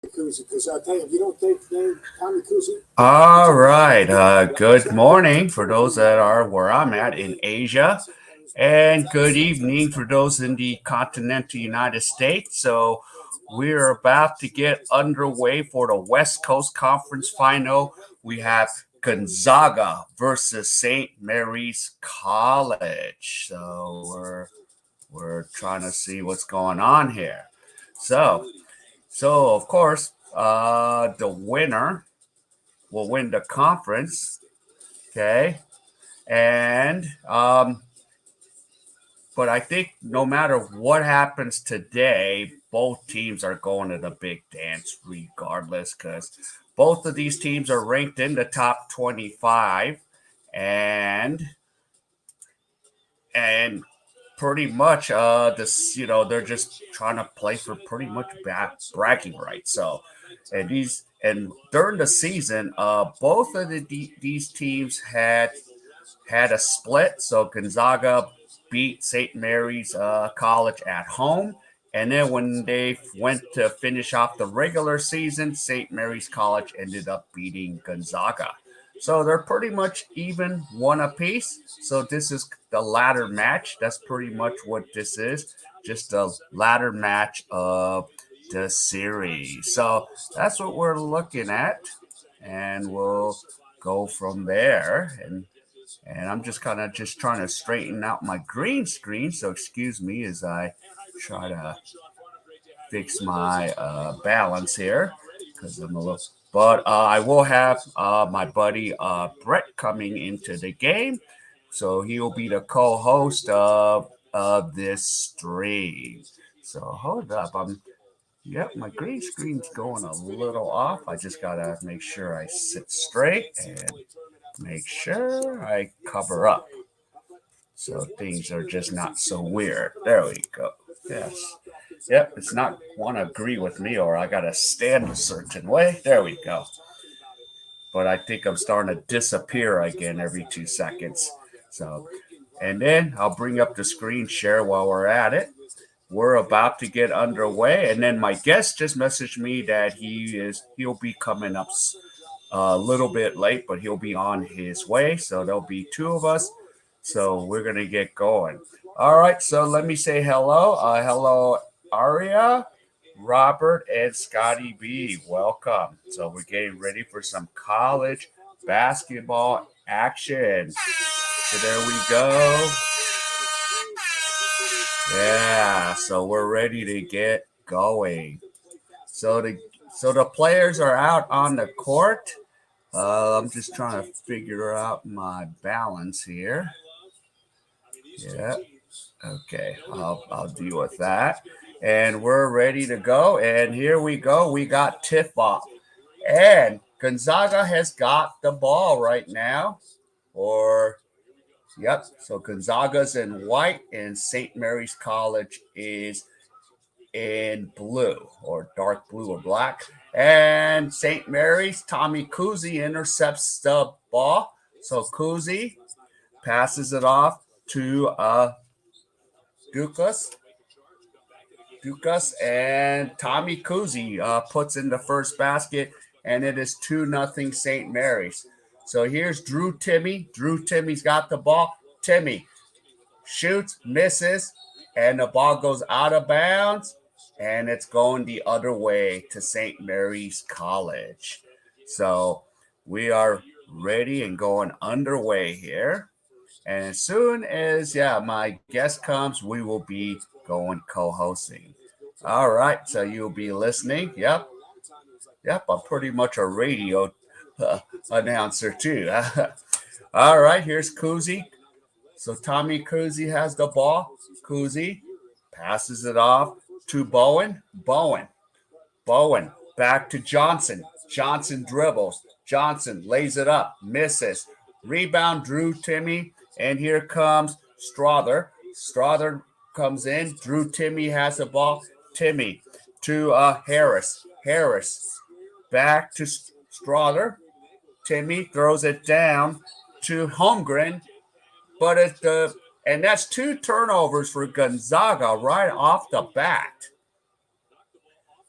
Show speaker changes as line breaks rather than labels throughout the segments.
Because I tell you, if you don't take Tommy Kuzi.
All right. Good morning for those that are where I'm at in Asia, and good evening for those in the continental United States. So we're about to get underway for the West Coast Conference final. We have Gonzaga versus St. Mary's College. So we're trying to see what's going on here. So of course, the winner will win the conference. Okay. And, but I think no matter what happens today, both teams are going to the big dance regardless because both of these teams are ranked in the top 25 and and pretty much they're just trying to play for pretty much bragging rights. So and during the season both of these teams had a split. So Gonzaga beat St. Mary's College at home. And then when they went to finish off the regular season, St. Mary's College ended up beating Gonzaga. So they're pretty much even one apiece. So this is the ladder match. That's pretty much what this is. Just a ladder match of the series. So that's what we're looking at. And we'll go from there. And I'm just kind of just trying to straighten out my green screen. So excuse me as I try to fix my balance here because I'm a little. But I will have my buddy Brett coming into the game. So he'll be the co-host of this stream. So hold up. Yep, my green screen's going a little off. I just got to make sure I sit straight and make sure I cover up so things are just not so weird. There we go. Yes. Yep, it's not want to agree with me or I got to stand a certain way. There we go. But I think I'm starting to disappear again every 2 seconds. So, and then I'll bring up the screen share while we're at it. We're about to get underway. And then my guest just messaged me that he'll be coming up a little bit late, but he'll be on his way. So there'll be two of us. So we're going to get going. All right. So let me say hello. Hello, Aria, Robert, and Scotty B. Welcome. So we're getting ready for some college basketball action. So there we go. Yeah. So we're ready to get going. So the players are out on the court. I'm just trying to figure out my balance here. Yeah. Okay. I'll deal with that. And we're ready to go. And here we go. We got tip-off. And Gonzaga has got the ball right now. Yep. So Gonzaga's in white and St. Mary's College is in blue or dark blue or black. And St. Mary's, Tommy Kuzi intercepts the ball. So Kuzi passes it off to Dukas. And Tommy Kuzi puts in the first basket, and it is 2-0 St. Mary's. So here's Drew Timme. Drew Timme's got the ball. Timme shoots, misses, and the ball goes out of bounds, and it's going the other way to St. Mary's College. So we are ready and going underway here. And as soon as, my guest comes, we will be going co-hosting. All right, so you'll be listening. Yep, I'm pretty much a radio announcer too. All right, here's Kuzi. So Tommy Kuzi has the ball. Kuzi passes it off to Bowen. Bowen back to Johnson. Johnson dribbles. Johnson lays it up, misses. Rebound, Drew Timme. And here comes Strother. Strother comes in. Drew Timme has the ball. Timme to Harris. Harris back to Strother. Timme throws it down to Holmgren. But And that's 2 turnovers for Gonzaga right off the bat.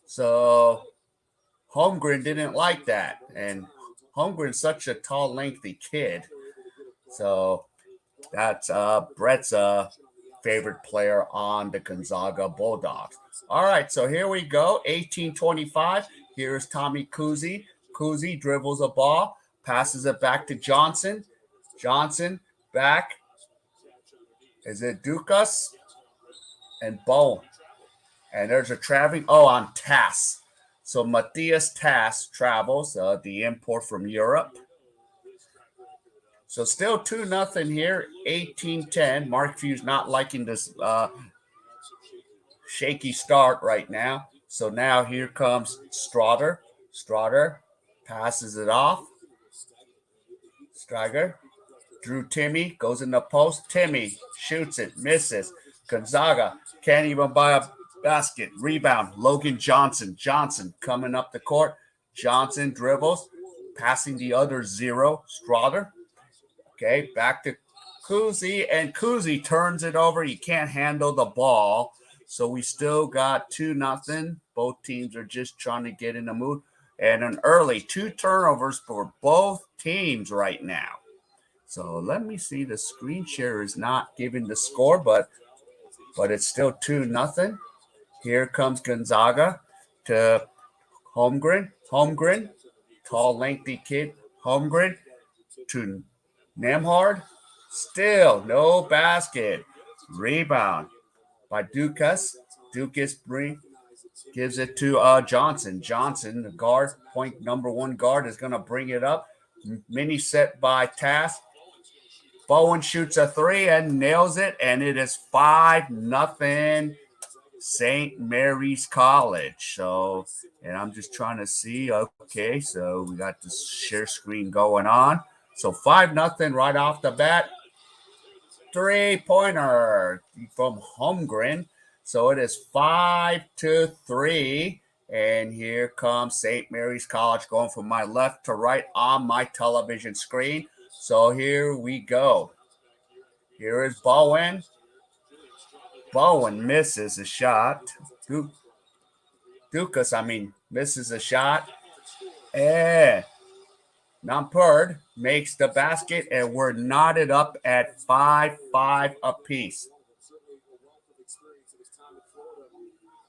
So Holmgren didn't like that. And Holmgren's such a tall, lengthy kid. So that's Brett's favorite player on the Gonzaga Bulldogs. All right, so here we go. 18-25. Here's Tommy Kuhse. Kuhse dribbles a ball, passes it back to Johnson. Johnson back. Is it Dukas? And Bowen. And there's a traveling. Oh, on Tass. So Matthias Tass travels, the import from Europe. So still 2-0 here, 18-10. Mark Few's not liking this shaky start right now. So now here comes Strother. Strother passes it off. Striger. Drew Timmy goes in the post. Timmy shoots it, misses. Gonzaga can't even buy a basket. Rebound. Logan Johnson. Johnson coming up the court. Johnson dribbles, passing the other 0. Strother. Okay, back to Kuhse, and Kuhse turns it over. He can't handle the ball. So we still got 2-0. Both teams are just trying to get in the mood. And an early 2 turnovers for both teams right now. So let me see. The screen share is not giving the score, but it's still 2-0. Here comes Gonzaga to Holmgren. Holmgren, tall, lengthy kid. Holmgren to Nemhard. Still no basket. Rebound by Dukas. Dukas gives it to Johnson. Johnson, the guard, number 1 guard, is going to bring it up. Mini set by Tass. Bowen shoots a 3 and nails it, and it is 5-0 St. Mary's College. So, and I'm just trying to see. Okay, so we got the share screen going on. So 5-0 right off the bat. 3-pointer from Holmgren. So it is 5-3. And here comes St. Mary's College going from my left to right on my television screen. So here we go. Here is Bowen. Bowen misses a shot. Dukas, misses a shot. And Namperd makes the basket, and we're knotted up at 5-5 apiece.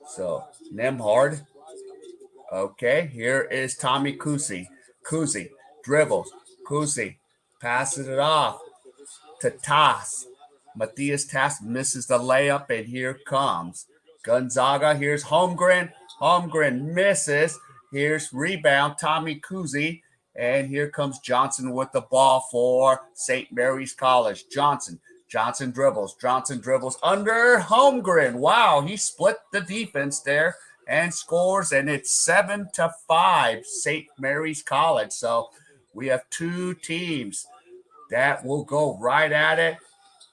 So Nemhard. Okay, here is Tommy Kuhse. Kuhse dribbles. Kuhse passes it off to Tass. Matthias Tass misses the layup, and here comes Gonzaga. Here's Holmgren. Holmgren misses. Here's rebound, Tommy Kuhse. And here comes Johnson with the ball for St. Mary's College. Johnson dribbles. Johnson dribbles under Holmgren. Wow, he split the defense there and scores, and it's 7-5 St. Mary's College. So we have 2 teams that will go right at it.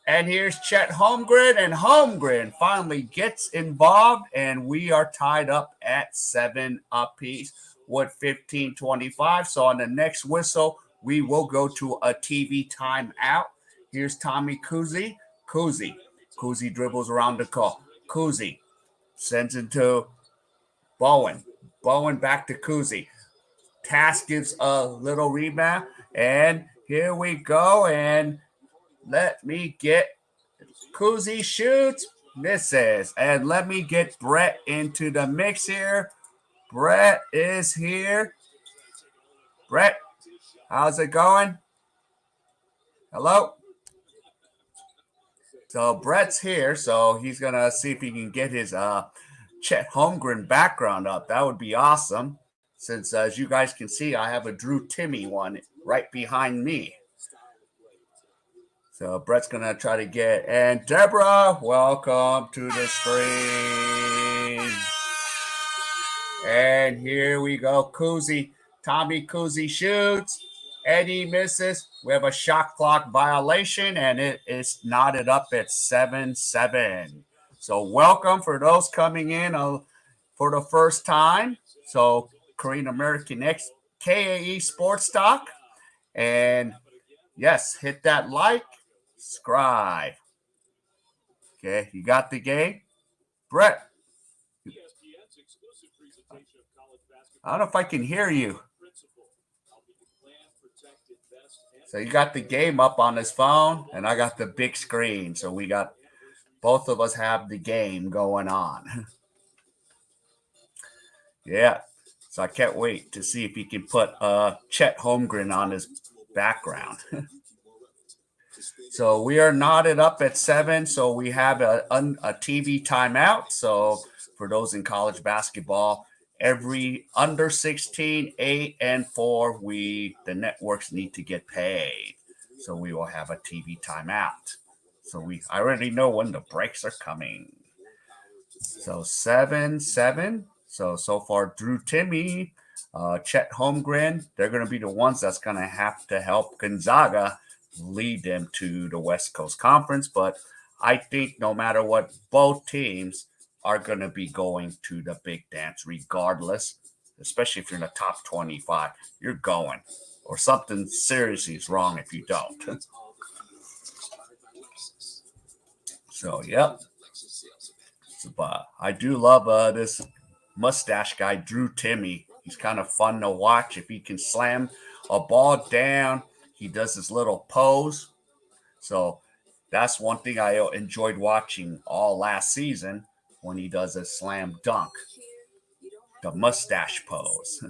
And here's Chet Holmgren, and Holmgren finally gets involved, and we are tied up at 7 apiece with 15-25. So on the next whistle, we will go to a TV timeout. Here's Tommy Kuhse. Kuhse dribbles around the call. Kuhse sends it to Bowen. Bowen back to Kuhse. Tass gives a little rebound, and here we go, and let me get Kuhse shoots, misses, and let me get Brett into the mix here. Brett is here. Brett, how's it going? Hello? So Brett's here, so he's going to see if he can get his Chet Holmgren background up. That would be awesome, since as you guys can see, I have a Drew Timmy one right behind me. So Brett's going to try to get, and Deborah, welcome to the screen. And here we go, Kuhse. Tommy Kuhse shoots. Eddie misses. We have a shot clock violation, and it is knotted up at 7-7. So welcome for those coming in for the first time. So Korean American X K.A.E. Sports Talk. And yes, hit that like, subscribe. Okay, you got the game? Brett, I don't know if I can hear you. So you got the game up on his phone, and I got the big screen. So we got both of us have the game going on. Yeah. So I can't wait to see if he can put Chet Holmgren on his background. So we are knotted up at 7. So we have a TV timeout. So for those in college basketball, every under 16, 8, and 4, the networks need to get paid. So we will have a TV timeout. So I already know when the breaks are coming. So 7-7. So far, Drew Timmy, Chet Holmgren, they're going to be the ones that's going to have to help Gonzaga lead them to the West Coast Conference. But I think no matter what, both teams are going to be going to the big dance regardless, especially if you're in the top 25. You're going, or something seriously is wrong if you don't. So, yep. But I do love this mustache guy, Drew Timmy. He's kind of fun to watch. If he can slam a ball down, he does this little pose. So that's one thing I enjoyed watching all last season when he does a slam dunk, the mustache pose.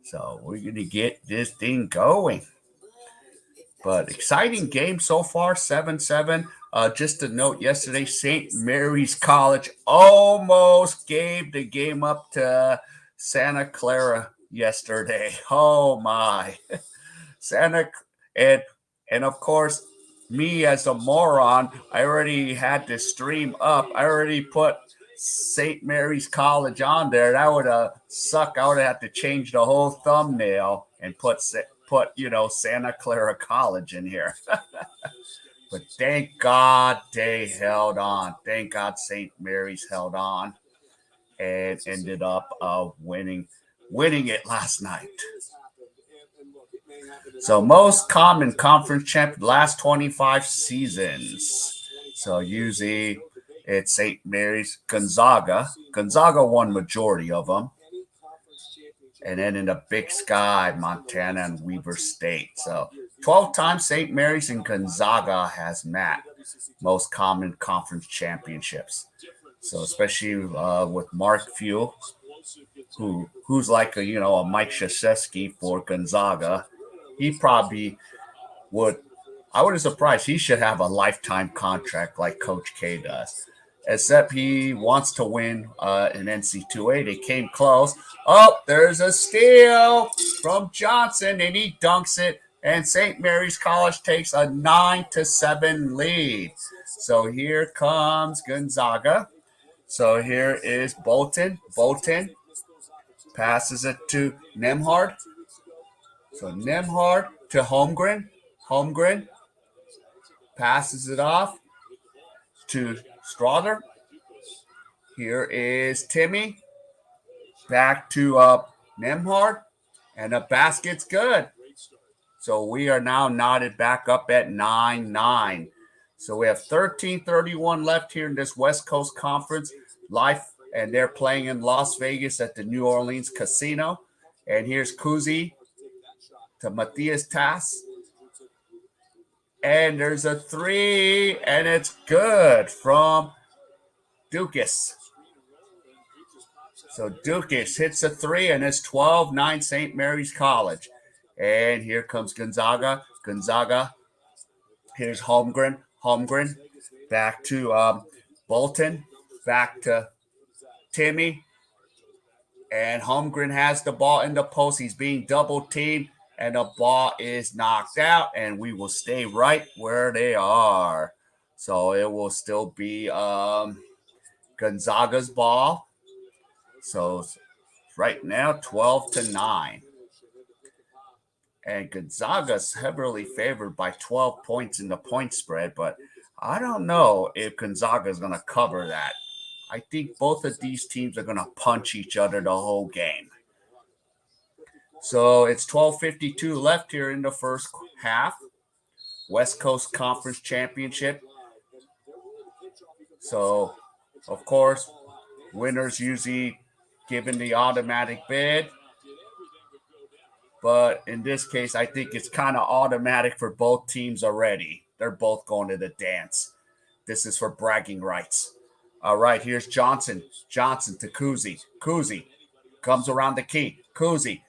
So we're going to get this thing going. But exciting game so far, 7-7. Just a note, yesterday, St. Mary's College almost gave the game up to Santa Clara yesterday. Oh, my. And of course, me as a moron, I already had this stream up. I already put St. Mary's College on there. That would have sucked. I would have had to change the whole thumbnail and put Santa Clara College in here. But thank God they held on. Thank God St. Mary's held on and ended up winning it last night. So most common conference champ last 25 seasons. So usually it's St. Mary's, Gonzaga. Gonzaga won majority of them. And then in the Big Sky, Montana and Weber State. So 12 times St. Mary's and Gonzaga has met most common conference championships. So especially with Mark Few, who's like a Mike Krzyzewski for Gonzaga, he probably would. I wouldn't surprise. He should have a lifetime contract like Coach K does. Except he wants to win an NC2A. They came close. Oh, there's a steal from Johnson, and he dunks it. And St. Mary's College takes a 9-7 lead. So here comes Gonzaga. So here is Bolton. Bolton passes it to Nemhard. So Nemhard to Holmgren. Holmgren passes it off to Strother. Here is Timmy. Back to Nemhard. And the basket's good. So we are now knotted back up at 9-9. So we have 13:31 left here in this West Coast Conference live, and they're playing in Las Vegas at the New Orleans Casino. And here's Kuzi to Matthias Tass. And there's a 3, and it's good from Dukas. So Dukas hits a 3, and it's 12-9 St. Mary's College. And here comes Gonzaga. Gonzaga. Here's Holmgren. Holmgren. Back to Bolton. Back to Timmy. And Holmgren has the ball in the post. He's being double teamed. And the ball is knocked out. And we will stay right where they are. So it will still be Gonzaga's ball. So right now, 12-9. And Gonzaga's heavily favored by 12 points in the point spread, but I don't know if Gonzaga is going to cover that. I think both of these teams are going to punch each other the whole game. So it's 12:52 left here in the first half. West Coast Conference Championship. So, of course, winners usually given the automatic bid. But in this case, I think it's kind of automatic for both teams already. They're both going to the dance. This is for bragging rights. All right, here's Johnson. Johnson to Kuzi. Kuzi comes around the key. Kuzi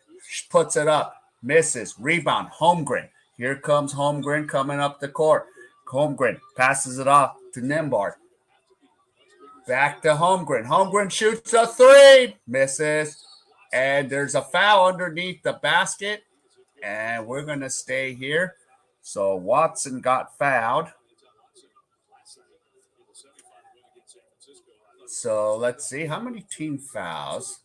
puts it up. Misses. Rebound. Holmgren. Here comes Holmgren coming up the court. Holmgren passes it off to Nimbard. Back to Holmgren. Holmgren shoots a three. Misses. And there's a foul underneath the basket. And we're going to stay here. So Watson got fouled. So let's see. How many team fouls?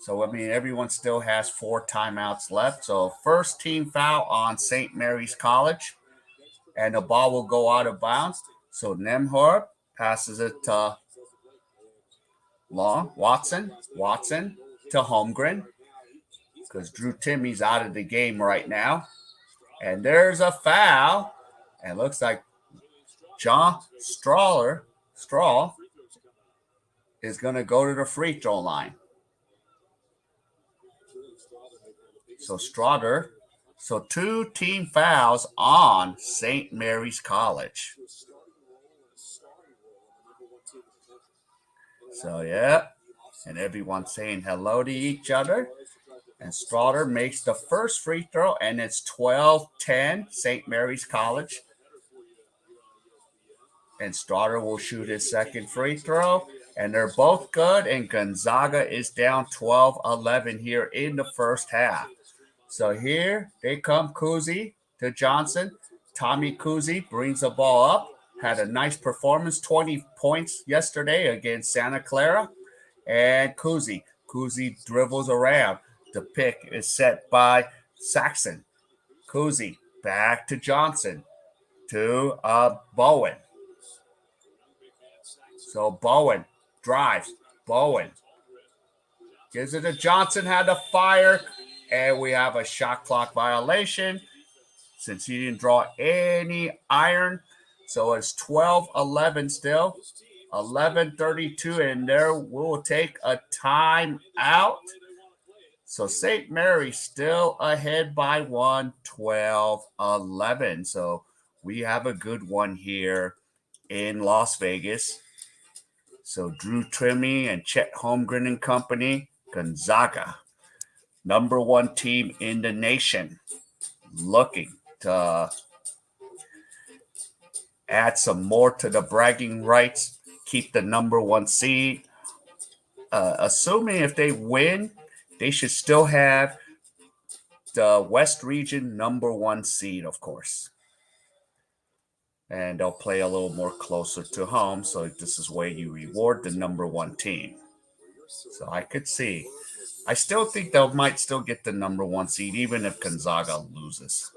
So, I mean, everyone still has 4 timeouts left. So first team foul on St. Mary's College. And the ball will go out of bounds. So Nemhorb passes it to Long. Watson to Holmgren. Because Drew Timmy's out of the game right now. And there's a foul. And it looks like John Straw is going to go to the free throw line. So Strawder. So 2 team fouls on St. Mary's College. So, yeah. And everyone's saying hello to each other. And Strawder makes the first free throw, and it's 12-10, St. Mary's College. And Strawder will shoot his second free throw. And they're both good, and Gonzaga is down 12-11 here in the first half. So here they come, Kuzi to Johnson. Tommy Kuzi brings the ball up. Had a nice performance, 20 points yesterday against Santa Clara. And Kuzi dribbles around. The pick is set by Saxon. Kuzi back to Johnson to Bowen. So Bowen drives. Bowen gives it to Johnson, had to fire, and we have a shot clock violation since he didn't draw any iron. So it's 12-11 still, 11:32, and there we'll take a timeout. So St. Mary's still ahead by 1, 12-11. So we have a good one here in Las Vegas. So Drew Timmy and Chet Holmgren and company, Gonzaga, number 1 team in the nation, looking to add some more to the bragging rights, keep the number 1 seed. Assuming if they win, they should still have the West Region number 1 seed, of course. And they'll play a little more closer to home. So this is where you reward the number 1 team. So I could see. I still think they might still get the number 1 seed, even if Gonzaga loses.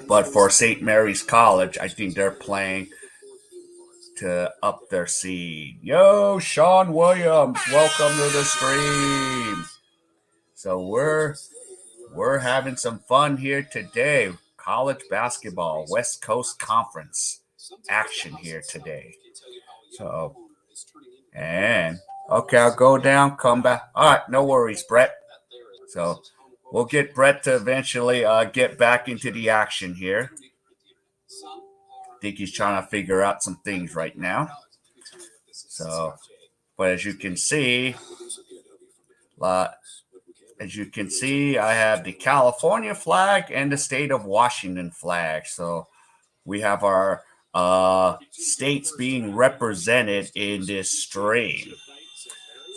But for St. Mary's College, I think they're playing to up their seed. Yo, Sean Williams, welcome to the stream. So we're having some fun here today. College basketball, West Coast Conference action here today. So, and okay, I'll go down, come back. All right, no worries, Brett. So we'll get Brett to eventually get back into the action here. I think he's trying to figure out some things right now. So, but as you can see, I have the California flag and the state of Washington flag. So we have our states being represented in this stream.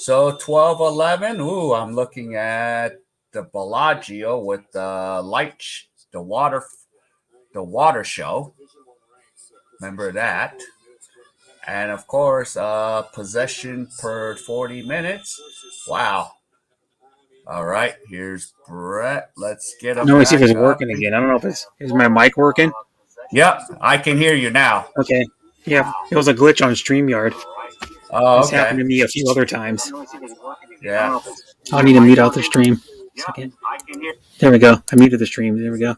So 12-11. Ooh, I'm looking at the Bellagio with the water show. Remember that. And of course, possession per 40 minutes. Wow. All right, here's Brett. Let's get him.
Let me see if it's working again. I don't know if is my mic working?
Yep, I can hear you now.
Okay. Yeah, it was a glitch on StreamYard.
Oh,
It's happened to me a few other times.
Yeah.
I'll need to mute out the stream. Second. There we go. I muted the stream. There we go.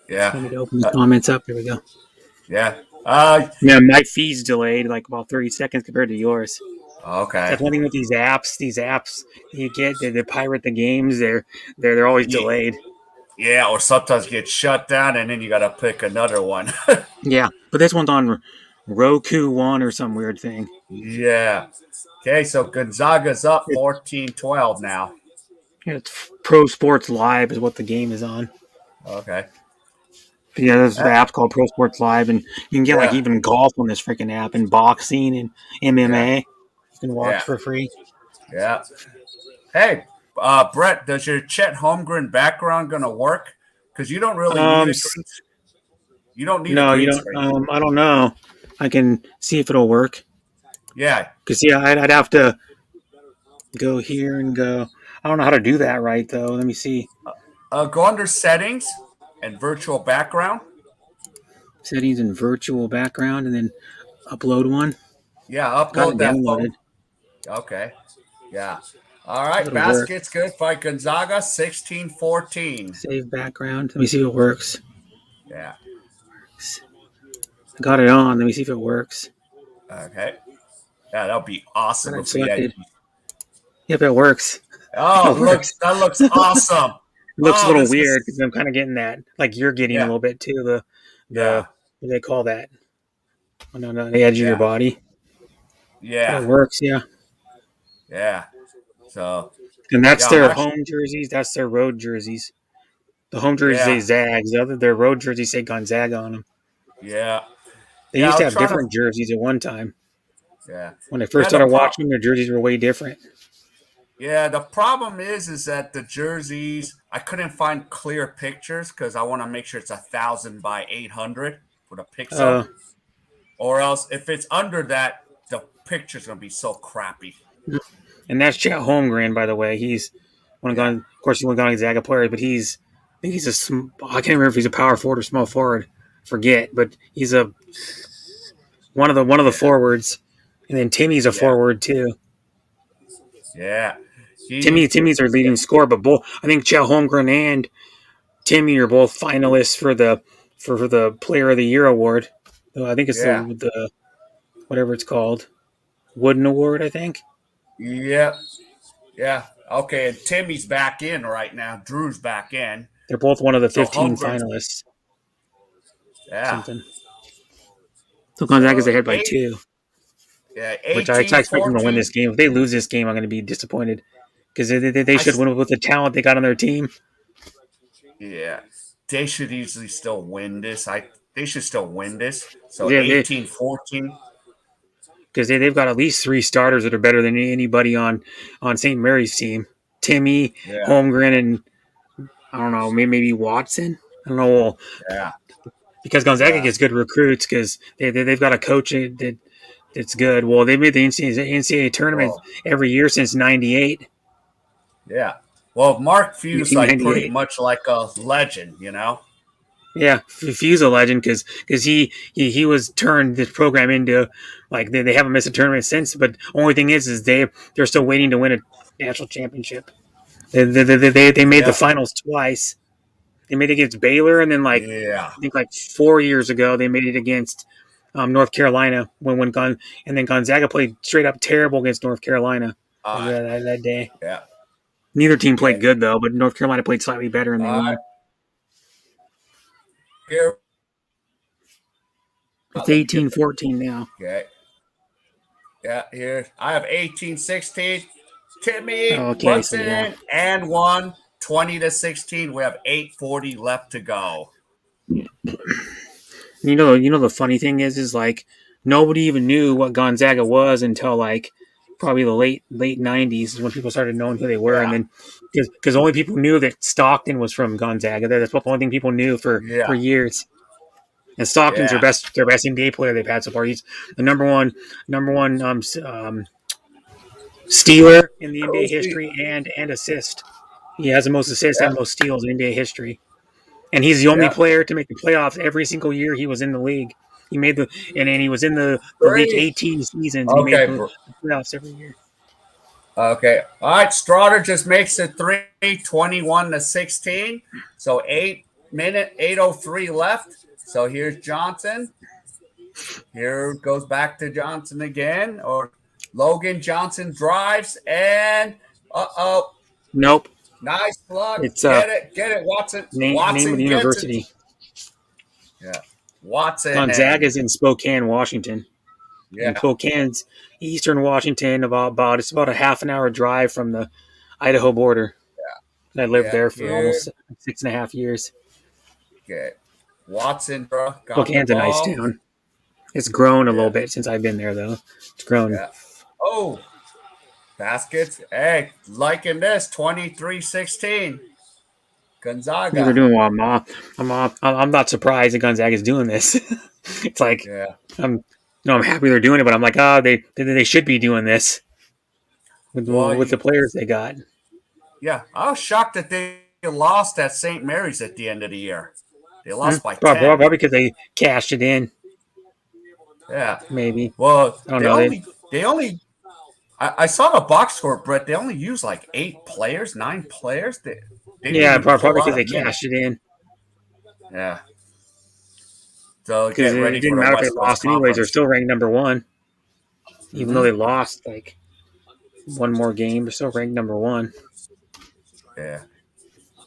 Yeah.
Let me open the comments up. There we go.
Yeah.
Yeah, my feed's delayed like about 30 seconds compared to yours.
Okay.
That's one thing with these apps. These apps you get, they pirate the games. They're always
Yeah,
delayed.
yeah, or sometimes get shut down, and then you got to pick another one.
Yeah, but this one's on Roku One or some weird thing.
Yeah. Okay, so Gonzaga's up
It,
14-12 now.
it's Pro Sports Live is what the game is on.
Okay.
But yeah, there's the
Uh,
app's called Pro Sports Live, and you can get like
yeah.
even golf on this freaking app, and boxing and
Yeah.
MMA. You can watch
Yeah.
for free.
Yeah. Hey, Brett, does your Chet Holmgren background gonna work? Because you don't really need a green. You don't need a
No, you
green
don't.
screen.
I don't know. I can see if it'll work.
Yeah.
Cause yeah, I'd have to go here and go. I don't know how to do that right though. Let me see.
Go under settings and virtual background.
Settings and virtual background, and then upload one.
Yeah,
Got
upload
it
that photo.
downloaded.
Okay. Yeah. All right.
It'll work.
Basket's good by Gonzaga, 16-14.
Save background. Let me see if it works.
Yeah.
I got it on. Let me see if it works.
Okay. Yeah, that'll be
Got
awesome
it
if we had.
selected. Yep, it works.
Oh,
It works.
that looks awesome.
It looks a
Oh,
little
this
weird
is
because I'm kind of getting that, like you're getting a
yeah,
little bit too. The
yeah,
what do they call that? On the edge of your
yeah,
body. But
yeah,
it works, yeah.
yeah. So
And that's
yeah, I'm
their
actually
home jerseys. That's their road jerseys. The home jerseys say
yeah,
Zags. Their road jerseys say Gonzaga on them.
yeah,
They
yeah.
used to
I'm
have
trying to
different jerseys at one time.
yeah,
When I first
yeah. The
started
prop
watching them, their jerseys were way different.
yeah. The problem is that the jerseys I couldn't find clear pictures because I want to make sure it's 1,000 by 800 for the pixel,
Uh,
or else if it's under that, the picture's gonna be so crappy.
and that's Chet Holmgren, by the way. He's one of
Yeah,
of course, he's one of Gonzaga players, but I think he's I can't remember if he's a power forward or small forward. Forget, but he's a one of the
yeah,
forwards, and then Timmy's a
yeah,
forward too.
yeah. He
Timmy's our leading scorer, but both I think Chet Holmgren and Timmy are both finalists for the Player of the Year award. I think it's
yeah,
the whatever it's called, Wooden Award. I think
yeah. Yeah. Okay. And Timmy's back in right now. Drew's back in.
they're both one of the
So
15
Holmgren's,
finalists.
yeah.
Something. So Gonzaga's
So
ahead by two,
yeah,
which I
18
expect them to win
14.
this game. If they lose this game, I'm going to be disappointed because they
I,
should win with the talent they got on their team.
yeah. They should easily still win this. They should still win this. So
They
18-14.
because they've got at least three starters that are better than anybody on St. Mary's team. Timmy,
Yeah.
Holmgren, and I don't know, maybe Watson. I don't know. Well,
Yeah.
because Gonzaga
Yeah.
gets good recruits because they've got a coach that's good. Well, they made the NCAA tournament
Well,
every year since '98,
yeah. Well, Mark Few's like pretty
1998.
much like a legend,
Yeah, Few's a legend because he was turned this program into like they haven't missed a tournament since. But only thing is they're still waiting to win a national championship. They made the
Yeah.
finals twice. They made it against Baylor, and then
Yeah.
I think like 4 years ago they made it against North Carolina and then Gonzaga played straight up terrible against North Carolina
Uh,
that day.
yeah.
Neither team
Okay.
played good though, but North Carolina played slightly better and they
All right.
won.
Here.
It's
Let me get
18-14 now.
okay. Yeah, here. I have 18-16. Timmy
Okay,
puts
so
it
yeah.
in and won 20-16. We have 8:40 left to go.
You know the funny thing is like nobody even knew what Gonzaga was until like probably the late '90s is when people started knowing who they were, and
Yeah.
then because only people knew that Stockton was from Gonzaga. That's what the only thing people knew for
Yeah.
years. And Stockton's
Yeah.
their best NBA player they've had so far. He's the number one stealer in the NBA
Kofi.
history and assist. He has the most assists
Yeah.
and most steals in NBA history. And he's the only
Yeah.
player to make the playoffs every single year he was in the league. He made and he was in the league
Three.
18 seasons and he made
Okay.
the playoffs every year.
Okay. All right. Strotter just makes it 21-16. So 8:03 left. So here's Johnson. Here goes back to Johnson again, or Logan Johnson drives and
Nope.
nice luck.
It's
Get it, Watson.
name of
Watson
the
gets it.
university.
Yeah, Watson
Gonzaga
and
is in Spokane, Washington. And
yeah,
Spokane's eastern Washington, about it's about a half an hour drive from the Idaho border. I lived
yeah.
there for
Here,
almost 6.5 years.
get Watson got the
Spokane's a nice
ball.
town. It's grown a little
Yeah,
bit since I've been there, though. It's grown.
yeah. Oh, baskets. Hey, liking this 23-16.
They're
Gonzaga.
doing well. I'm not surprised that Gonzaga's doing this. It's like
Yeah.
I'm, I'm happy they're doing it, but I'm like, they should be doing this
Well,
with the players they got.
yeah, I was shocked that they lost at St. Mary's at the end of the year. They lost by 10.
Probably because they cashed it in.
Yeah.
Maybe
Well,
I don't know.
they only I saw the box score, Brett. They only used like 8 players, 9 players. They didn't
Yeah,
even play a
probably
lot
because they
of minutes.
cashed it in.
Yeah. So
Because
get
it
ready for
didn't
the
matter if they
West Coast
lost anyways. They're
Conference.
still ranked number one, even though
Hmm.
they lost like one more game. They're still ranked number one.
Yeah.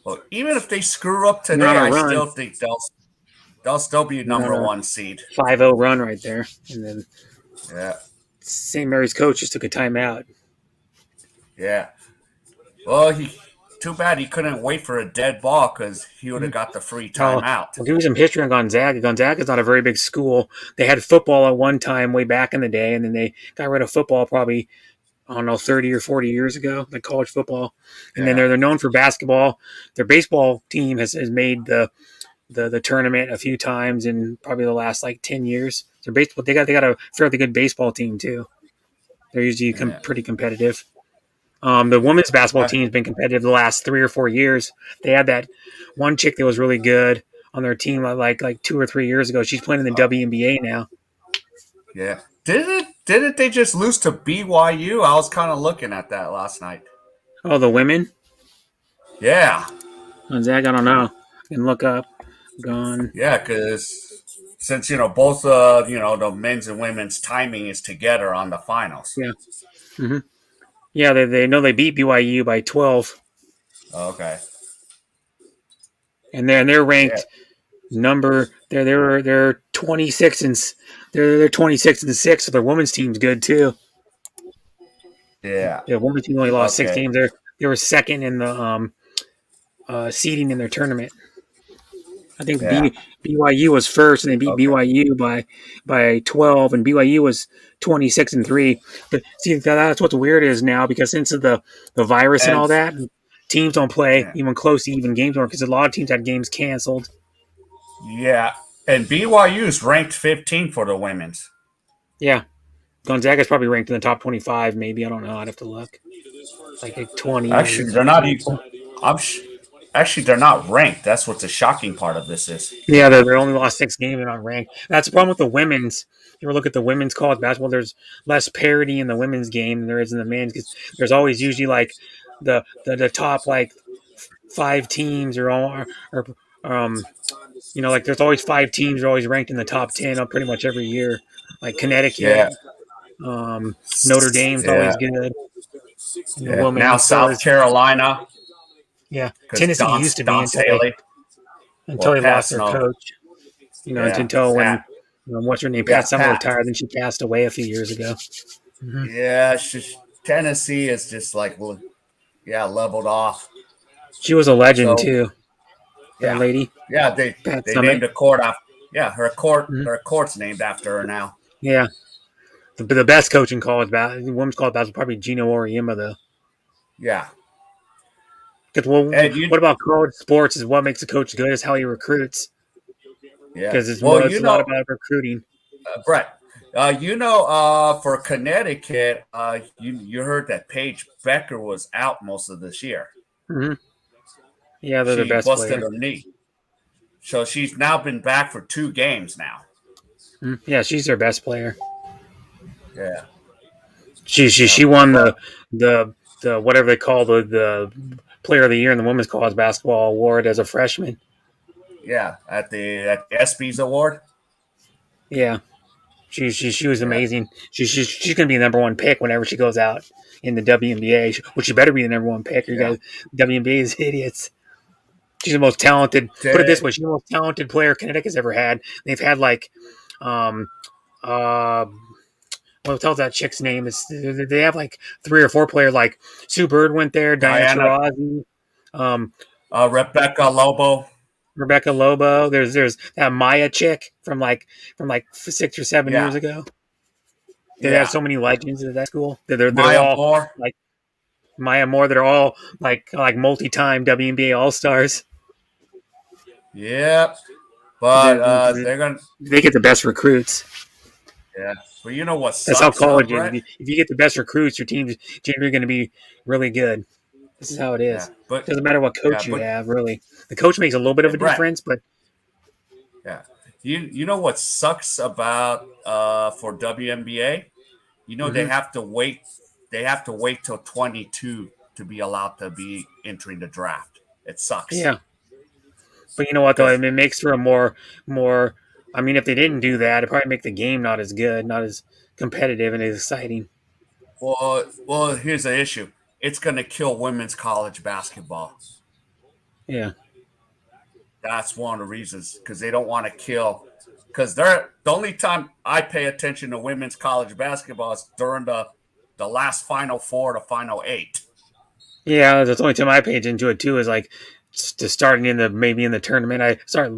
Well, even if they screw up
They're on
today,
a
I
run.
still think they'll still be
They're on
number
a
one seed.
5-0 run right there, and then
Yeah.
St. Mary's coach just took a timeout.
Yeah. Well, too bad he couldn't wait for a dead ball because he would have
Mhm.
got the free
Oh,
timeout.
I'll give you some history on Gonzaga. Gonzaga's not a very big school. They had football at one time way back in the day, and then they got rid of football probably, I don't know, 30 or 40 years ago, like college football. And then
Yeah.
they're known for basketball. Their baseball team has made the tournament a few times in probably the last like 10 years. Their baseball they got a fairly good baseball team too. They're usually
Yeah.
pretty competitive. The women's basketball
Uh,
team has been competitive the last 3 or 4 years. They had that one chick that was really good on their team like 2 or 3 years ago. She's playing in the WNBA now.
yeah. Didn't they just lose to BYU? I was kind of looking at that last night.
Oh, the women?
Yeah.
Gonzaga, I don't know. I can look up. Gone.
Yeah, because since both the men's and women's timing is together on the finals.
Yeah. hmm Yeah, they know they beat BYU by 12,
Okay.
and they're
Yeah.
ranked number. They're 26 they're 26-6. So their women's team's good too.
Yeah.
The women's team only lost 6
Okay.
games. They were second in the seeding in their tournament. I think
Yeah.
BYU was first, and they beat
Okay.
BYU by 12, and BYU was 26-3. But see, that's what's weird is now because since of the virus and
And
all that, teams don't play
yeah.
even close to even games anymore because a lot of teams had games canceled.
Yeah. And BYU is ranked 15 for the women's.
Yeah, Gonzaga's probably ranked in the top 25. Maybe I don't know. I'd have to look. Like 20
Actually,
maybe.
they're not even. Actually, they're not ranked. That's what the shocking part of this is.
Yeah, they only lost 6 games and not ranked. That's the problem with the women's. You ever look at the women's college basketball? There's less parity in the women's game than there is in the men's because there's always usually like the top like 5 teams or like there's always 5 teams are always ranked in the top 10 of pretty much every year. Like Connecticut,
Yeah.
Notre Dame's
Yeah.
always good in the
Yeah. Now
women's. So
South
is
Carolina
yeah.
because
Tennessee used to be
Don Staley.
until
Well,
they lost
Pat
their
Snow.
coach.
Yeah.
Until when
Pat.
what's her name?
Yeah.
Pat Summer
Pat.
retired, then she passed away a few years ago. hmm
Yeah. Tennessee is just like, well, yeah, leveled off.
She was a legend
So
too. That
yeah,
lady,
yeah.
Pat
They
Summitt.
named a court after. Yeah,
hmm
her court's named after her now.
Yeah, the best coach in women's college basketball, probably Gino Auriemma though.
Yeah.
Because
And
what about college sports is what makes a coach good is how he recruits.
yeah.
Because
Well,
it's a lot about recruiting.
Brett, for Connecticut, you heard that Paige Becker was out most of this year.
hmm Yeah, they're the
She
best
busted
player.
her knee, so she's now been back for 2 games now.
Yeah, she's their best player.
Yeah.
She
So,
won
but
the whatever they call the player of the year in the women's college basketball award as a freshman.
yeah, at the ESPYS award.
Yeah, She was
Yeah,
amazing. She's gonna be the number one pick whenever she goes out in the WNBA. Which she better be the number one pick. Or you
yeah.
guys, WNBA is idiots. She's the most talented. Put it
They,
this way: she's the most talented player Connecticut's ever had. They've had like, um, uh, what the hell's that chick's name? Is they have like 3 or 4 players. Like Sue Bird went there, Diana
Diana,
Taurasi, um,
Rebecca Lobo.
Rebecca Lobo. There's that Maya chick from like 6 or 7 years
Yeah,
ago. They have
yeah.
so many legends at that school. They're
Maya
all
Moore.
like Maya Moore. They're all like multi-time WNBA All Stars.
Yep.
They
But they're gonna.
they get the best recruits.
Yeah. But you know what
That's how
sucks,
college is.
Brett?
If you get the best recruits, your team's generally going to be really good. This is how it
Yeah.
is.
But
Doesn't matter what
yeah.
coach you
But
have, really. The coach makes a little bit of
hey,
a
Brett.
difference, but
Yeah. You know what sucks about for WNBA? You know they
mhm.
have to wait. They have to wait till 22 to be allowed to be entering the draft. It sucks
Yeah. But you know what though?
because
It makes for a more. I mean, if they didn't do that, it'd probably make the game not as good, not as competitive and as exciting.
well, here's the issue. It's going to kill women's college basketball.
Yeah.
That's one of the reasons because they don't want to kill. Because they're the only time I pay attention to women's college basketball is during the last Final Four to Final Eight.
Yeah, that's the only time I pay attention to it too. Is like just starting in the maybe in the tournament. I start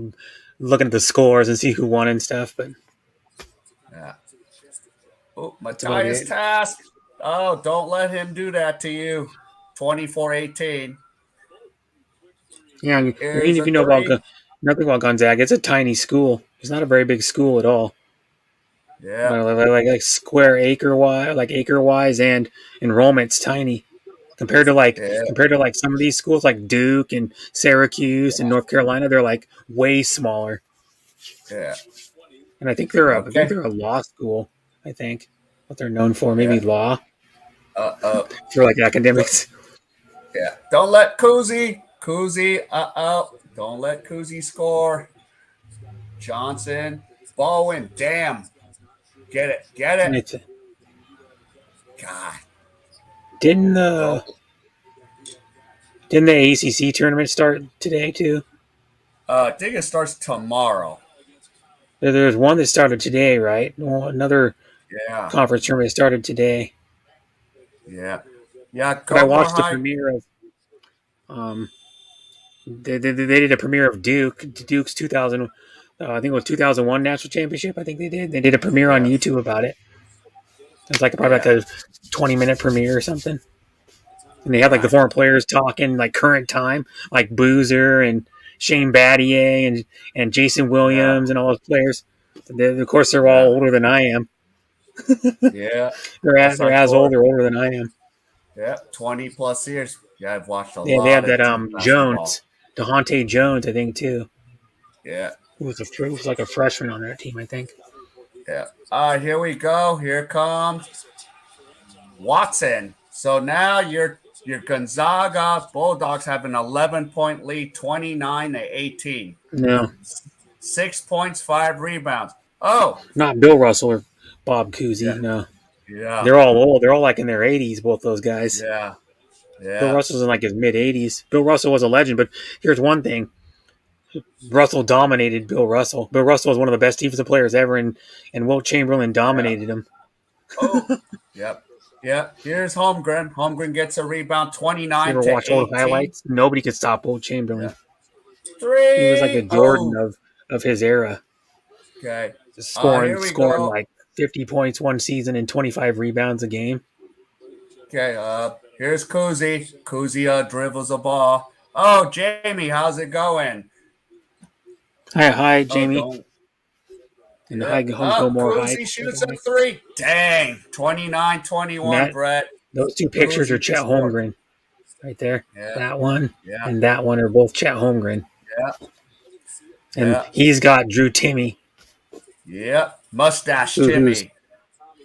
looking at the scores and see who won and stuff. But
Yeah. Oh,
that's about
Matthias
it.
Task. Oh, don't let him do that to you. 24-18.
Yeah, and even
Here's
if
a
you know about
three.
nothing about Gonzaga, it's a tiny school. It's not a very big school at all.
Yeah,
Like square acre wise, and enrollment's tiny
yeah,
compared to like some of these schools like Duke and Syracuse and
yeah,
North Carolina. They're like way smaller,
yeah.
and I think
Okay.
they're a law school. I think what they're known for, maybe
Yeah.
law
Uh, uh,
for like
do
academics.
yeah. Don't let Kuzi. Don't let Kuzi score. Johnson. Bowen. Damn. Get it. Get
And
it.
it's
God.
didn't
Go.
the didn't the ACC tournament start today too?
I think it starts tomorrow.
There's one that started today, right? Well, another
Yeah.
conference tournament started today.
Yeah. Yeah.
But I
Go more
watched the
high.
premiere of um they did a premiere of Duke's 2000 I think it was 2001 national championship. I think they did a premiere on
Yeah.
YouTube about it. It was like probably like
Yeah.
a 20-minute premiere or something. And they had like the
God.
former players talking like current time, like Boozer and Shane Battier and Jason
Yeah.
Williams and all those players. Of course, they're all
Yeah.
older than I am.
Yeah. That's
They're as old
hardcore.
or older than I am.
Yeah. 20 plus years. Yeah. I've watched a
They
lot
had
of
that
Duke basketball.
Jones, DeHonte Jones, I think too.
Yeah.
Who was like a freshman on that team, I think.
Yeah. All right. Here we go. Here comes Watson. So now your Gonzaga Bulldogs have an 11-point lead, 29-18.
No,
6 points, 5 rebounds. Oh,
not Bill Russell or Bob
yeah,
Cousy. No,
yeah,
they're all old. They're all like in their 80s. Both those guys.
yeah,
Bill
yeah,
Russell's in like his mid 80s. Bill Russell was a legend, but here's one thing: Russell dominated Bill Russell. Bill Russell was one of the best defensive players ever, and Wilt Chamberlain
yeah.
dominated him.
Oh, yep, yep. Here's Holmgren. Holmgren gets a rebound,
You
29
ever
to
watch old
18.
highlights? Nobody could stop Wilt
Yeah.
Chamberlain. He was like a
Three.
Jordan
Oh,
of his era,
okay.
scoring
Here we
scoring
go.
like 50 points one season and 25 rebounds a game.
Okay, here's Kuzi. Kuzi dribbles a ball. Oh, Jamie, how's it going?
Hi,
Oh,
Jamie,
don't.
and the
Yeah.
high go more high.
Kuzi shoots a three. Dang.
And
29-21,
that
Brett.
those two pictures are
Kuzi
Chet
just scored.
Holmgren right there.
Yeah,
That one
yeah,
and that one are both Chet Holmgren,
yeah,
and
yeah,
he's got Drew Timmy,
yeah. Mustache
who's
Timmy.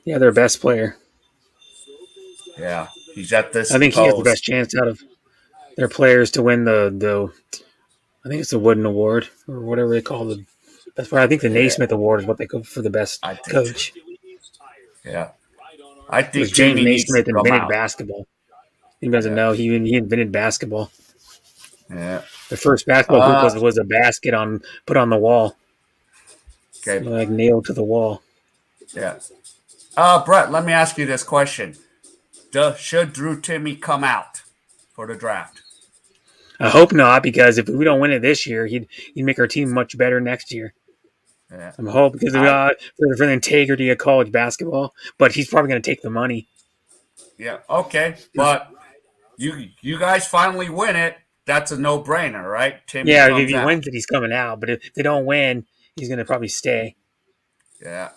their best player.
Yeah, he's at this
I think he has the
pose.
best chance out of their players to win the I think it's the Wooden Award or whatever they call the That's why I think the
Yeah,
Naismith Award is what they go for the best
I think.
coach.
Yeah, I
Because
think
James
Timmy needs to
Naismith
come
invented
out.
basketball. He doesn't
Yeah,
know he invented basketball.
yeah.
The first basketball hoop
Uh,
was a basket on put on the wall,
okay.
like nailed to the wall.
Yeah. Brett, let me ask you this question: should Drew Timmy come out for the draft?
I hope not, because if we don't win it this year, he'd make our team much better next year.
Yeah.
I'm hoping because
I
for the integrity of college basketball. But he's probably going to take the money.
Yeah. Okay, but you guys finally win it. That's a no brainer, right? Timmy
Yeah, if
comes
he
out.
wins it, he's coming out. But if they don't win, he's going to probably stay.
Yeah.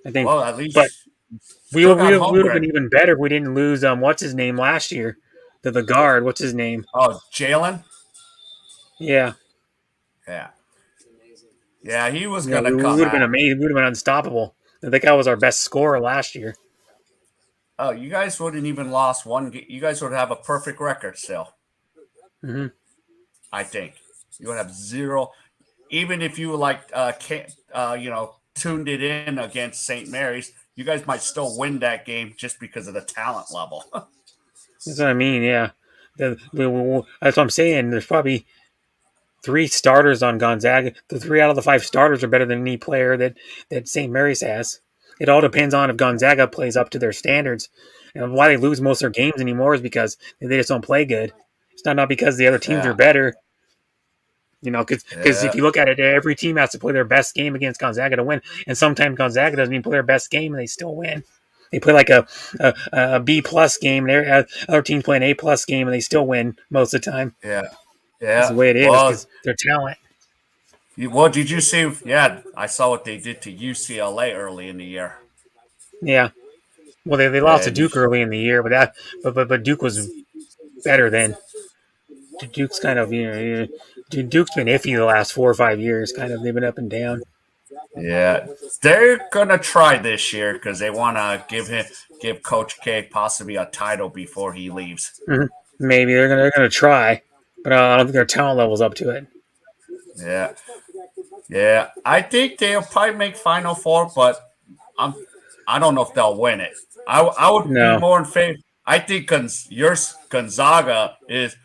I think.
Well, at
But
least still got
we would have been
Holmgren.
even better if we didn't lose. What's his name last year? The guard. What's his name?
Oh, Jalen.
Yeah,
Yeah. Yeah, he was
yeah.
gonna
We
come
would have been
out.
amazing. We would have been unstoppable. I think I was our best scorer last year.
Oh, you guys wouldn't even lost one. You guys would have a perfect record still.
Hmm.
I think you would have zero. Even if you can't tuned it in against St. Mary's, you guys might still win that game just because of the talent level.
That's what I mean. Yeah, that's what I'm saying. There's probably three starters on Gonzaga. The three out of the five starters are better than any player that St. Mary's has. It all depends on if Gonzaga plays up to their standards. And why they lose most of their games anymore is because they just don't play good. It's not because the other teams are
Yeah,
better. Because
yeah,
if you look at it, every team has to play their best game against Gonzaga to win. And sometimes Gonzaga doesn't even play their best game and they still win. They play like a B plus game, and other teams play an A plus game, and they still win most of the time.
yeah,
That's the
yeah.
way it is
Well,
because their talent.
did you see? Yeah, I saw what they did to UCLA early in the year.
Yeah. Well, they lost to
And
Duke early in the year, but Duke was better then. Duke's kind of Duke's been iffy the last 4 or 5 years. Kind of they've been up and down.
yeah, they're gonna try this year because they want to give Coach K possibly a title before he leaves.
Hmm. Maybe they're gonna try, but I don't think their talent level's up to it.
Yeah, yeah. I think they'll probably make Final Four, but I'm I don't know if they'll win it. I would be
No.
more in favor. I think Gonzaga is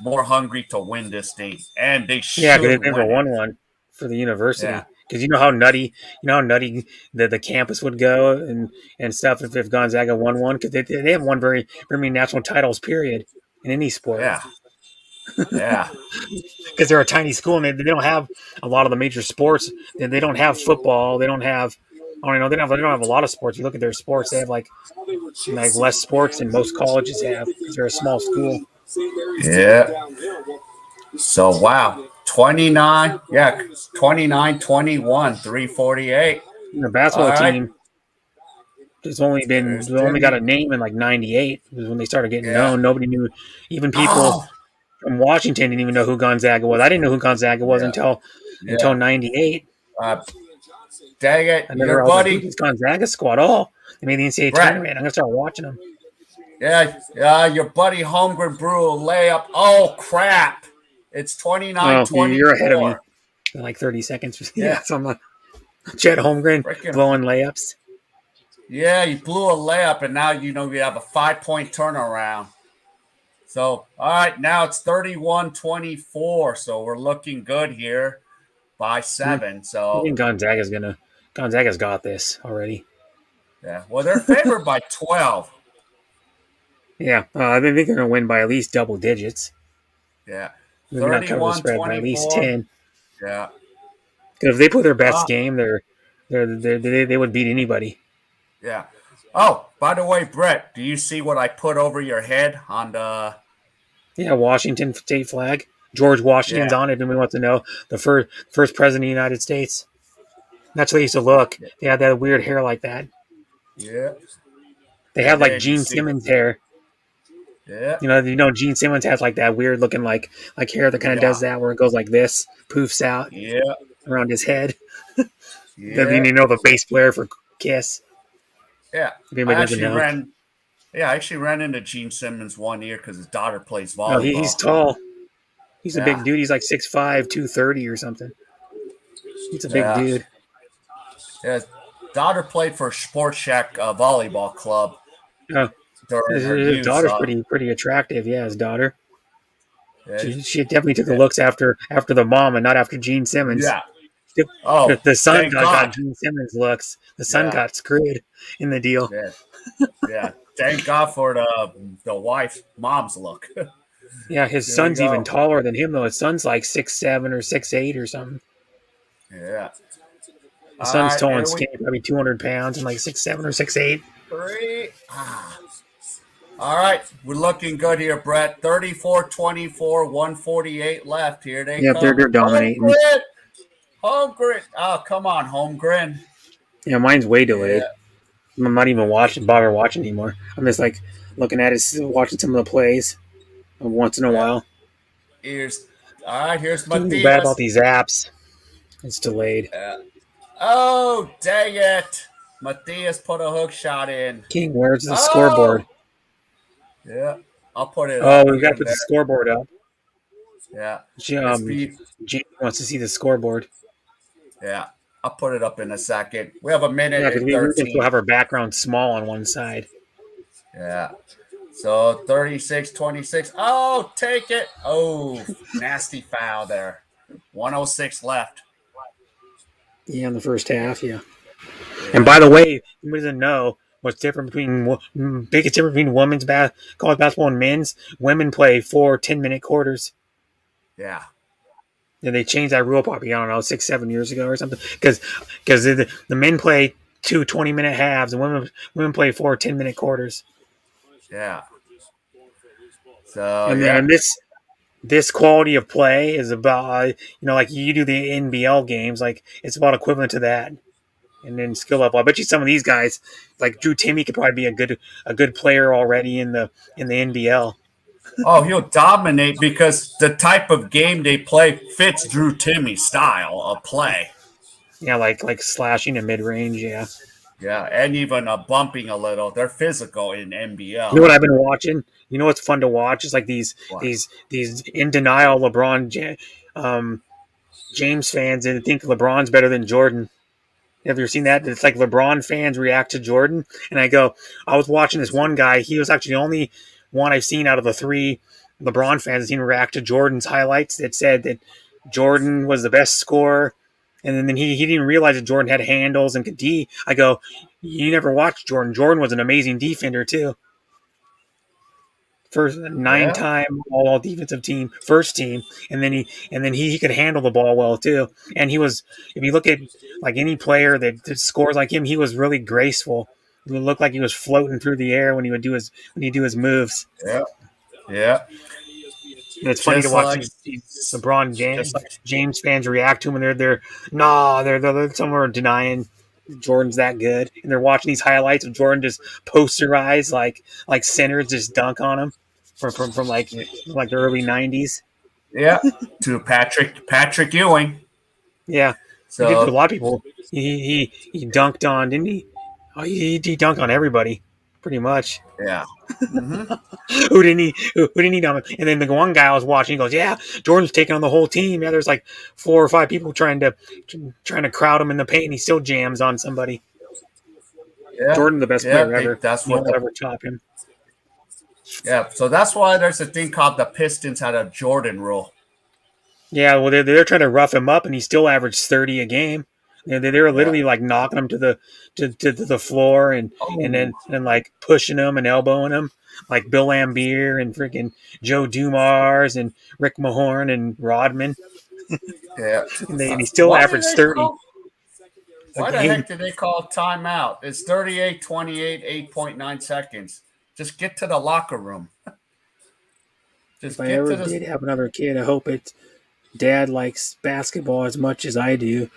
more hungry to win this thing, and they
Yeah, because
should
they've never
win it.
won one for the
Yeah,
university. Because you know how nutty the campus would go and stuff if Gonzaga won one. Because they haven't won very many national titles. Period in any sport.
yeah, yeah,
Because they're a tiny school and they don't have a lot of the major sports. They don't have football. They don't have. I don't know. They don't have a lot of sports. You look at their sports; they have like less sports than most colleges have because they're a small school.
yeah. So wow, 29, yeah, 29, 21, 348.
And their
All
basketball
right,
team has only been
there's
they only got
Timmy.
a name in like '98 was when they started getting
Yeah.
known. Nobody knew. Even people
Oh,
from Washington didn't even know who Gonzaga was. I didn't know who Gonzaga was
yeah,
until
yeah.
'98.
Uh, Dang it,
I
your
never. I was like, who's
buddy
this Gonzaga squad? Oh, they made the NCAA
Brett.
tournament. I'm gonna start watching them.
Yeah, your buddy Holmgren Brew layup. Oh crap! It's 29,
Oh, you're ahead of
24.
me. In like 30 seconds.
Yeah,
Yeah, so I'm like Chet Holmgren
freaking
blowing layups.
yeah. You blew a layup, and now you have a 5 point turnaround. So all right, now it's 31-24. So we're looking good here by
Hmm.
7.
I
So
think Gonzaga's got this already.
yeah, well they're favored by 12.
Yeah, I think they're gonna win by at least double digits.
Yeah,
Maybe not cover the
thirty-one
spread by at least
twenty-four.
10.
Yeah.
Because if they play their best
Ah,
game, they would beat anybody.
yeah. Oh, by the way, Brett, do you see what I put over your head on the?
Yeah, Washington state flag. George Washington's
Yeah,
on it. If anyone wants to know, the first president of the United States. That's what he used to look. They had that weird hair like that.
yeah.
They
And
had like
then you
Gene
see,
Simmons hair.
yeah,
Gene Simmons has like that weird looking like hair that kind of
yeah,
does that where it goes like this, poofs out
yeah,
around his head. Then
yeah,
the bass player for Kiss.
yeah.
If
I
anybody doesn't
actually
know.
ran. Yeah, I actually ran into Gene Simmons one year because his daughter plays
Oh, he's
volleyball.
tall. He's a
Yeah,
big dude. He's like 6'5", 230 or something. He's a big
Yeah.
dude.
His daughter played for Sports Shack Volleyball Club
Oh,
during her
his
youth.
daughter's pretty attractive. Yeah, his daughter.
Yeah.
She definitely took the looks after the mom and not after Gene Simmons.
Yeah. Oh,
The son
thank
got
God.
Gene Simmons looks. The son
Yeah.
got screwed in the deal.
Yeah. Yeah. Thank God for the wife's mom's look.
Yeah, his
There you
son's even
go.
taller than him though. His son's like 6'7" or 6'8" or something.
Yeah.
His
All
son's
right.
tall and
Here we
skinny, probably 200 pounds and like 6'7" or 6'8".
three. All right. We're looking good here, Brett. 34-24, 148 left. Here they
Yep, they're
come. Home
dominating.
grid. Home grid. Oh, come on, home grid.
Yeah, mine's way
Yeah.
delayed. I'm not even bother watching anymore. I'm just like looking at it, watching some of the plays once in a
Yeah.
while.
Here's all right. Here's
Something bad about
Matias.
these apps. It's delayed.
Oh, dang it. Matias put a hook shot in.
King, where's the scoreboard?
Oh, yeah. I'll put it
Oh,
up
we've got
here
to
and
put the
there.
scoreboard up.
Yeah.
She,
It's be
Jane wants to see the scoreboard.
yeah. I'll put it up in a second. We have a minute
Yeah, because
and
we can still
13.
have our background small on one side.
Yeah. So 36-26. Oh, take it. Oh, nasty foul there. 106 left.
Yeah, in the first half, yeah. And
Yeah.
by the way, who doesn't know what's different biggest difference between college basketball and men's? Women play 4 10-minute quarters.
Yeah.
And they changed that rule probably, I don't know, 6 7 years ago or something. Because the men play 2 20-minute halves and women play 4 10-minute quarters.
Yeah. So
And
yeah.
then this quality of play is about like you do the NBL games, like it's about equivalent to that. And then skill level. I bet you some of these guys, like Drew Timmy, could probably be a good player already in the NBL.
Oh, he'll dominate because the type of game they play fits Drew Timmy's style of play.
Yeah, like slashing and mid range. Yeah.
Yeah, and even bumping a little. They're physical in
You know
NBL.
what I've been watching? You know what's fun to watch? It's like
What?
these in denial James fans and think LeBron's better than Jordan. Have you ever seen that? It's like LeBron fans react to Jordan. And I was watching this one guy. He was actually the only one I've seen out of the three LeBron fans I've seen react to Jordan's highlights that said that Jordan was the best scorer. And then he didn't realize that Jordan had handles and could D. I go, you never watched Jordan. Jordan was an amazing defender, too. First
Yeah.
9-time all defensive team, first team, and then he could handle the ball well too. And he was, if you look at like any player that scores like him, he was really graceful. It would look like he was floating through the air when he do his moves.
Yeah. Yeah.
And it's funny to
Just
watch
like
these LeBron
just like
James fans react to him, and they're somewhere denying Jordan's that good, and they're watching these highlights of Jordan just posterize like centers just dunk on him from like the early '90s.
yeah. To Patrick Ewing.
Yeah, he did to a
So
lot of people. He dunked on, didn't he? Oh, he dunked on everybody, pretty much.
yeah. Hmm.
Who didn't he dump? And then the one guy I was watching, he goes, "Yeah, Jordan's taking on the whole team. Yeah, there's like 4 or 5 people trying to crowd him in the paint, and he still jams on somebody.
Yeah.
Jordan, the best
Yeah.
player ever.
That's
No
what
one will
the
ever top him.
yeah. So that's why there's a thing called the Pistons had a Jordan rule.
Yeah, well, they're trying to rough him up, and he still averaged 30 a game. They're
Yeah.
literally like knocking him to the floor
Oh.
and like pushing him and elbowing him, like Bill Lambier and freaking Joe Dumars and Rick Mahorn and Rodman,
Yeah.
and he still
Why did
averaged
they
30
call?
a
Why the heck
game.
did they call timeout? It's 38-28, 8.9 seconds. Just get to the locker room.
If
Just
I
get
ever
to the
did have another kid, I hope it's dad likes basketball as much as I do.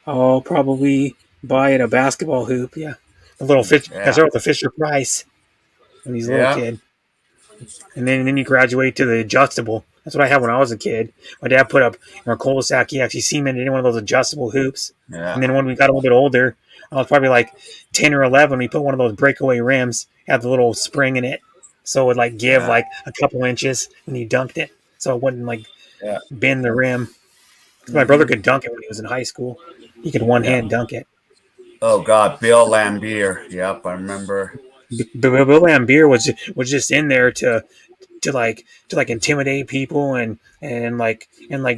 I'll probably buy it a basketball hoop. Yeah, a little fish. I
yeah.
start with the Fisher Price when he's a little
Yeah.
kid. And then you graduate to the adjustable. That's what I had when I was a kid. My dad put up in our cul-de-sac. He actually cemented in one of those adjustable hoops.
Yeah.
And then when we got a little bit older, I was probably like 10 or 11. We put one of those breakaway rims, had the little spring in it, so it would like give
Yeah.
like a couple inches when you dunked it, so it wouldn't like
Yeah.
bend the rim. My brother could dunk it when he was in high school. He could one
Yeah.
hand dunk it.
Oh God, Bill Lambier. Yep, I remember.
Bill Lambier was just in there to intimidate people and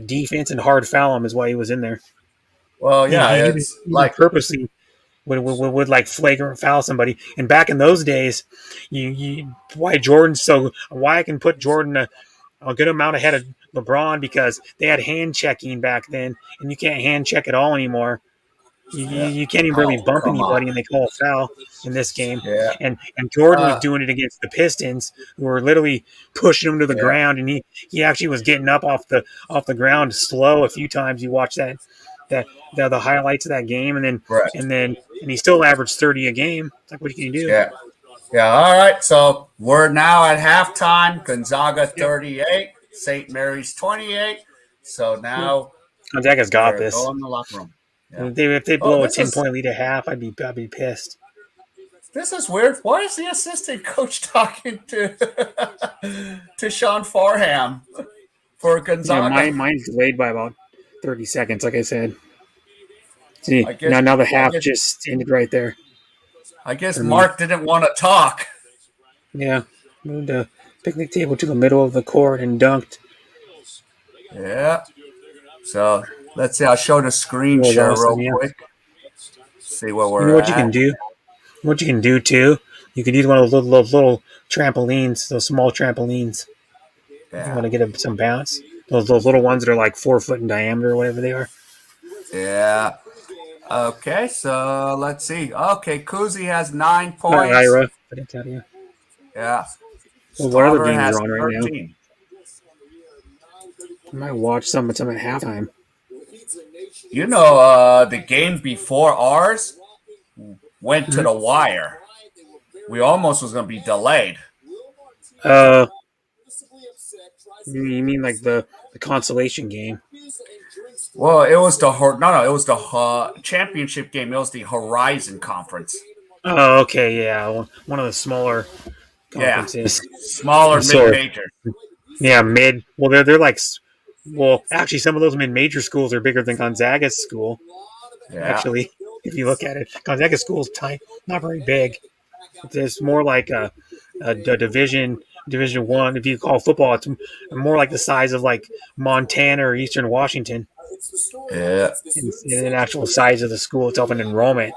defense and hard foul him is why he was in there.
Well,
He
yeah,
he, would,
it's
he would
like
purposely would like flagrant foul somebody. And back in those days, why I can put Jordan a good amount ahead of LeBron because they had hand checking back then, and you can't hand check at all anymore.
yeah.
You can't even
Oh,
really bump
come on.
anybody, and they call a foul in this game.
Yeah.
And Jordan was
Uh,
doing it against the Pistons, who were literally pushing him to the
yeah.
ground, and he actually was getting up off the ground slow a few times. You watch the highlights of that game,
Right.
and he still averaged 30 a game. It's like, what can you do?
Yeah. Yeah. All right. So we're now at halftime. Gonzaga
Yep.
38, St. Mary's 28. So
Yep.
now
Gonzaga's got
we're
this.
going in the locker room. Yeah.
If they
Oh,
blow a 10 point lead at half, I'd be pissed.
this is weird. Why is the assistant coach talking to to Sean Farham for
Yeah,
Gonzaga?
mine's delayed by about 30 seconds, like I said. See,
I guess
now the
I
half
guess
just ended right there
I guess
for me.
Mark didn't want to talk.
Yeah, moved the picnic table to the middle of the court and dunked.
Yeah. So let's see. I'll show the screen
Well,
share
awesome,
real
yeah.
quick. See where
You
we're
know what you can
at.
do? What you can do too? You can use one of those little trampolines, those small trampolines. If you
Yeah.
want to get some bounce, those little ones that are like 4 foot in diameter or whatever they are.
Yeah. Okay. So let's see. Okay. Kuzi has 9
Hi,
points.
Ira. I didn't tell you.
Yeah.
Well, what other
Strother
games are
has
on right now?
13.
I might watch some at halftime.
You know, the game before ours went to
Hmm?
the wire. We almost was going to be delayed.
Uh, you mean like the consolation game?
Well, it was the no, it was the championship game. It was the Horizon Conference.
Oh, okay, yeah, one of the smaller
Yeah,
conferences.
smaller mid
So
major.
yeah, mid. Well, they're like, well, actually, some of those mid-major schools are bigger than Gonzaga's school.
Yeah,
Actually, if you look at it, Gonzaga's school is tiny, not very big. It's more like a Division One. If you call football, it's more like the size of like Montana or Eastern Washington
yeah.
in the actual size of the school itself and enrollment.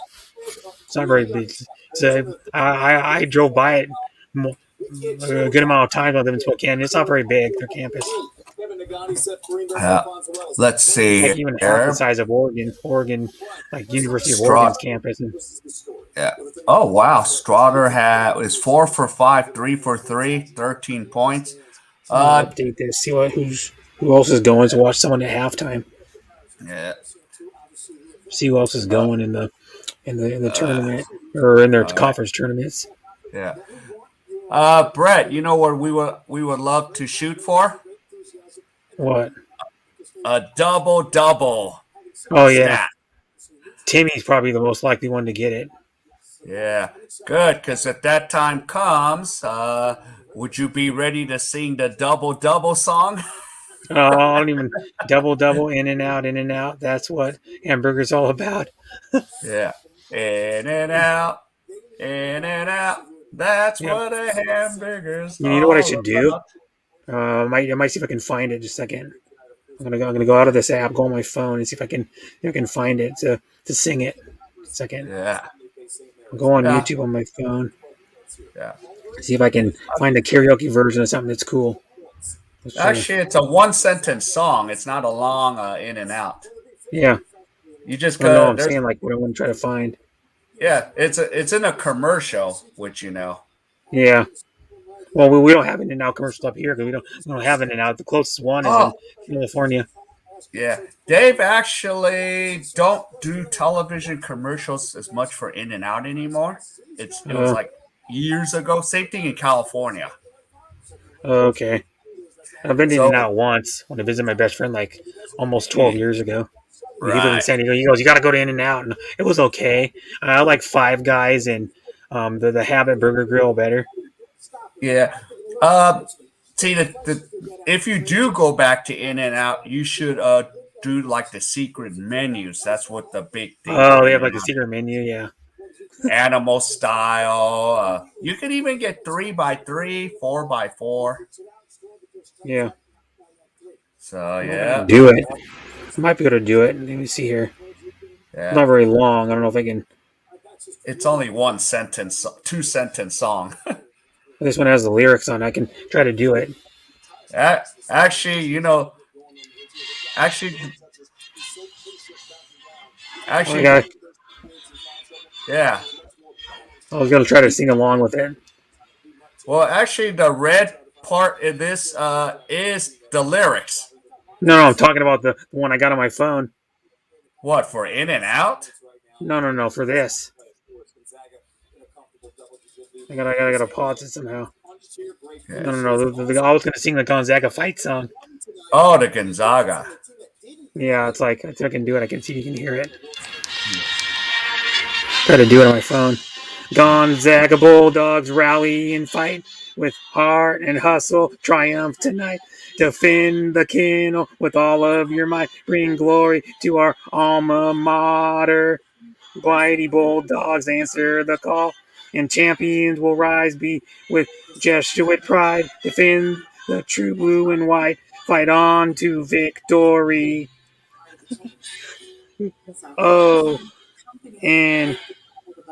It's not very big. So I drove by it a good amount of times when I live in Spokane. It's not very big, their campus.
Yeah. Let's
It's like
see
even half the
here.
size of Oregon, like University of
Strot.
Oregon's campus. And
Yeah. Oh wow, Strother is 4 for 5, 3 for 3, 13 points.
I'm gonna update this, see who else is going to watch someone at halftime.
Yeah.
See who else is
Uh,
going in the tournament or in their
all right.
conference tournaments.
Yeah. Brett, you know what we would love to shoot for?
What?
A double
Oh yeah,
stat.
Timmy's probably the most likely one to get it.
Yeah, good. Because if that time comes, would you be ready to sing the double song?
I don't even double in and out in and out. That's what hamburger's all about.
Yeah, in and out, in and out. That's
Yep.
what a hamburger's
You know what I
all
should do?
about.
I might see if I can find it. Just a second. I'm gonna go out of this app, go on my phone, and see if I can find it to sing it. Second.
Yeah,
I'll go on
yeah,
YouTube on my phone.
yeah.
See if I can find a karaoke version of something that's cool. Let's try.
Actually, it's a one sentence song. It's not a long in and out.
Yeah.
You just
Well, no,
got
I'm
there's
saying like what I want to try to find.
yeah. It's in a commercial, which you know.
Yeah. Well, we don't have an In-N-Out commercial up here because we don't have an In-N-Out. The closest one is in
Oh,
California.
yeah. Dave actually don't do television commercials as much for In and Out anymore. It was
Uh,
like years ago. Same thing in California.
okay. I've been to
So
In-N-Out once when I visited my best friend like almost 12
yeah,
years ago. He lived in
right.
San Diego. He goes, "You got to go to In-N-Out," and it was okay. I like Five Guys and the Habit Burger Grill better.
Yeah. See the if you do go back to In and Out, you should do like the secret menus. That's what the big thing
Oh, they have
here
like a
now.
secret menu. Yeah.
Animal style. You can even get 3x3, 4x4.
Yeah.
So
I don't know if I
yeah,
can do it. I might be able to do it. Let me see here. It's
yeah.
not very long. I don't know if I can.
It's only one sentence, 2 sentence song.
This one has the lyrics on. I can try to do it.
Actually, actually,
Oh, I
actually,
got.
yeah.
I was gonna try to sing along with it.
Well, actually, the red part in this is the lyrics.
No, I'm talking about the one I got on my phone.
What for In and Out?
No. For this, I gotta pause it somehow.
Okay.
No. I was gonna sing the Gonzaga fight song.
Oh, the Gonzaga.
Yeah, it's like I can do it. I can see you can hear it. Try to do it on my phone. Gonzaga Bulldogs rally and fight with heart and hustle. Triumph tonight. Defend the kennel with all of your might. Bring glory to our alma mater. Mighty Bulldogs answer the call. And champions will rise be with Jesuit pride. Defend the true blue and white. Fight on to victory. O N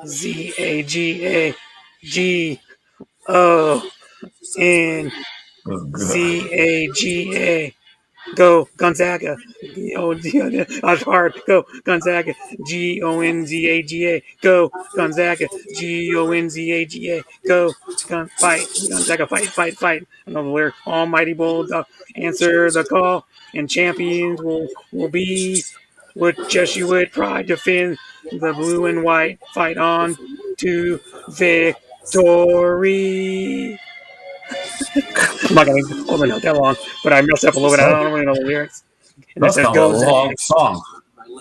Zagaga. Go Gonzaga. That's hard. Go Gonzaga. Gonzaga. Go Gonzaga. Gonzaga. Go fight. Gonzaga. Fight. Another lyric. Almighty Bulldog. Answer the call. And champions will be with Jesuit pride. Defend the blue and white. Fight on to victory. I'm not gonna hold my note that long, but I messed up a little bit. I don't really know the lyrics. And it
That's
says
kind of a
"Go Zag."
long song.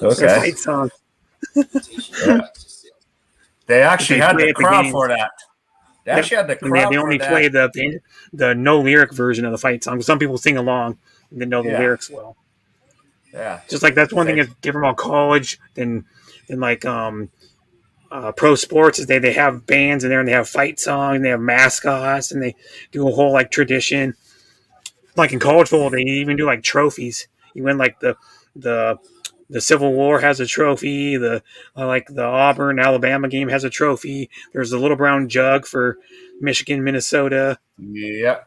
Their
Okay.
fight song
Yeah. They
that
actually
they
had
play
the
at the
crowd
games.
for that. They
Yep.
actually had the
And they
crowd for
only play
that.
the no lyric version of the fight song. Some people sing along and they know the
Yeah.
lyrics well.
Yeah.
Just like that's one thing
They,
that's different about college than like pro sports is they have bands in there and they have fight songs and they have mascots and they do a whole like tradition. Like in college football, they even do like trophies. You win like the the Civil War has a trophy. The like the Auburn Alabama game has a trophy. There's a little brown jug for Michigan Minnesota.
yeah.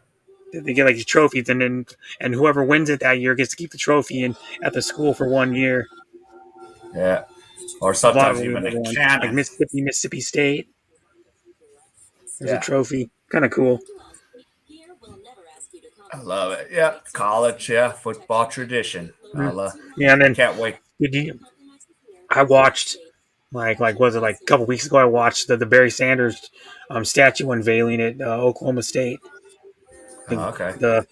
They get like these trophies, and whoever wins it that year gets to keep the trophy in at the school for 1 year.
Yeah. Or
There's a lot of
sometimes
really
even a
good ones, like
cannon.
Mississippi State. There's a
Yeah.
trophy, kind of cool.
I love it. Yeah. College, yeah. Football tradition.
Mhm. Yeah, and then
Can't wait.
I watched like was it like a couple weeks ago? I watched the Barry Sanders statue unveiling at Oklahoma State.
Oh, okay.
The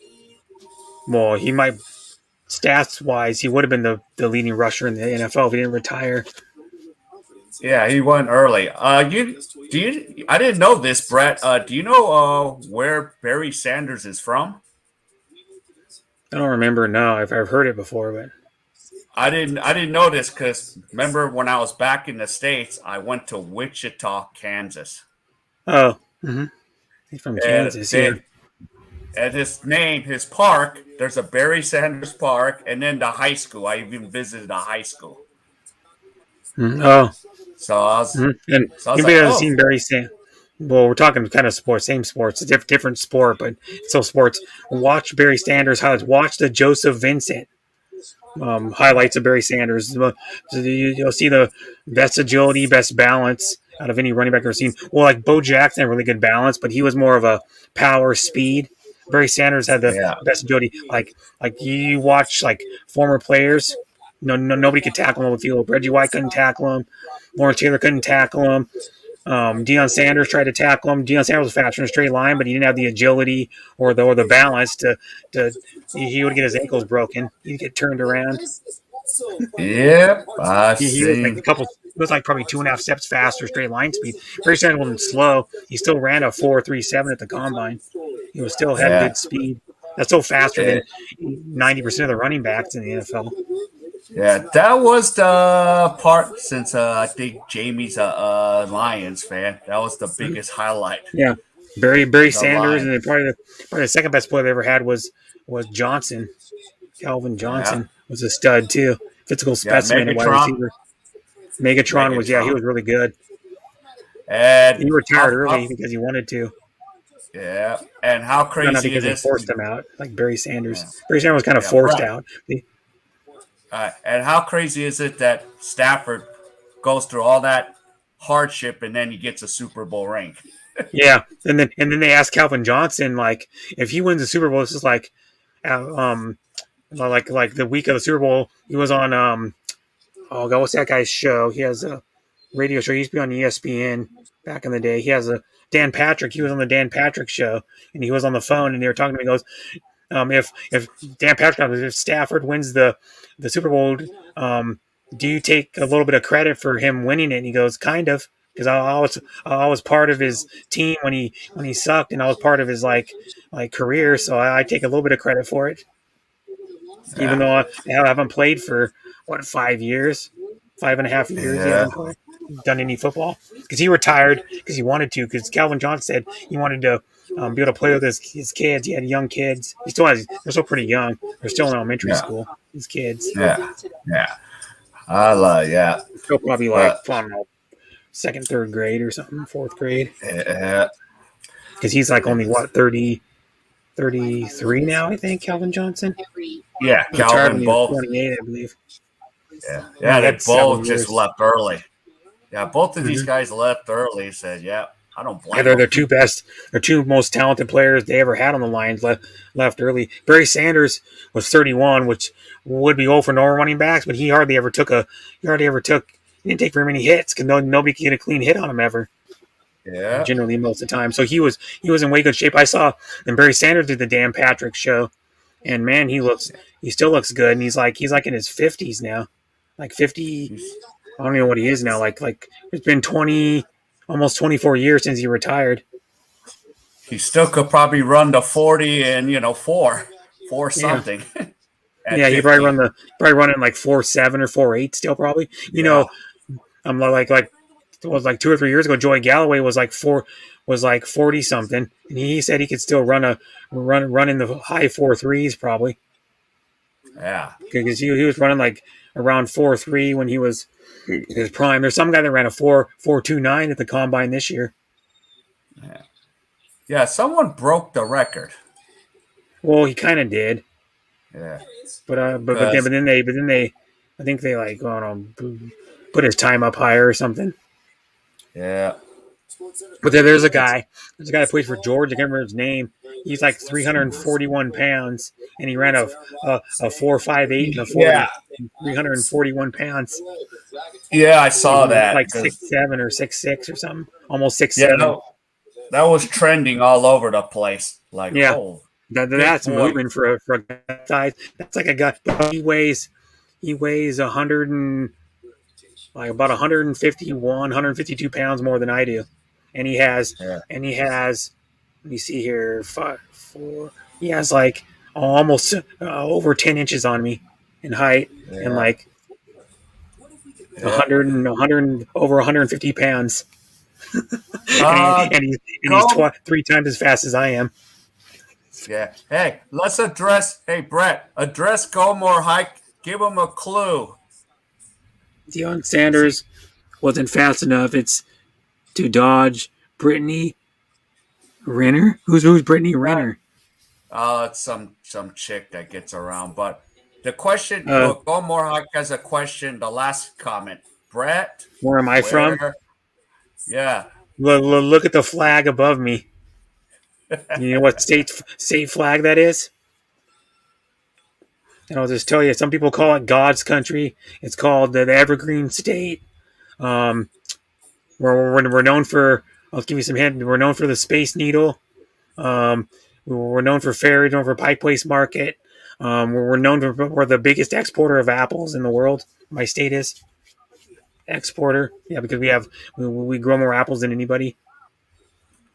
well, he might stats wise, he would have been the leading rusher in the NFL if he didn't retire.
Yeah, he went early. I didn't know this, Brett. Do you know where Barry Sanders is from?
I don't remember. No, I've heard it before, but
I didn't know this because remember when I was back in the States, I went to Wichita, Kansas.
oh, he's from
And
Kansas. Yeah.
they at his name, his park, there's a Barry Sanders Park, and then the high school. I even visited the high school.
Oh,
So I was
and
so I was
anybody
like,
hasn't
oh
seen Barry Sanders? Well, we're talking kind of sports, same sports, different sport, but still sports. Watch Barry Sanders highlights. Watch the Joseph Vincent highlights of Barry Sanders. So you'll see the best agility, best balance out of any running back I've ever seen. Well, like Bo Jackson had really good balance, but he was more of a power speed. Barry Sanders had the
yeah,
best agility. Like you watch like former players, nobody could tackle him on the field. Reggie White couldn't tackle him. Lawrence Taylor couldn't tackle him. Deion Sanders tried to tackle him. Deion Sanders was faster in a straight line, but he didn't have the agility or the balance to he would get his ankles broken. He'd get turned around.
yep. I
He was like
see.
a couple. It was like probably 2.5 steps faster straight line speed. Barry Sanders wasn't slow. He still ran a 4.37 at the combine. He was still had
Yeah.
good speed. That's so faster
Eh,
than 90% of the running backs in the NFL.
Yeah, that was the part since I think Jamie's a Lions fan. That was the biggest highlight.
Yeah, Barry
The
Sanders, and
Lions.
then probably the second best player they ever had was Johnson. Calvin
Yeah,
Johnson was a stud too, physical
yeah,
specimen at wide
Megatron,
receiver. Megatron was he
Megatron,
was really good.
and
He retired early
how
because he wanted to.
yeah, and how
No, not
crazy it
because they
is.
forced him out, like Barry Sanders.
Yeah,
Barry Sanders was kind of
yeah,
forced
Brett.
out.
And how crazy is it that Stafford goes through all that hardship and then he gets a Super Bowl ring?
Yeah, and then they asked Calvin Johnson like if he wins the Super Bowl, this is uh, um like the week of the Super Bowl, he was on oh god, what's that guy's show? He has a radio show. He used to be on ESPN back in the day. He has a Dan Patrick. He was on the Dan Patrick show, and he was on the phone, and they were talking to me. He goes, if Dan Patrick, if Stafford wins the Super Bowl, um, do you take a little bit of credit for him winning it? And he goes, kind of, because I was part of his team when he sucked, and I was part of his like career, so I take a little bit of credit for it, even
Yeah,
though I haven't played for what 5 years, 5.5 years. He
yeah,
hasn't done any football because he retired because he wanted to. Because Calvin Johnson said he wanted to be able to play with his kids. He had young kids. He still has. They're still pretty young. They're still in elementary
yeah,
school. His kids.
yeah, yeah. I love yeah,
They're still probably like
but
I don't know, second, third grade or something, fourth grade.
yeah,
Because he's like only what 33 now. I think Calvin Johnson
yeah,
he retired when
Calvin
he was
both.
28, I believe.
Yeah,
Yeah,
yeah,
he
they
had several
both just
years.
left early. Yeah, both of these
Mm-hmm.
guys left early. Said, yeah, I don't
Yeah,
blame
they're
them.
their two best, their two most talented players they ever had on the Lions left early. Barry Sanders was 31, which would be old for normal running backs, but he hardly ever took, he didn't take very many hits because nobody could get a clean hit on him ever.
Yeah,
Generally, most of the time, so he was in way good shape. I saw and Barry Sanders did the Dan Patrick show, and man, he still looks good, and he's like in his 50s now, like 50.
he's,
I don't know what he is now. Like it's been 20, almost 24 years since he retired.
he still could probably run the 40 and four
Yeah.
something at
Yeah, he probably
50.
probably running like 4.7 or 4.8 still probably.
Yeah,
I'm like it was like 2 or 3 years ago. Joey Galloway was like 40 something, and he said he could still run in the high 4.3s probably
yeah,
because he was running like around 4.3 when he was his prime. There's some guy that ran a 4.29 at the combine this year.
yeah. Yeah, someone broke the record.
Well, he kind of did,
Yeah,
but
because
then they I think they like I don't know put his time up higher or something.
yeah,
But there's a guy that plays for Georgia. I can't remember his name. He's like 341 pounds, and he ran a 4.58 in the
yeah,
40. 341 pounds.
yeah. I
He's
saw that
like
because
6'7" or 6'6" or something, almost six
yeah,
seven.
that was trending all over the place. Like,
Yeah,
oh, big
that's
boy.
moving for a guy size. That's like a guy. He weighs 100 and like about 151, 152 pounds more than I do, and he has
Yeah,
let me see here, five, four. He has like almost over 10 inches on me in height, and
yeah,
like
yeah.
100 over 150 pounds, and he,
Uh,
and he's
go.
three times as fast as I am.
Yeah. Hey, let's address. Hey, Brett, address Gomor Hike. Give him a clue.
Deion
See,
Sanders wasn't fast enough. It's to dodge Brittany Renner. Who's Brittany
that
Renner?
it's some chick that gets around. But the question,
Uh,
Gomor Hike has a question. The last comment, Brett,
where am I from?
where? Yeah,
Look at the flag above me. You know what state flag that is? And I'll just tell you, some people call it God's country. It's called the Evergreen State. Um, we're known for. I'll give you some hint. We're known for the Space Needle. We're known for fairies. Known for Pike Place Market. We're known for we're the biggest exporter of apples in the world. My state is exporter. Yeah, because we grow more apples than anybody.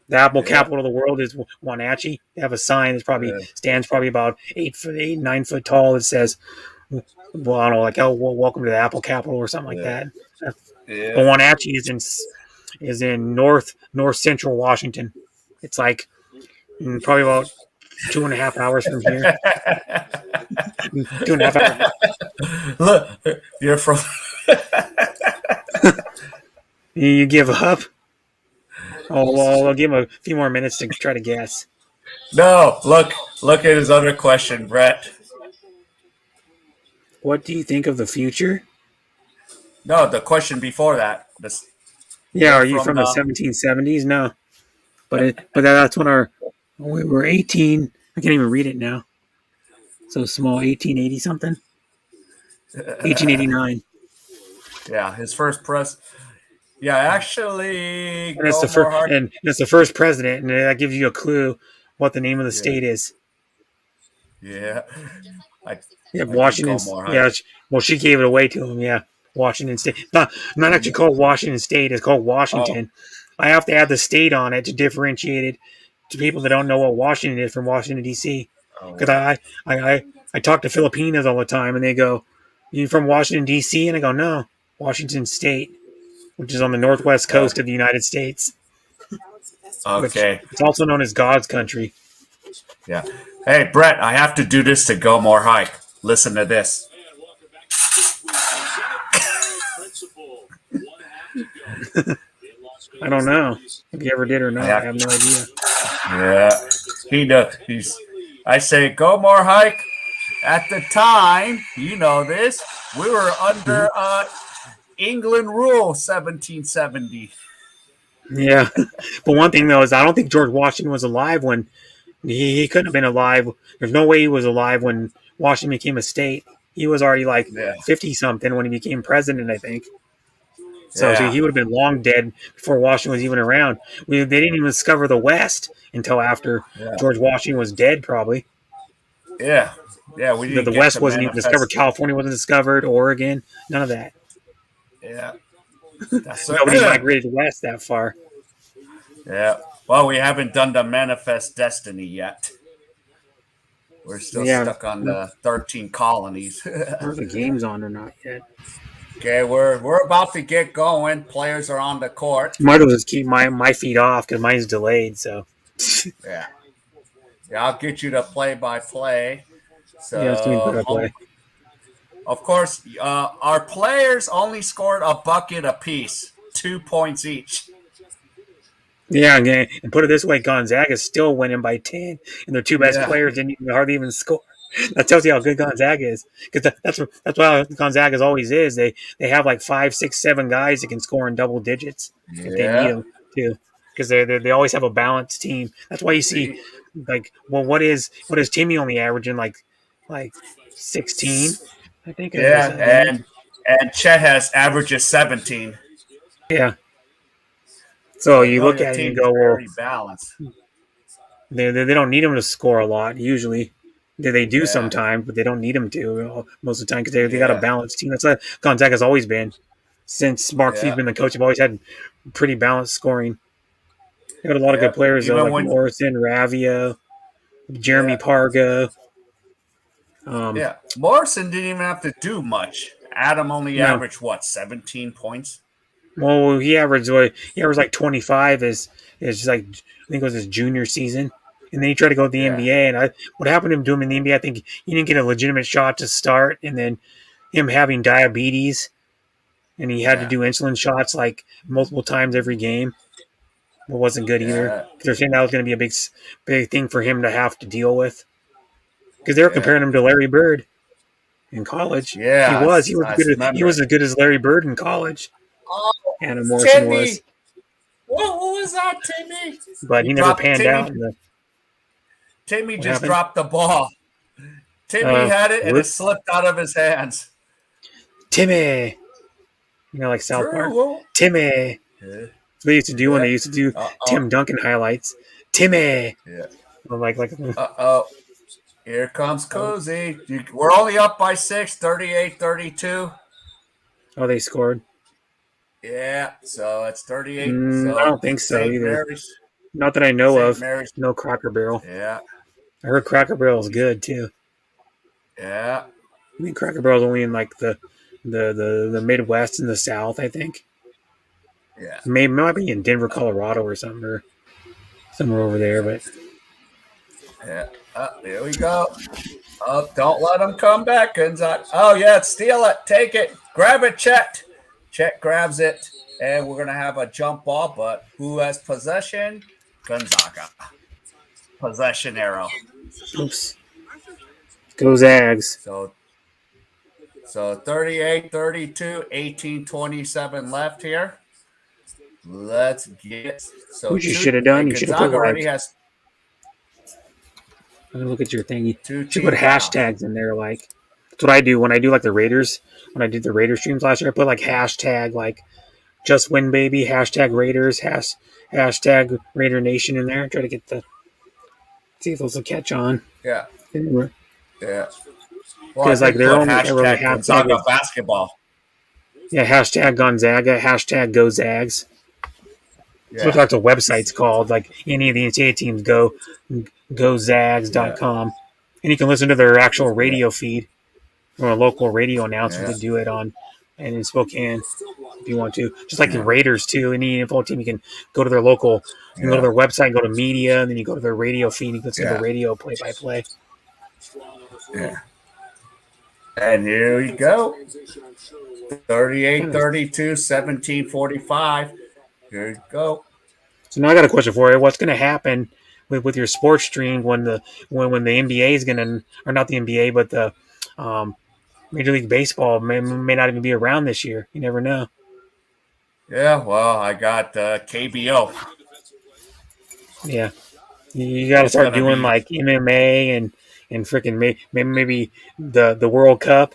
The apple
yeah,
capital of the world is Wenatchee. They have a sign that probably
yeah,
stands probably about 8 foot, 8, 9 foot tall. It says well, I don't know, like welcome to the Apple Capital or something like
Yeah.
that.
Yeah.
The one actually is in north central Washington. It's like probably about 2.5 hours from here. 2.5 hours.
Look, you're from.
You give up? Oh well, I'll give him a few more minutes to try to guess.
No, look at his other question, Brett.
What do you think of the future?
No, the question before that. This,
Yeah,
you're
are you
from
from the
the.
1770s? No, but that's when we were 18. I can't even read it now. So small, 1880 something, 1889,
Yeah, his first press. Yeah, actually,
and that's
go more hard.
the first president, and that gives you a clue what the name of the
Yeah,
state is.
yeah. I,
Yeah,
I think go
Washington's.
more hard.
Yeah, well, she gave it away to him. Yeah, Washington State. Not actually called Washington State. It's called
Oh,
Washington. I have to add the state on it to differentiate it to people that don't know what Washington is from Washington D.C.
oh
Because
yeah.
I talk to Filipinos all the time, and they go, "You from Washington D.C.?" And I go, "No, Washington State, which is on the northwest
Uh,
coast of the United States, which
okay.
is also known as God's country."
Yeah. Hey, Brett, I have to do this to go more hike. Listen to this.
I don't know if you ever did or
I
not. I
have.
have no idea.
Yeah. He does. He's. I say go more hike. At the time, you know this. We were under England rule, 1770.
Yeah, but one thing though is I don't think George Washington was alive when he couldn't have been alive. There's no way he was alive when Washington became a state. He was already like
Yeah.
50 something when he became president, I think. So
Yeah.
he would have been long dead before Washington was even around. They didn't even discover the West until after
Yeah.
George Washington was dead, probably.
Yeah. Yeah. We
The
didn't get
West
to
wasn't even discovered.
manifest.
California wasn't discovered. Oregon, none of that.
Yeah. That's
Nobody
it.
migrated west that far.
Yeah. Well, we haven't done the manifest destiny yet. We're still
Yeah,
stuck on the 13 colonies.
are the games on or not yet?
Okay, we're about to get going. Players are on the court.
Might as well just keep my feet off because mine's delayed. So
Yeah. Yeah, I'll get you the play-by-play.
yeah, let's give me play by
So,
play.
of course, our players only scored a bucket apiece, 2 points each.
Yeah, and put it this way, Gonzaga's still winning by 10, and their two best
Yeah,
players didn't even hardly even score. That tells you how good Gonzaga is, because that's why Gonzaga's always is. They have like 5, 6, 7 guys that can score in double digits if they need
yeah.
them to, because they always have a balanced team. That's why you see like well, what is Timmy only averaging like 16, I think a
Yeah,
game.
and Chet has averages 17.
Yeah. So
So
you
no,
look
your
at it and you
team's
go, well,
very balanced.
they don't need him to score a lot usually. They do
Yeah,
sometimes, but they don't need him to most of the time because they got a
yeah,
balanced team. That's what Gonzaga's always been since Mark Few's
yeah,
been the coach. They've always had pretty balanced scoring. They got a lot of
yeah.
good players though,
Even
like
when,
Morrison, Ravia, Jeremy
yeah,
Parga. Um,
yeah. Morrison didn't even have to do much. Adam only
no,
averaged what, 17 points?
well he averaged like 25 is just like I think it was his junior season, and then he tried to go to the
Yeah,
NBA. And what happened to him in the NBA? I think he didn't get a legitimate shot to start, and then him having diabetes and he had to
yeah,
do insulin shots like multiple times every game. It wasn't good either.
yeah,
They're saying that was going to be a big thing for him to have to deal with because they were
yeah,
comparing him to Larry Bird in college. He
yeah.
was he was
I
good. He
remember.
was as good as Larry Bird in college.
Oh,
Anna Morrison was,
Timmy. What was that, Timmy?
but
He
he never
dropped
panned
Timmy.
out. In the
Timmy
what
just
happened?
dropped the ball. Timmy had it and it
Whoop,
slipped out of his hands.
Timmy. Like South
Drew.
Park.
Whoa.
Timmy.
Yeah.
That's what they used to do when
Yeah.
they used to do
Uh-oh.
Tim Duncan highlights. Timmy.
Yeah.
Like
Uh-oh. Here comes Cozy. We're only up by 6, 38-32.
oh they scored.
Yeah, so it's 38.
I
So
don't think so
St.
either.
Mary's.
Not that I know
St.
of.
Mary's.
No Cracker Barrel.
Yeah,
I heard Cracker Barrel is good too.
yeah.
I think Cracker Barrel's only in like the Midwest and the South. I think
Yeah.
maybe might be in Denver, Colorado, or something, or somewhere over there. But
Yeah. Here we go. Oh, don't let him come back, Gonzaga. Oh, yeah, steal it. Take it. Grab it, Chet. Chet grabs it, and we're going to have a jump ball, but who has possession? Gonzaga. Possession arrow.
oops, go Zags.
So 38, 32, 18, 27 left here. Let's get so
What you should have done,
and
you should have put
Gonzaga already
like.
has
I'm gonna look at your thingy. You
two
should put
teams out.
hashtags in there. Like that's what I do when I do like the Raiders. When I did the Raiders streams last year, I put like hashtag like just win baby, hashtag Raiders, hashtag Raider Nation in there. Try to get the see if those will catch on.
Yeah.
Because
Yeah. Well, I
like
did
they're
put
only ever
hashtag
hashtag
Gonzaga
with
basketball.
yeah hashtag Gonzaga, hashtag Go Zags. That's what
Yeah.
like the website's called. Like any of the NCAA teams
Yeah.
gozags.com. And you can listen to their actual
Yeah.
radio feed from a local radio announcer
Yeah.
to do it on and in Spokane if you want to. Just like the
Yeah.
Raiders too. Any info team you can go to their local you can go to
Yeah.
their website, go to media, and then you go to their radio feed and you can listen to the
Yeah.
radio play by play.
Yeah. And here we go. 38, 32, 17, 45. Here we go.
So now I got a question for you. What's gonna happen with your sports stream when the NBA is gonna or not the NBA but the um, Major League Baseball may not even be around this year. You never know.
Yeah, well, I got KBO.
Yeah, you got to
It's
start
gonna
doing
be
like MMA and freaking maybe the World Cup,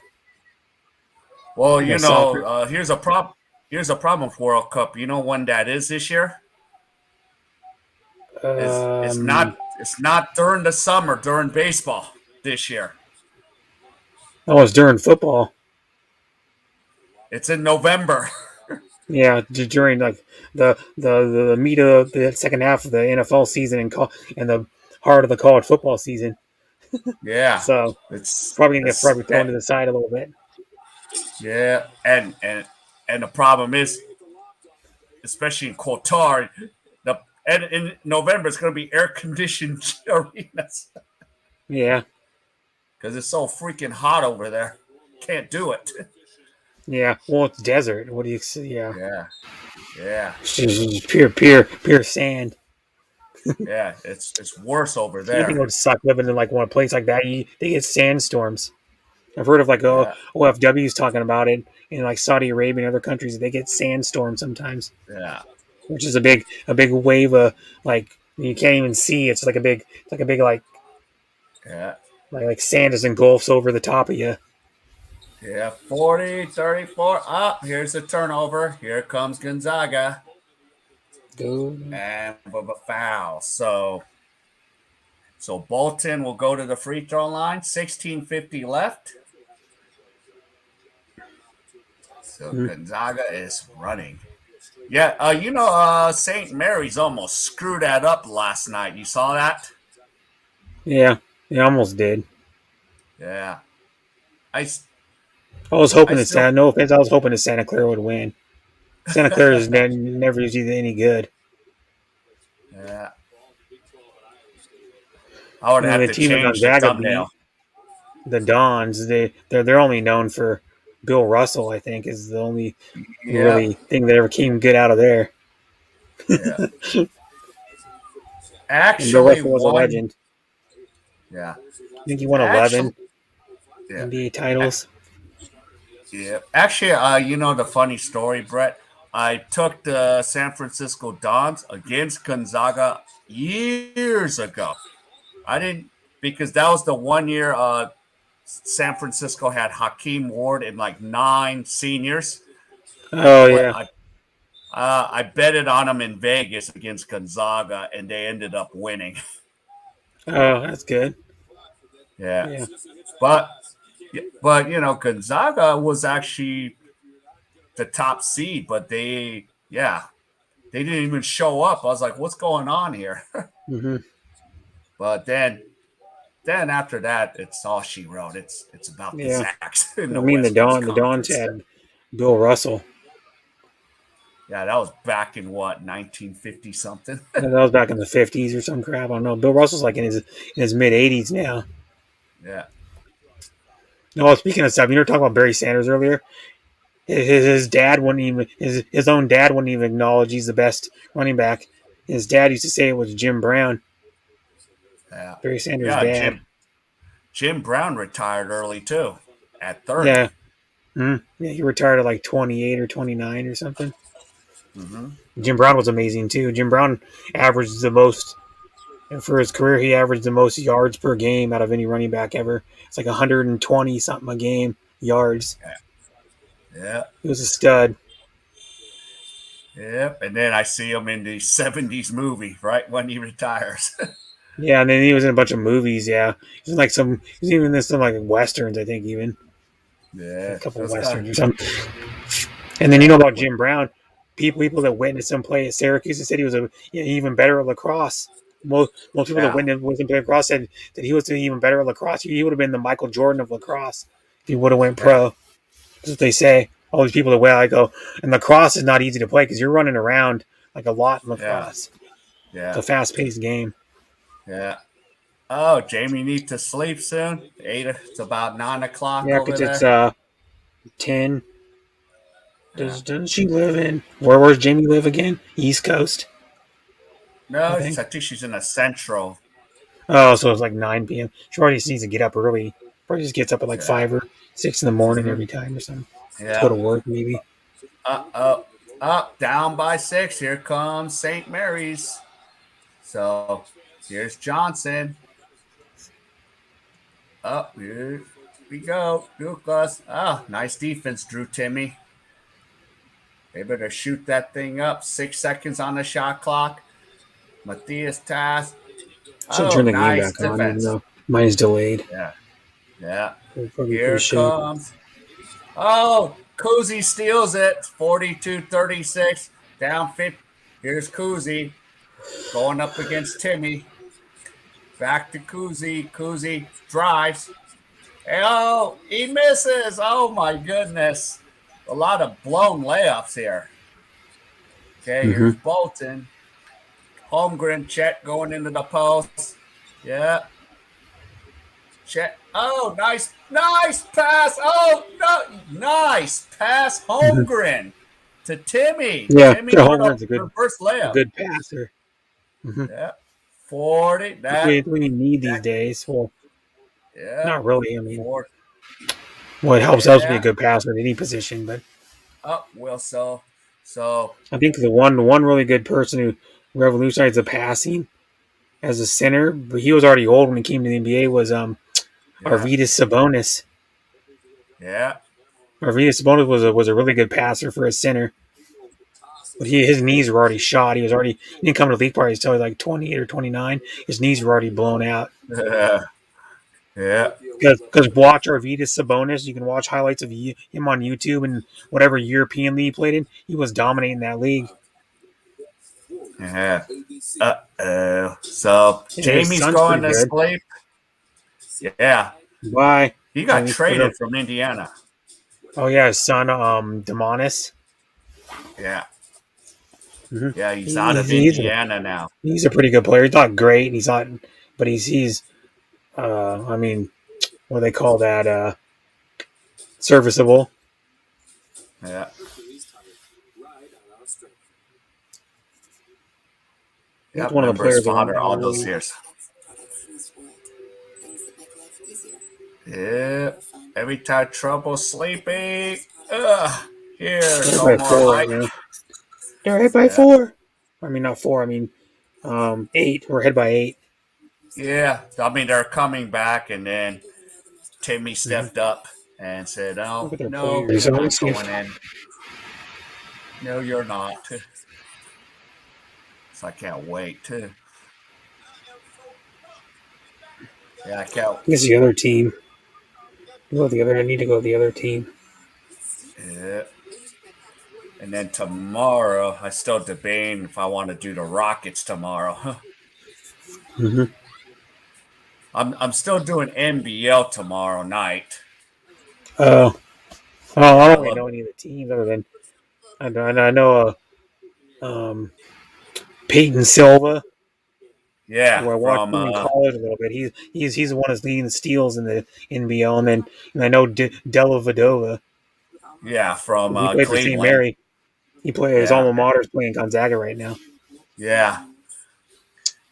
well,
soccer.
here's a problem. Here's a problem with World Cup. You know when that is this year? Is
Um,
it's not during the summer during baseball this year.
oh, it's during football.
It's in November.
Yeah, during like the meat of the second half of the NFL season and the heart of the college football season.
Yeah,
So
it's
probably gonna get
it's
probably thrown to the side a little bit.
yeah, and the problem is, especially in Qatar, and in November it's going to be air conditioned arenas
Yeah,
because it's so freaking hot over there. Can't do it.
yeah. Well, it's desert. What do you see? Yeah,
Yeah, yeah,
it's just pure sand.
yeah. It's worse over
You think it
there.
would suck living in like one place like that? They get sandstorms. I've heard of like
Yeah,
OFWs talking about it in like Saudi Arabia and other countries. They get sandstorms sometimes,
yeah,
which is a big wave of like you can't even see. It's like a big
yeah,
like sand just engulfs over the top of you.
yeah. 40, 34. Up. Here's the turnover. Here comes Gonzaga.
Go.
And with a foul. So Bolton will go to the free throw line. 16:50 left. So
Mm.
Gonzaga is running. Yeah, St. Mary's almost screwed that up last night. You saw that?
Yeah, they almost did.
Yeah. I
I was
I
hoping that
still
no offense, I was hoping that Santa Clara would win. Santa Clara is never usually any good.
yeah. I would
I mean,
have
the
to
team that
change the
Gonzaga beat,
thumbnail.
the Dons, they're only known for Bill Russell. I think is the only
Yeah.
really thing that ever came good out of there.
Yeah.
And Bill
Actually
Russell was a
won.
legend.
Yeah.
I think he won
Actually
11
yeah.
NBA titles.
Yeah. Actually, the funny story, Brett. I took the San Francisco Dons against Gonzaga years ago. I didn't because that was the one year San Francisco had Hakeem Ward and like 9 seniors. I
Oh
play
yeah.
I betted on them in Vegas against Gonzaga, and they ended up winning.
Oh, that's good.
Yeah,
Yeah.
but but Gonzaga was actually the top seed, but they didn't even show up. I was like, what's going on here?
Hmm.
But then then after that, it's all she wrote. It's about the
Yeah.
Zags in
I
the
mean,
West Coast
The Dons
Conference.
had Bill Russell.
Yeah, that was back in what 1950 something.
That was back in the 50s or some crap. I don't know. Bill Russell's like in his mid 80s now.
Yeah,
No, speaking of stuff, you were talking about Barry Sanders earlier. His dad wouldn't even his own dad wouldn't even acknowledge he's the best running back. His dad used to say it was Jim Brown,
yeah,
Barry Sanders'
yeah.
dad.
Jim Brown retired early too, at 30.
Yeah, yeah, he retired at like 28 or 29 or something.
Mm-hmm.
Jim Brown was amazing too. Jim Brown averaged the most for his career. He averaged the most yards per game out of any running back ever. It's like 120 something a game yards.
Yeah, yeah,
He was a stud.
yep. And then I see him in the '70s movie right when he retires.
Yeah, and then he was in a bunch of movies. Yeah, he was in like he was even in some like westerns. I think even a
Yeah,
couple
that's kind
westerns
of
or something. And then you
yeah.
know about Jim Brown. People that witnessed him play at Syracuse and said he was even better at lacrosse. Most people that
Yeah,
witnessed him play lacrosse said that he was even better at lacrosse. He would have been the Michael Jordan of lacrosse if he would have went
yeah,
pro. That's what they say. All these people that I go, and lacrosse is not easy to play because you're running around like a lot in
yeah,
lacrosse. It's a
yeah,
fast paced game.
yeah. Oh, Jamie needs to sleep soon. Eight. It's about 9 o'clock
Yeah,
over
because it's
there.
10.
Yeah.
Doesn't she live in where's Jamie live again? East Coast,
No,
I
I
think.
think she's in a central.
Oh, so it's like 9 p.m. She already just needs to get up early. Probably just gets up at like
Yeah.
5 or 6 in the morning
Mm-hmm.
every time or something. To go
Yeah.
to work, maybe.
Up, up, down by 6. Here comes St. Mary's. So here's Johnson. Up, here we go. Douglas. Ah, nice defense, Drew Timmy. Able to shoot that thing up. 6 seconds on the shot clock. Matthias Tass.
Should
Oh,
turn the game
nice
back on, even
defense.
though mine is delayed.
Yeah, yeah.
Probably pretty
Here
shit.
comes. Oh, Kuzi steals it. 42-36. Down 50. Here's Kuzi going up against Timmy. Back to Kuzi. Kuzi drives. Oh, he misses. Oh, my goodness. A lot of blown layups here. Okay,
Mm-hmm.
here's Bolton. Holmgren check going into the post. Yeah. Check. Oh, nice pass. Oh, no, nice pass,
Mm-hmm.
Holmgren to Timmy.
Yeah,
Timmy with a
Holmgren's
reverse
a
layup.
good passer. Mm-hmm.
Yeah, 40.
We need these days. Well,
Yeah,
not really. I mean,
4.
well, it helps us be a
Yeah.
good passer at any position, but
Oh, well, so
I think the one really good person who revolutionized the passing as a center, but he was already old when he came to the NBA, was
yeah,
Arvydas Sabonis.
yeah,
Arvydas Sabonis was a really good passer for a center, but his knees were already shot. He didn't come to the league parties until he was like 28 or 29. His knees were already blown out.
yeah, yeah,
Because watch Arvydas Sabonis, you can watch highlights of him on YouTube and whatever European league he played in. He was dominating that league.
yeah. So
Yeah, his
Jamie's
son's
going
pretty
to
good.
sleep. Yeah,
Why?
he
I
got
mean,
traded from Indiana.
oh yeah, his son, Demonis.
Yeah,
Mm-hmm.
yeah, he's out of Indiana now.
He's a pretty good player. He's not great. He's not, but he's I mean, what do they call that? Serviceable.
Yeah.
He's
Yep,
one of the
remember his
players that
father all those
really.
years. Yeah. Every time trouble sleeping. Ugh. Here,
They're
no
by
more
4 right
hype.
now. They're ahead by
Yeah.
4. I mean, not 4. I mean, 8. We're ahead by 8.
Yeah. I mean, they're coming back, and then Timmy
Mm-hmm.
stepped up and said,
Look
"Oh,
at their
no,
players.
you're
So let's
not
see if
going in. No, you're not." So I can't wait. Yeah, I can't.
this is the other team. Go the other. I need to go to the other team.
Yeah. And then tomorrow, I still debating if I want to do the Rockets tomorrow.
Mm-hmm.
I'm still doing NBL tomorrow night.
Oh, I
Yeah,
don't really know any of the teams other than I know Peyton Silva,
yeah,
who I watched
from
him in college a little bit. He's the one that's leading the steals in the NBL, and I know Della Vadova.
yeah, from
He played for St.
Cleveland.
Mary. He played his
Yeah,
alma mater is playing Gonzaga right now,
yeah,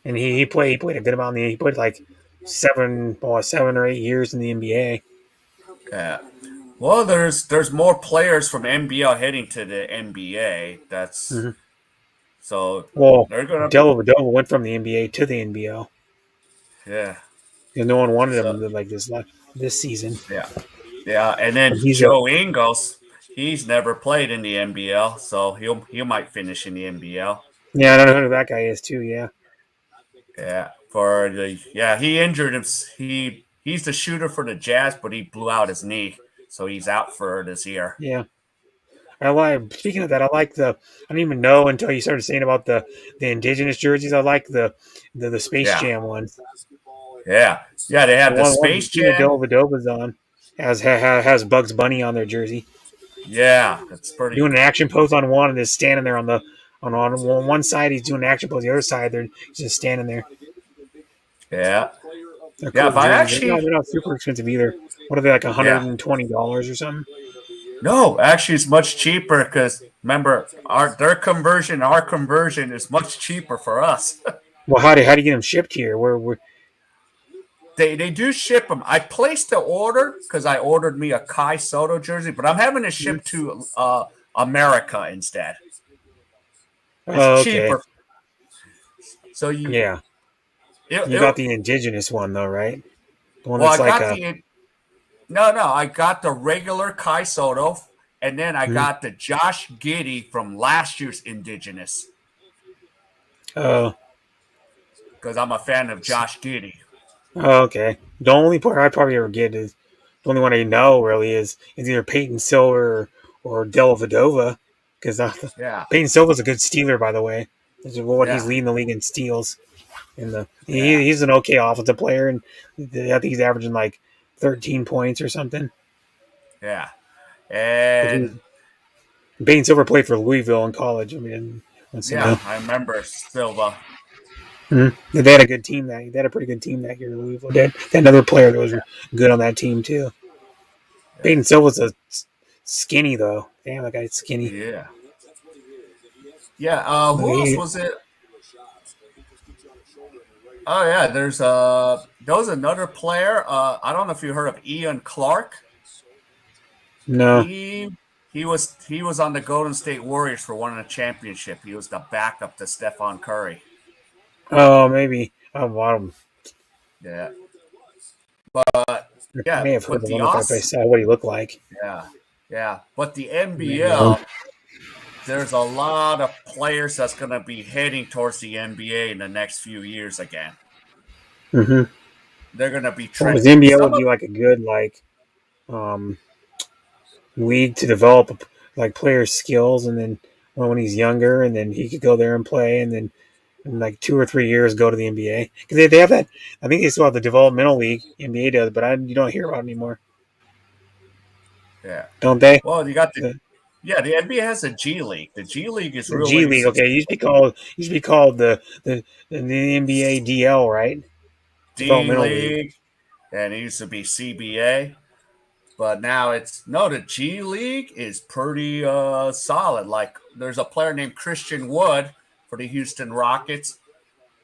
and he played a good amount. He played like 7 or 8 years in the NBA.
yeah. Well, there's more players from NBL heading to the NBA. That's
Mm-hmm.
so
Well,
they're gonna be
Della Vadova went from the NBA to the NBL
yeah.
because no one wanted
So
him like this season.
yeah, yeah, and then
But he's a
Joe Ingles, he's never played in the NBL, so he might finish in the NBL.
yeah, I don't know who that guy is too. Yeah,
Yeah, for the he injured him. He's the shooter for the Jazz, but he blew out his knee, so he's out for this year.
yeah. I like. Speaking of that, I like the. I didn't even know until you started saying about the indigenous jerseys. I like the Space
Yeah,
Jam ones.
yeah. They
The
have the
one
Space
Bettina
Jam.
Dellavedova's on has Bugs Bunny on their jersey,
Yeah, that's pretty.
doing an action pose on one and is standing there on one side. He's doing an action pose. The other side, they're just standing there.
Yeah,
They're
yeah.
cool
If I
jerseys.
actually,
They're not super expensive either. What are they like
yeah,
$120 or something?
no, actually, it's much cheaper because remember our conversion is much cheaper for us.
Well, how do you get them shipped here? Where
They do ship them. I placed the order because I ordered me a Kai Soto jersey, but I'm having it shipped to America instead. It's
Oh, okay.
cheaper. So
Yeah. You got
it
the indigenous one though, right? The one
well,
that's
I
like
got
a
the no, I got the regular Kai Soto, and then I
mhm.
got the Josh Giddey from last year's Indigenous
Oh,
because I'm a fan of Josh Giddey.
oh, okay. The only player I'd probably ever get is the only one I know really is either Peyton Silver or Della Vadova because
Yeah,
Peyton Silva's a good stealer by the way. This is what he's
yeah,
leading the league in steals.
yeah,
He's an okay offensive player and I think he's averaging like 13 points or something.
yeah,
But
and
Peyton Silver played for Louisville in college. I mean, once
yeah,
ago.
I remember Silva.
Mm-hmm. They had a good team they had a pretty good team that year. Louisville did. They had another player that was good on that team too.
Yeah,
Peyton Silva's a skinny though. Damn, that guy's skinny.
yeah, yeah.
Like,
Who else was it? Oh yeah, there was another player. I don't know if you heard of Ian Clark.
no.
He he was on the Golden State Warriors for winning a championship. He was the backup to Stephen Curry.
Oh, maybe. Oh, I
Yeah, but
may
yeah,
have heard
but
of
the
him if I
Aus
saw what he looked like.
yeah, yeah, but the
Maybe him.
NBL, there's a lot of players that's going to be heading towards the NBA in the next few years again.
Mm-hmm.
They're going to be
Well,
trend.
his NBL
Some
would
of
be like a good um league to develop like players' skills, and then when he's younger, and then he could go there and play, and then in like 2 or 3 years go to the NBA because they have that. I think they still have the developmental league NBA does, but you don't hear about it anymore,
yeah.
don't they?
Well, you got
The,
the NBA has a G League. The G League is
the G
really
League, okay, it used to be called the NBA DL, right?
D
Developmental League.
League, and it used to be CBA. But now it's no, the G League is pretty solid. Like there's a player named Christian Wood for the Houston Rockets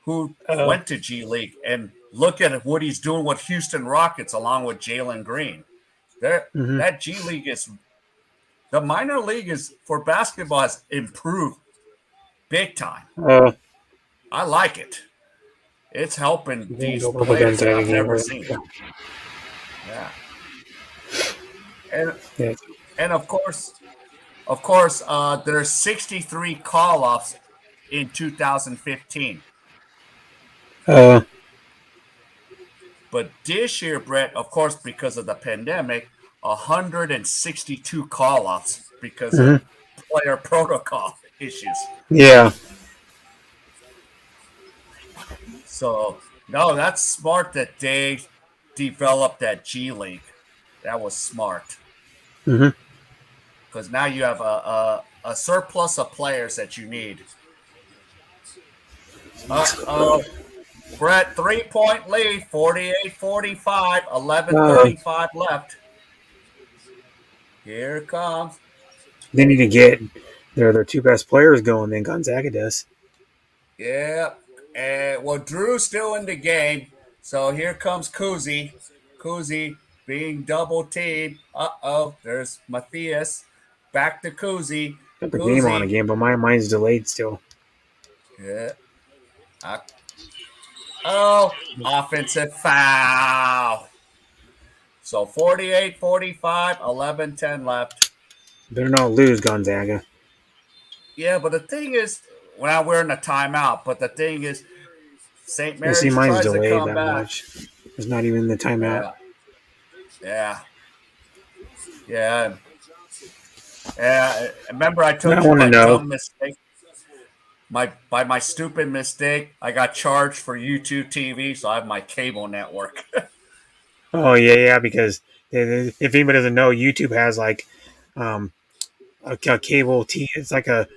who
Uh,
went to G League and look at what he's doing with Houston Rockets along with Jalen Green. There,
hmm
that G League is the minor league is for basketball has improved big time.
uh,
I like it. It's helping
Games
these
over with
players that
Gonzaga
I've
game.
never seen. Yeah, and
Yeah.
and of course, there's 63 call-offs in 2015.
Uh,
But this year, Brett, of course, because of the pandemic, 162 call-offs because
mhm.
of player protocol issues.
Yeah.
So No, that's smart that they developed that G League. That was smart
Hmm.
because now you have a surplus of players that you need. Uh, Brett, 3 point lead, 48-45,
Uh,
11:35 left. Here it comes.
they need to get their two best players going. Then Gonzaga does.
Yeah. And well, Drew's still in the game. So here comes Kuzi. Kuzi being double teamed. Uh-oh. There's Matthias. Back to Kuzi.
Got the game on
Kuzi.
again, but mine's delayed still.
Yeah. Uh, oh, offensive foul. So 48-45, 11:10 left.
Better not lose Gonzaga.
Yeah, but the thing is, well, we're in a timeout. But the thing is, St.
Yeah, see,
Mary's
mine's
tries to
delayed
come
that
back.
much. It's not even the timeout.
Yeah, yeah, yeah. Yeah. Remember, I
I
told you
want to
my
know.
dumb mistake. My stupid mistake. I got charged for YouTube TV, so I have my cable network.
Oh yeah, because if anybody doesn't know, YouTube has like um, a cable T. It's like a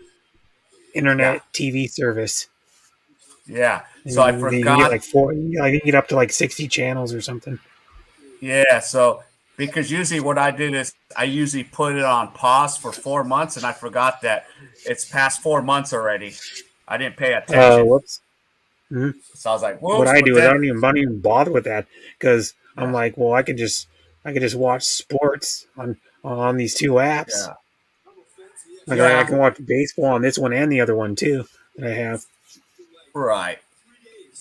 Yeah,
internet TV service,
yeah. So I
and you can get
forgot.
like four. You can get up to like 60 channels or something.
Yeah, so because usually what I did is I usually put it on pause for 4 months, and I forgot that it's past 4 months already. I didn't pay attention,
Whoops. Mhm.
so I was like,
What
"Whoops!"
I
But
do is
then,
I don't even bother with that because I'm
yeah,
like, well, I could just watch sports on these two apps.
yeah,
Like I
yeah,
can watch baseball on this one and the other one too that I have.
right.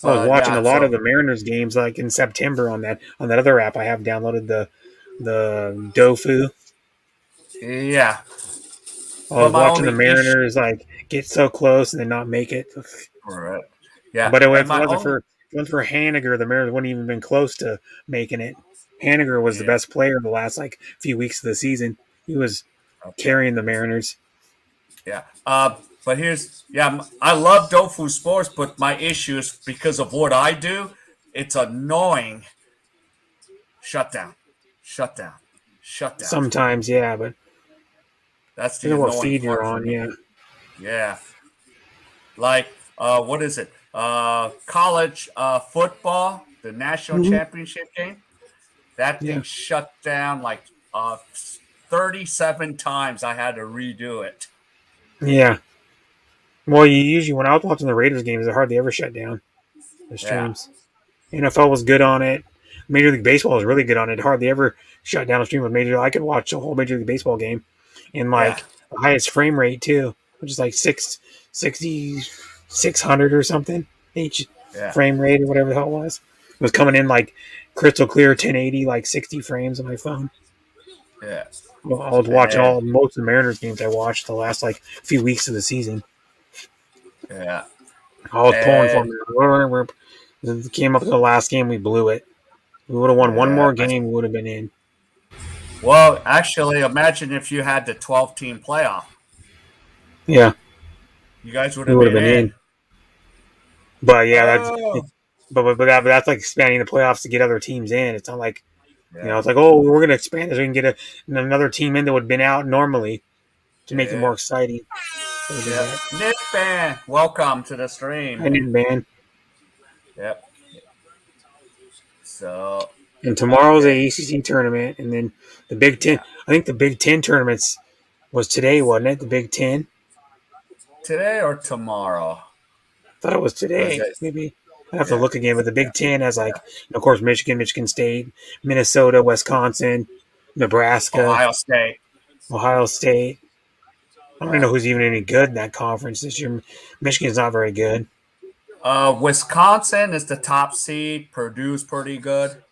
I was
So
watching a
yeah,
lot of
so
the Mariners games like in September on that other app I have downloaded the Dofu.
yeah.
I
But
was
my
watching the
only issue,
Mariners like get so close and then not make it.
right? Yeah,
But
and
if it
my
wasn't
only,
for Haniger, the Mariners wouldn't even been close to making it. Haniger was the
yeah,
best player the last like few weeks of the season. He was
okay,
carrying the Mariners.
yeah. But here's, yeah, I love Dofu Sports, but my issue is because of what I do. It's annoying. Shut down, shut down, shut down.
Sometimes, yeah, but
That's the
depends on what
annoying
feed you're
part for
on.
me.
Yeah,
Yeah, like what is it? College football, the national
hmm
championship game. That
yeah,
thing shut down like 37 times. I had to redo it.
yeah. Well, you usually when I was watching the Raiders games, they hardly ever shut down the
Yeah,
streams. NFL was good on it. Major League Baseball was really good on it. Hardly ever shut down a stream with Major. I could watch a whole Major League Baseball game in
yeah,
like the highest frame rate too, which is like 600 or something each
yeah,
frame rate or whatever the hell it was. It was coming in like crystal clear 1080, like 60 frames on my phone.
yeah.
Well, I was watching
And
most of the Mariners games I watched the last like few weeks of the season.
yeah,
I was pulling for
and
them. It came up to the last game, we blew it. We would have won one
yeah.
more game, we would have been in.
Well, actually, imagine if you had the 12-team playoff.
Yeah,
You guys would
we
have
would have
been
been
in.
in. But yeah,
Oh,
that's like expanding the playoffs to get other teams in. It's not like
yeah,
it's like, oh, we're going to expand this. We can get another team in that would have been out normally to make it
yeah,
more exciting. So we did
yeah.
that.
Nick Fan, welcome to the stream.
I didn't ban.
Yep. So,
And tomorrow's
okay.
a ACC tournament, and then the Big Ten.
Yeah.
I think the Big Ten tournaments was today, wasn't it? The Big Ten.
Today or tomorrow?
I thought it was
Because
today.
it's,
Maybe I have to
yeah,
look again. But the
yeah,
Big Ten has
yeah.
like, of course, Michigan, Michigan State, Minnesota, Wisconsin, Nebraska,
Ohio State.
Ohio State. I don't even
Yeah.
know who's even any good in that conference this year. Michigan's not very good.
Wisconsin is the top seed. Purdue's pretty good.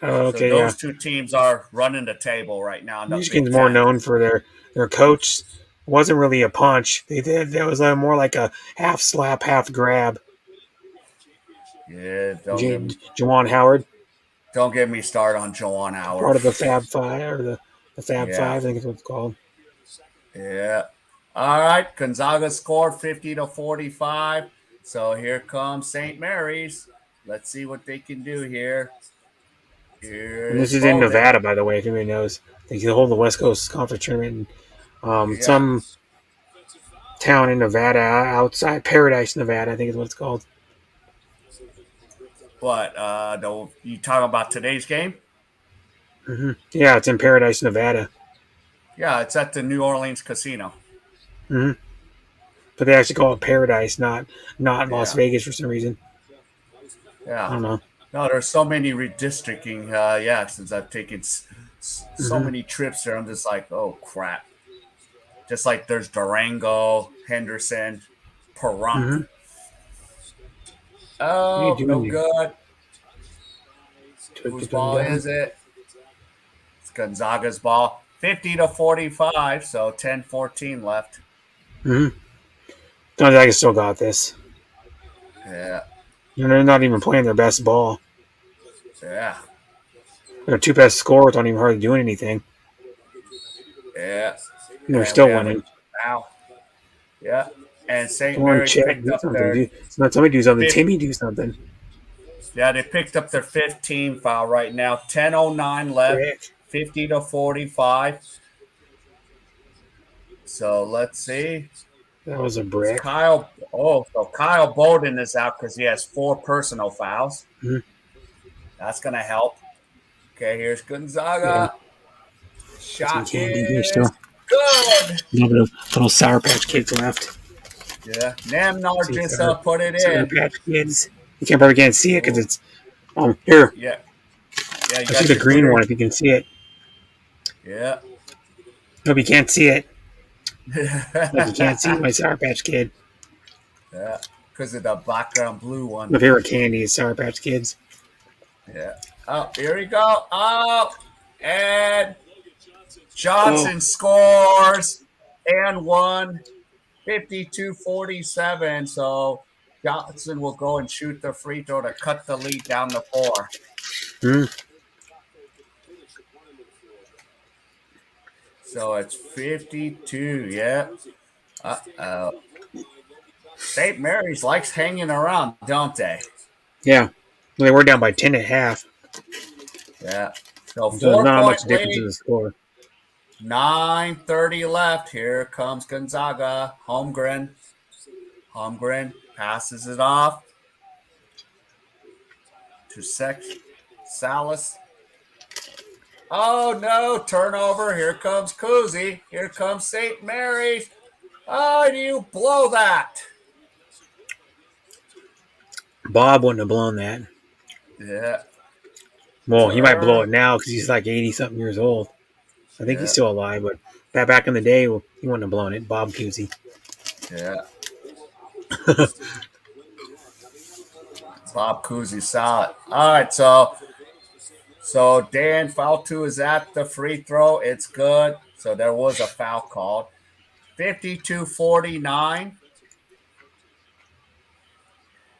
Oh,
So
okay, yeah.
those two teams are running the table right now in the
Michigan's
Big
more
Ten.
known for their coach. Wasn't really a punch. They did. That was more like a half slap, half grab.
Yeah,
Jawan Howard,
don't get me started on Joanne Howard.
part of the Fab Five or the Fab
Yeah,
Five, I think is what it's called.
yeah. All right, Gonzaga scored 50-45. So here comes St. Mary's. Let's see what they can do here. Here
And
is
this is in
Bowden.
Nevada, by the way, if anybody knows. They hold the West Coast Conference tournament in
Yeah,
some town in Nevada, outside Paradise, Nevada, I think is what it's called.
but you talking about today's game?
Yeah, it's in Paradise, Nevada.
Yeah, it's at the New Orleans Casino.
But they actually call it Paradise, not Las
Yeah,
Vegas for some reason. I
yeah.
don't know.
No, there's so many redistricting. Yeah, since I've taken so
Hmm
many trips there, I'm just like, oh crap. Just like there's Durango, Henderson, Pahrump.
hmm What are you
Oh,
doing
no
there?
good.
Took
Whose
them
ball
down.
is it? It's Gonzaga's ball. 50-45, so 10-14 left.
Mm-hmm. Gonzaga still got this.
Yeah,
They're not even playing their best ball.
yeah,
Their two best scorers aren't even hardly doing anything.
yeah.
And they're
And we
still
have a
winning.
now. Yeah. And St.
Come on,
Mary's
Chet,
picked
do
up
something.
their
It's not somebody do something.
fifth.
Timmy do something.
Yeah, they picked up their 15 foul right now. 10:09 left.
Brick.
50-45. So let's see.
That was a
It's
brick.
Kyle. Oh, so Kyle Bowden is out because he has 4 personal fouls.
Mhm.
That's gonna help. Okay, here's
Yeah,
Gonzaga.
got some
Shot
candy here
is
still.
good.
A little bit of little Sour Patch Kids left.
Yeah, Namnar
See,
just
Sour,
put it
Sour
in.
Patch Kids. You can probably can't see it because
Oh,
it's here.
yeah, yeah. You
I see
got
the
your
green
Twitter.
one if you can see it.
Yeah.
Hope you can't see it. Like you can't see my Sour Patch Kid.
Yeah, because of the background blue one.
My favorite candy is Sour Patch Kids.
Yeah. Oh, here we go. Oh, and
Oh,
Johnson scores and won 52-47. So Johnson will go and shoot the free throw to cut the lead down to 4.
hmm.
So it's 52. Yeah. St. Mary's likes hanging around, don't they?
Yeah. Well, they were down by 10 at half.
Yeah. So
So there's not much
4-point
difference in
lead.
the score.
9:30 left. Here comes Gonzaga. Holmgren. Holmgren passes it off to Salas. Oh no, turnover. Here comes Cousy. Here comes St. Mary's. Oh, do you blow that?
Bob wouldn't have blown that.
Yeah.
Well, he might blow
Turn.
it now because he's like 80 something years old. I think he's
Yeah.
still alive, but back in the day, well, he wouldn't have blown it. Bob Cousy.
Yeah. Bob Cousy solid. All right, so Dan foul 2 is at the free throw. It's good. So there was a foul called. 52-49.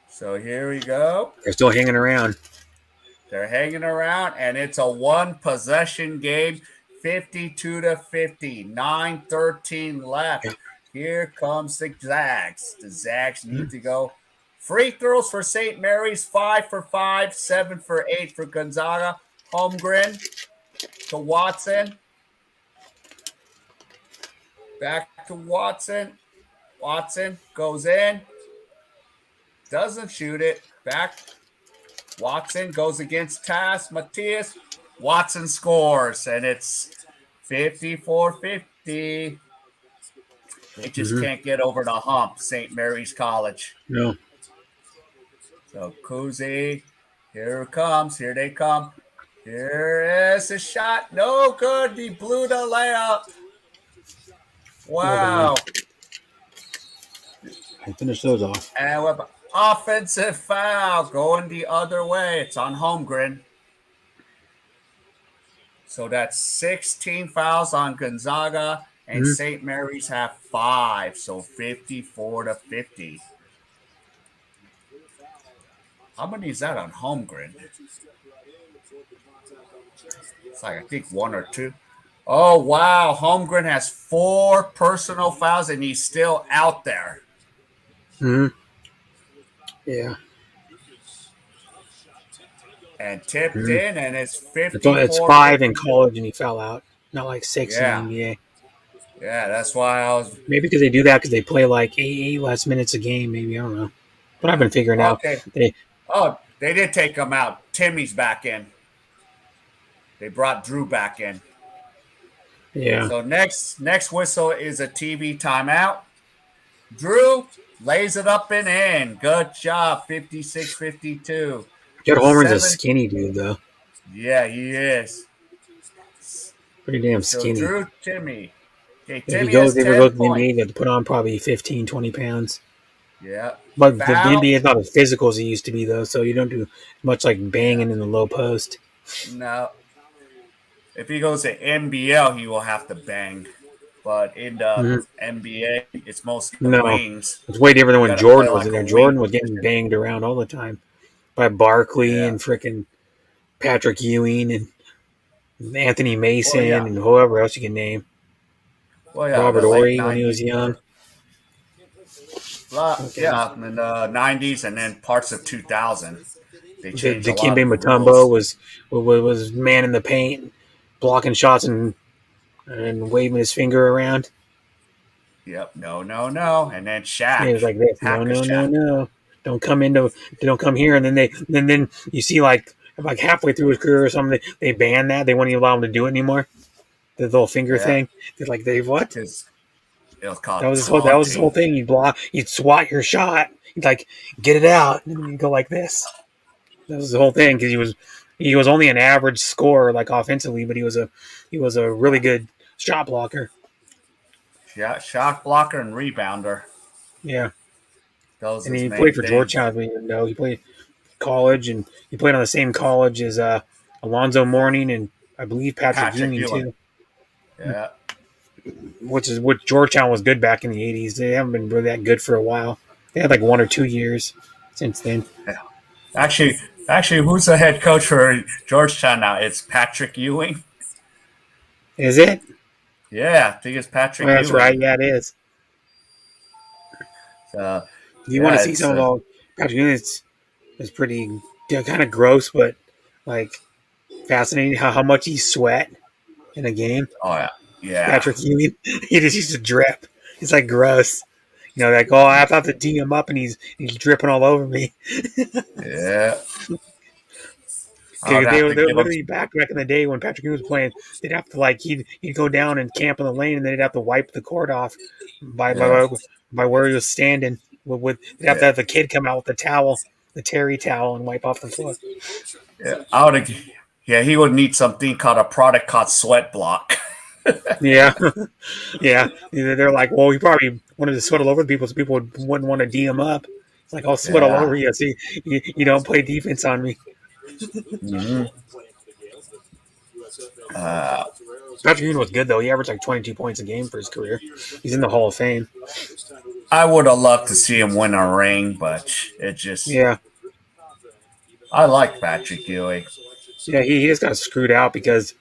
So here we go.
They're still hanging around.
They're hanging around, and it's a 1-possession game. 52-50. 9:13 left.
Yeah.
Here comes the Zags. The Zags need to go. Free throws for St. Mary's, 5 for 5, 7 for 8 for Gonzaga. Holmgren to Watson. Back to Watson. Watson goes in. Doesn't shoot it. Back. Watson goes against Tass. Matthias. Watson scores, and it's 54-50. They just
Mm-hmm.
can't get over the hump, St. Mary's College.
No.
So Cousy, here it comes. Here they come. Here is a shot. No good. He blew the layup. Wow.
I finish those off.
And with offensive foul going the other way. It's on Holmgren. So that's 16 fouls on Gonzaga, and
Mm-hmm.
St. Mary's have 5. So 54-50. How many is that on Holmgren? It's like, I think 1 or 2. Oh, wow. Holmgren has 4 personal fouls, and he's still out there.
Mm-hmm. Yeah.
and tipped
Mhm.
in, and it's
It's
54
five in
50.
college, and he fell out. Not like six in the
Yeah,
NBA.
yeah, that's why I was.
Maybe because they do that because they play like eight less minutes a game. Maybe I don't know. But I've been figuring out
Okay.
they
Oh, they did take him out. Timmy's back in. They brought Drew back in.
yeah.
So next whistle is a TV timeout. Drew lays it up and in. Good job. 56-52.
Jed Holmgren's a
Seven.
skinny dude though.
Yeah, he is.
Pretty damn
So
skinny.
Drew Timmy. Okay,
If he
Timmy
goes
has
ever
10
goes to the NBA,
points.
they have to put on probably 15, 20 pounds.
Yeah.
But the
Foul.
NBA is not as physical as it used to be though, so you don't do much like
Yeah.
banging in the low post.
No. If he goes to NBL, he will have to bang. But in the
Mhm.
NBA, it's mostly the
No,
wings.
it's way different than
You
when
got to play
Jordan was in
like a
there.
wing
Jordan was getting
position.
banged around all the time by Barkley
Yeah.
and frickin' Patrick Ewing and Anthony
Oh,
Mason
yeah.
and whoever else you can name.
Well, yeah,
Robert
the late
Ory when he
90s.
was young. Okay.
Yeah, in the 90s and then parts of 2000. They
The
changed a lot
Dikembe
of the
Mutombo
rules.
was man in the paint, blocking shots and waving his finger around.
Yep. No, no, no. And then
Yeah, he was
Shaq.
like this. No,
Hacker
no, no,
Shaq.
no. Don't come here. And then you see like halfway through his career or something, they banned that. They won't even allow him to do it anymore. The little finger
Yeah.
thing. They're like, they what?
Because it was called
That was his whole
taunting.
thing. You'd swat your shot. You'd like get it out, and then you go like this. That was the whole thing because he was only an average scorer like offensively, but he was a really good shot blocker.
Yeah, shot blocker and rebounder.
Yeah,
Those
and
are his
he played
main
for
things.
Georgetown. Even though he played college and he played on the same college as Alonzo Mourning and I believe Patrick
Patrick
Ewing
Ewing.
too,
Yeah.
which is what Georgetown was good back in the '80s. They haven't been really that good for a while. They had like 1 or 2 years since then.
Yeah. Actually, who's the head coach for Georgetown now? It's Patrick Ewing.
Is it?
Yeah, I think it's
Oh,
Patrick
that's right.
Ewing.
Yeah, it is.
So,
You want to
yeah,
see
it's
some of all Patrick Ewing? It's pretty kind of gross, but like fascinating how much he sweat in a game.
oh yeah, yeah,
Patrick Ewing, he just used to drip. It's like gross. You know, like oh, I have to tee him up, and he's dripping all over me.
yeah. I would
Because
have to
they were
give him.
literally back in the day when Patrick Ewing was playing, they'd have to like he'd go down and camp in the lane, and they'd have to wipe the court off by
Yeah,
by, by where he was standing. They'd have to
yeah,
have the kid come out with the towel, the terry towel, and wipe off the floor.
yeah. I would. Yeah, he would need something called a product called Sweat Block.
Yeah, yeah. They're like, well, he probably wanted to sweat all over people, so people wouldn't want to D him up. It's like I'll sweat all
Yeah.
over you. See, you don't play defense on me.
Hmm. Uh,
Patrick Ewing was good though. He averaged like 22 points a game for his career. He's in the Hall of Fame.
I would have loved to see him win a ring, but it just.
Yeah,
I like Patrick Ewing.
yeah. He just got screwed out because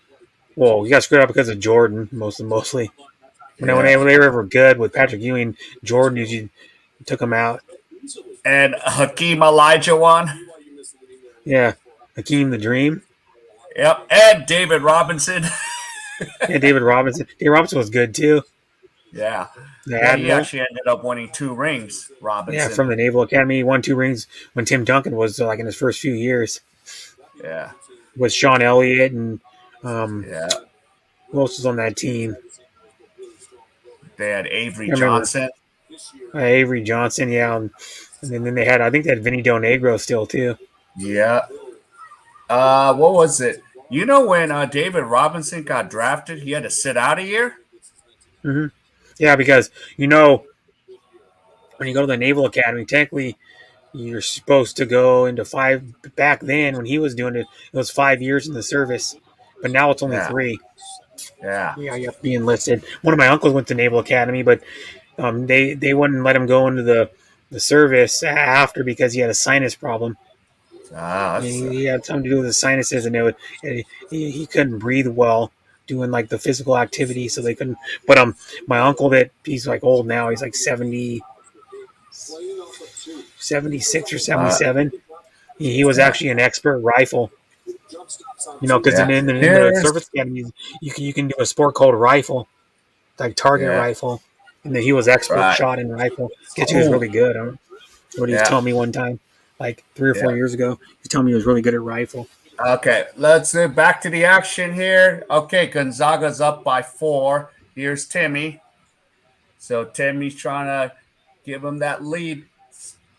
he got screwed out because of Jordan mostly. When
Yeah,
they were ever good with Patrick Ewing, Jordan usually took him out.
and Hakeem Olajuwon.
Yeah, Hakeem the Dream.
Yep, and David Robinson.
Yeah, David Robinson. David Robinson was good too.
Yeah,
The
yeah. He
Admiral.
actually ended up winning 2 rings.
Yeah,
Robinson.
from the Naval Academy. He won 2 rings when Tim Duncan was like in his first few years
Yeah,
with Sean Elliott and um,
yeah.
who else was on that team?
They had Avery
I remember
Johnson.
Avery Johnson. Yeah, and then they had I think they had Vinny Del Negro still too.
Yeah. What was it? You know when David Robinson got drafted, he had to sit out a year.
Hmm. Yeah, because you know when you go to the Naval Academy, technically you're supposed to go into five. Back then when he was doing it, it was 5 years in the service, but now it's only
Yeah,
3.
yeah.
Yeah, you have to be enlisted. One of my uncles went to Naval Academy, but they wouldn't let him go into the service after because he had a sinus problem.
That's
He had something to do with his sinuses, and he couldn't breathe well doing like the physical activity, so they couldn't. But my uncle that he's like old now, he's like 76 or
uh,
77. He was
yeah.
actually an expert rifle. Because
Yeah.
in the
Here's
service academies, you can do a sport called rifle, like target
yeah.
rifle, and then he was expert
Right.
shot in rifle. Guess he was
Oh
really good. What he was
yeah.
telling me one time, like 3 or 4
Yeah.
years ago, he was telling me he was really good at rifle.
Okay, let's back to the action here. Okay, Gonzaga's up by 4. Here's Timmy. So Timmy's trying to give him that lead,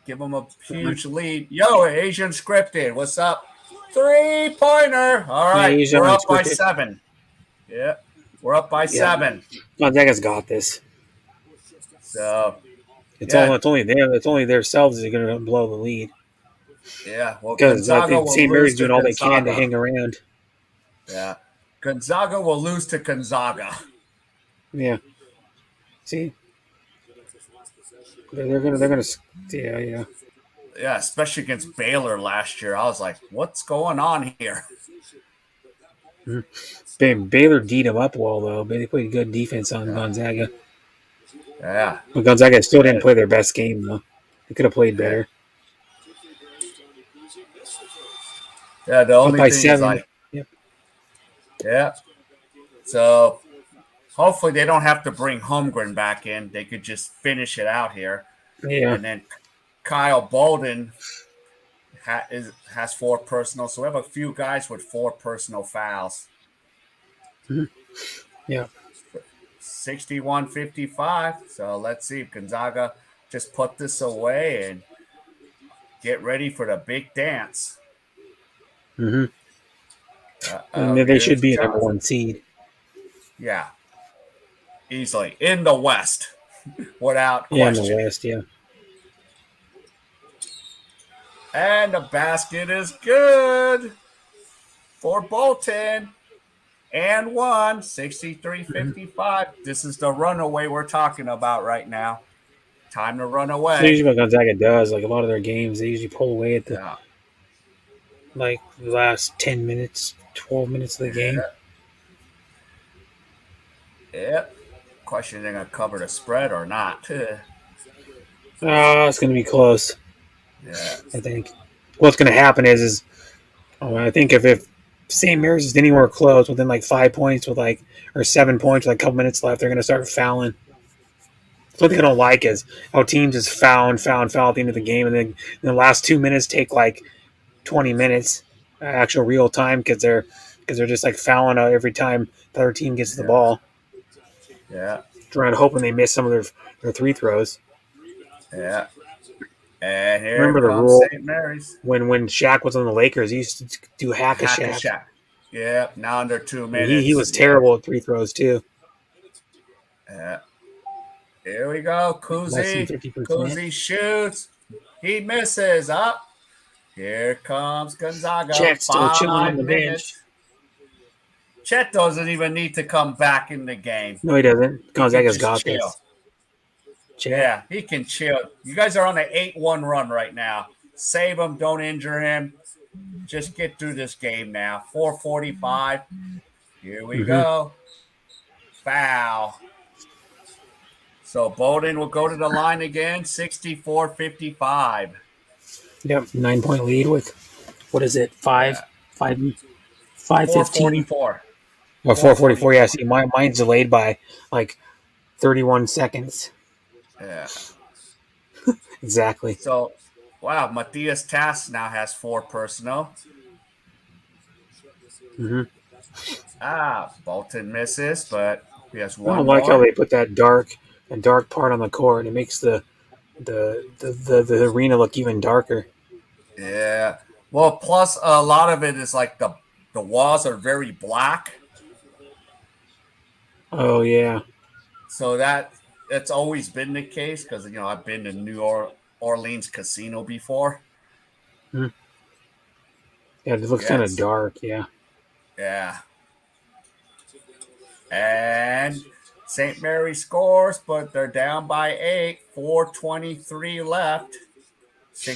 give him a
Uh-huh.
huge lead. Yo, Asian scripted. What's up? 3-pointer. All
Yeah,
right,
he's
we're up by
unscripted.
7. Yeah, we're up by
Yeah,
7.
Gonzaga's got this.
So
It's all
yeah,
it's only them. It's only themselves that are going to blow the lead
yeah. Well,
because I
Gonzaga
think
will
St.
lose
Mary's
to
doing all they can to
Gonzaga.
hang around.
Yeah, Gonzaga will lose to Gonzaga.
Yeah, see, they're gonna yeah.
Yeah, especially against Baylor last year. I was like, what's going on here?
Baylor D'd them up well though, but they played good defense on
Yeah,
Gonzaga.
yeah,
But Gonzaga still
yeah.
didn't play their best game though. They could have played
Yeah.
better.
Yeah, the
Up
only
by
thing is
7.
like,
Yep.
yeah. So hopefully they don't have to bring Holmgren back in. They could just finish it out here.
Yeah.
And then Kyle Bolden has 4 personal. So we have a few guys with 4 personal fouls.
Mhm. Yeah.
61-55. So let's see if Gonzaga just put this away and get ready for the big dance.
hmm And
Oh,
they should
here's
be a number
Johnson.
1 seed.
Yeah, easily in the West without
Yeah, in the
question.
West. Yeah.
And the basket is good for Bolton. And one,
Mhm.
63-55. This is the runaway we're talking about right now. Time to run
That's
away.
usually what Gonzaga does. Like a lot of their games, they usually pull away at the
Yeah.
last 10 minutes, 12 minutes of the game.
Yep. Question: they're gonna cover the spread or not?
It's going to be close.
Yeah.
I think. What's going to happen is I think if St. Mary's is anywhere close within like 5 points or 7 points with like a couple minutes left, they're going to start fouling. One thing I don't like is how teams just foul at the end of the game, and then in the last 2 minutes take like 20 minutes actual real time because they're just like fouling out every time the other team gets the
Yeah.
ball,
Yeah.
trying to hoping they miss some of their free throws.
Yeah. And here
Remember the
comes
rule
St. Mary's.
when Shaq was on the Lakers, he used to do hack a
Hack a
Shaq.
Shack. Yep. Now under 2
He
minutes.
was
Yep.
terrible at free throws too.
Yeah. Here we go.
Less than
Kuzi.
50%.
Kuzi shoots. He misses. Up. Here comes Gonzaga.
Chet still chilling on
5
the bench.
minutes. Chet doesn't even need to come back in the game.
No, he doesn't.
He can
Gonzaga's
just
got
chill.
this. Chet.
Yeah, he can chill. You guys are on an 8-1 run right now. Save him. Don't injure him. Just get through this game now. 4:45. Here we
Mm-hmm.
go. Foul. So Bowden will go to the line again. 64-55.
Yep, 9 point lead with what is it?
Yeah.
5, 5:15
4:44.
or 4:44? Yeah,
4:44.
see, mine's delayed by like 31 seconds
Yeah.
exactly.
So, wow, Matthias Tass now has 4 personal.
Mm-hmm.
Bolton misses, but he has
I
one
don't like how
more.
they put that dark part on the court. It makes the arena look even darker.
Yeah. Well, plus a lot of it is like the walls are very black,
Oh yeah,
so that's always been the case because I've been to Orleans Casino before.
yeah, it looks
Yeah,
kind of dark. Yeah.
yeah, and St. Mary scores, but they're down by 8. 4:23 left.
They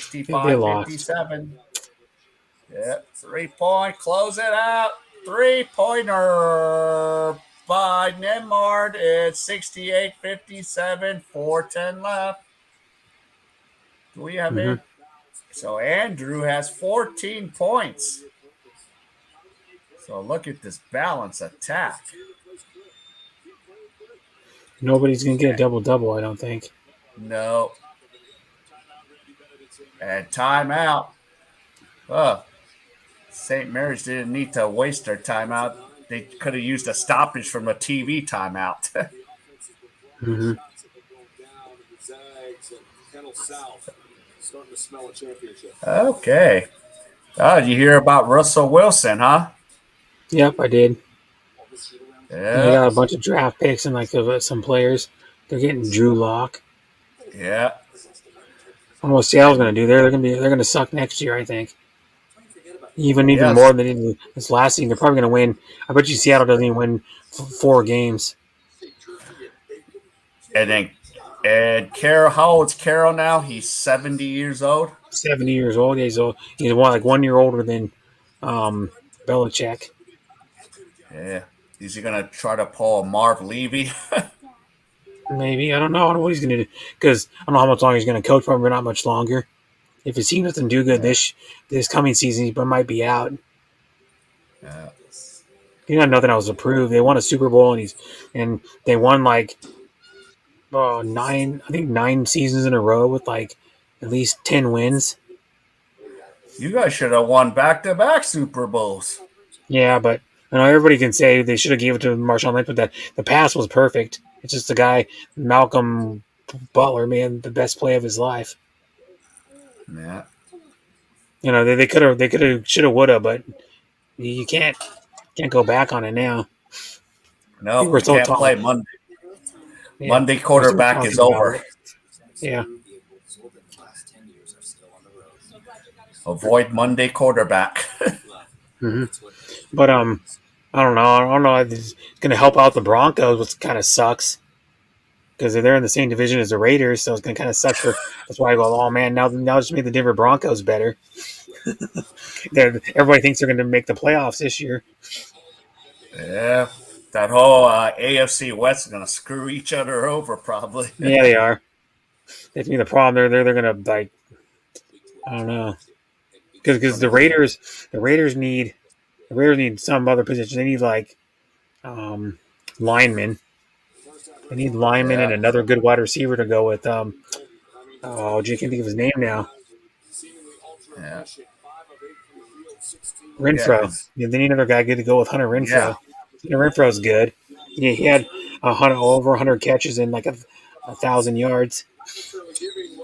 lost.
65-57. Yeah, 3-point. Close it out. 3-pointer by Nemard. It's 68-57. 4:10 left. Do we have
Mm-hmm.
it? So Andrew has 14 points. So look at this balance attack.
Nobody's gonna get a double-double, I don't think.
No. And timeout. Oh, St. Mary's didn't need to waste their timeout. They could have used a stoppage from a TV timeout.
Mm-hmm.
Okay. Oh, you hear about Russell Wilson, huh?
Yep, I did. And they
Yeah.
got a bunch of draft picks and like some players. They're getting Drew Lock.
Yeah.
I don't know what Seattle's gonna do. They're gonna suck next year, I think. Even more
Yes.
than they did this last season. They're probably gonna win. I bet you Seattle doesn't even win 4 games.
And then and Carroll, how old's Carroll now? He's 70 years old.
70 years old. He's like 1 year older than um, Belichick.
Yeah. Is he gonna try to pull a Marv Levy?
Maybe I don't know. I don't know what he's gonna do because I don't know how much longer he's gonna coach. Probably not much longer. If his team doesn't do good
Yeah.
this coming season, he might be out.
Yeah.
He got nothing else to prove. They won a Super Bowl and they won like 9 seasons in a row with like at least 10 wins.
You guys should have won back-to-back Super Bowls.
Yeah, but I know everybody can say they should have gave it to Marshawn Lynch, but the pass was perfect. It's just the guy Malcolm Butler, man, the best play of his life.
Yeah.
You know they could have should have would have, but you can't go back on it now.
No,
We're
you
still
can't play
talking.
Monday.
Yeah,
Monday
we're still
quarterback is
talking about
over.
it. Yeah.
Avoid Monday quarterback.
Hmm. But I don't know. I don't know if it's going to help out the Broncos, which kind of sucks because they're in the same division as the Raiders, so it's going to kind of suck for. That's why I go, oh man, now just make the Denver Broncos better. Everybody thinks they're going to make the playoffs this year.
Yeah. That whole AFC West is going to screw each other over, probably.
Yeah, they are. That's me the problem. They're going to like. I don't know because the Raiders need some other position. They need like linemen. They need linemen and
Yeah.
another good wide receiver to go with. Oh, gee, I can't think of his name now.
Yeah. Yeah.
Renfro. Yeah, they need another guy good to go with Hunter
Yeah.
Renfro. Hunter Renfro's good. Yeah, he had over 100 catches and like 1,000 yards.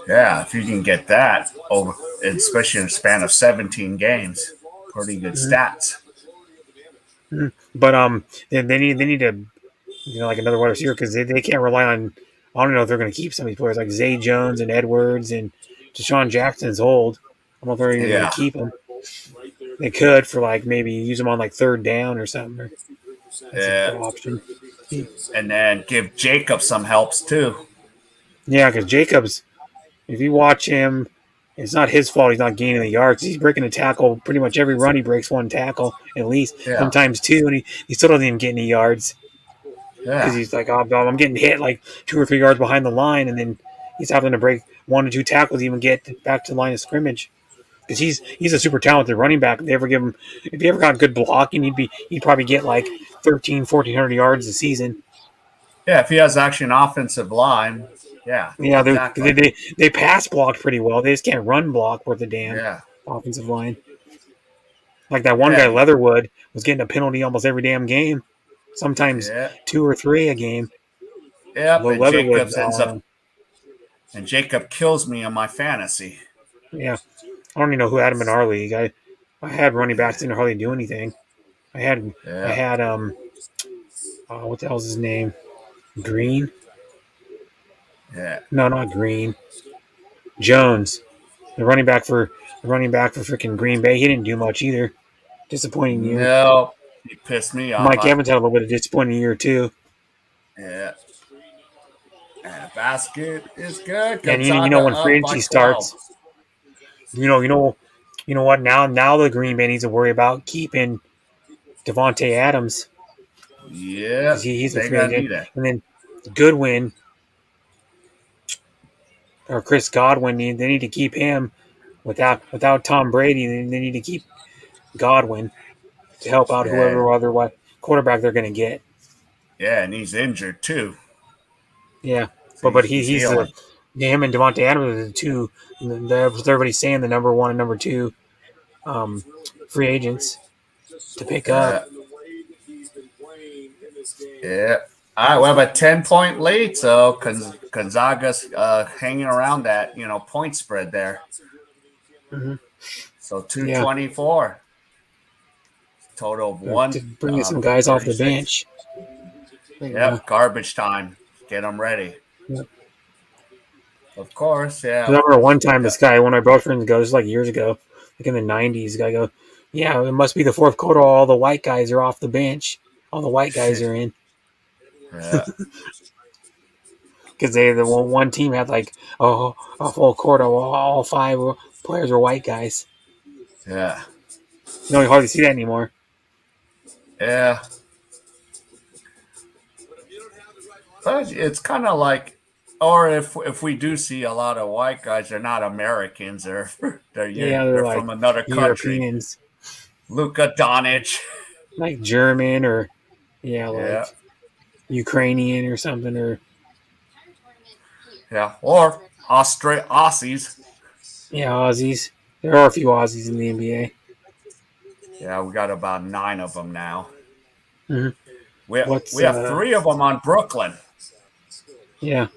Yeah. If you can get that, over, especially in a span of 17 games, pretty good
Mhm.
stats.
But they need to like another wide receiver because they can't rely on. I don't know if they're going to keep some of these players like Zay Jones and Edwards and Deshaun Jackson's old. I don't know if they're even going
Yeah.
to keep him. They could for like maybe use him on like third down or something. That's a
Yeah.
good option.
And then give Jacob some helps, too.
Yeah, because Jacobs, if you watch him, it's not his fault he's not gaining the yards. He's breaking a tackle pretty much every run. He breaks one tackle at least,
Yeah.
sometimes two, and he still doesn't even get any yards because
Yeah.
he's like, oh, I'm getting hit like 2 or 3 yards behind the line, and then he's having to break 1 or 2 tackles to even get back to the line of scrimmage. Because he's a super talented running back. If he ever got good blocking, he'd probably get like 1,400 yards a season.
Yeah. If he has actually an offensive line. Yeah.
Yeah,
Exactly.
they pass block pretty well. They just can't run block worth a damn.
Yeah.
Offensive line. Like that one guy,
Yeah.
Leatherwood, was getting a penalty almost every damn game. Sometimes
Yeah.
2 or 3 a game.
Yep. And
Leatherwood,
Jacobs ends up, and Jacob kills me in my fantasy.
yeah. I don't even know who had him in our league. I had running backs didn't hardly do anything. I had
Yeah.
what the hell's his name? Green?
Yeah.
No, not Green. Jones. The running back for freaking Green Bay. He didn't do much either. Disappointing year.
No. He pissed me off.
Mike Evans had a little bit of disappointing year too.
Yeah. And the basket is good.
And
Gonzaga
when free
up by
agency
12.
starts, you know what? Now the Green Bay needs to worry about keeping Devontae Adams
Yeah.
because he's a
They're
free
going to
agent,
need it.
and then Goodwin or Chris Godwin they need to keep him without Tom Brady. They need to keep Godwin. to help out
Yeah,
whoever other quarterback they're going to get.
yeah, and he's injured too.
Yeah,
So
but
he's
he's the
healing.
him and Devontae Adams are the two. Everybody's saying the number one and number two um, free agents to pick up.
Yeah, yeah. All right, we have a 10-point lead, so Gonzaga's hanging around that point spread there.
Hmm.
So
Yeah,
224 total of
to bring in some guys off the
136.
bench. Yeah,
Yep, garbage time. Get them ready.
yeah.
Of course,
I
yeah.
remember one time
Yeah.
this guy, one of my bro friends goes like years ago, like in the '90s. Guy go, yeah, it must be the fourth quarter. All the white guys are off the bench. All the white guys are in
Yeah,
because the one team had like a full quarter. All five players were white guys.
yeah,
You don't hardly see that anymore.
yeah. But it's kind of like, or if we do see a lot of white guys, they're not Americans.
Yeah, they're
they're
like
from another country.
Europeans,
Luka Doncic.
like German or
Yeah,
like Ukrainian or something or
yeah. Or Aussies.
Aussies. There are a few Aussies in the NBA.
Yeah, we got about 9 of them now.
Hmm.
We
What's
have 3 of them on Brooklyn.
yeah?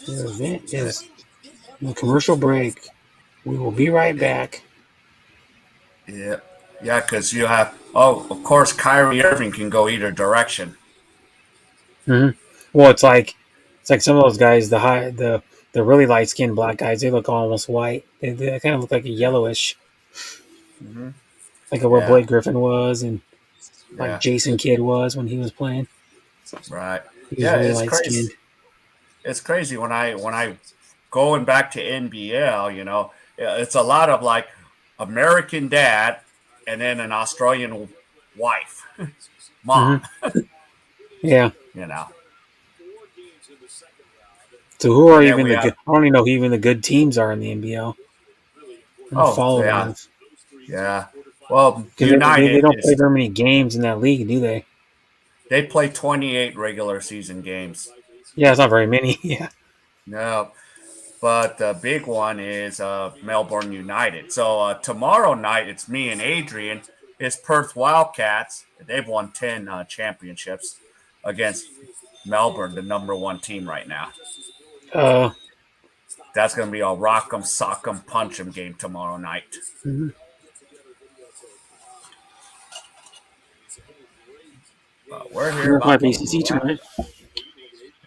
The event is the commercial break. We will be right back.
Yeah, yeah, because you have. Oh, of course, Kyrie Irving can go either direction.
Hmm. Well, it's like some of those guys, the really light skinned black guys. They look almost white. They kind of look like a yellowish,
Hmm.
like what
Yeah,
Blake Griffin was and like
yeah,
Jason Kidd was when he was playing.
right.
He was
Yeah,
really
it's
light
crazy.
skinned.
It's crazy when I going back to NBL. It's a lot of like American dad and then an Australian wife,
Hmm.
mom.
Yeah.
You know,
So who are
and then
even
we
the
have.
good? I don't even know who even the good teams are in the NBL. I don't
Oh
follow that
yeah,
enough
yeah. Well,
because they
United
don't play
is.
very many games in that league, do they?
They play 28 regular season games.
Yeah, it's not very many. Yeah.
No, but the big one is Melbourne United. So tomorrow night, it's me and Adrian. It's Perth Wildcats. They've won 10 championships against Melbourne, the number 1 team right now.
Uh.
That's going to be a rock 'em, sock 'em, punch 'em game tomorrow night.
Mhm.
We're here
We're playing
about
for
to
ACC
wrap.
tournament.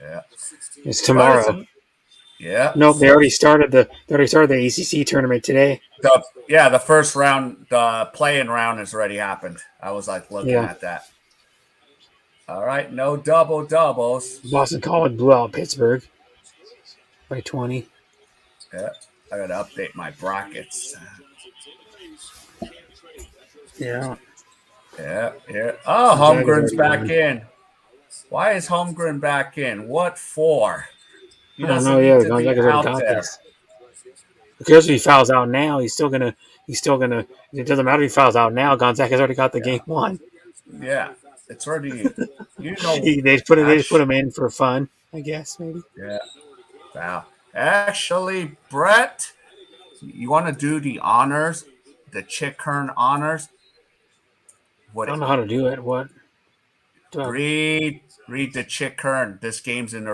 Yeah,
It's
but it's
tomorrow.
a yeah.
Nope, they already started the ACC tournament today.
The first round, the playing round has already happened. I was like looking
Yeah,
at that. All right, no double doubles.
Boston College blew out Pittsburgh by 20.
Yeah, I gotta update my brackets.
Yeah,
Yeah, yeah. Oh,
Gonzaga's
Holmgren's
already
back
won.
in. Why is Holmgren back in? What for? He
I don't know.
doesn't
Yeah,
need to be
Gonzaga's already
out
got
there.
this. Because if he fouls out now, he's still gonna. It doesn't matter if he fouls out now. Gonzaga's already got the
Yeah,
game won.
yeah. It's already, you know.
They just put
Actually,
him in for fun, I guess maybe.
yeah. Wow. Actually, Brett, you want to do the honors, the Chick Hearn honors?
I
What?
don't know how to do it. What? Uh,
Read the Chick Hearn. This game's in the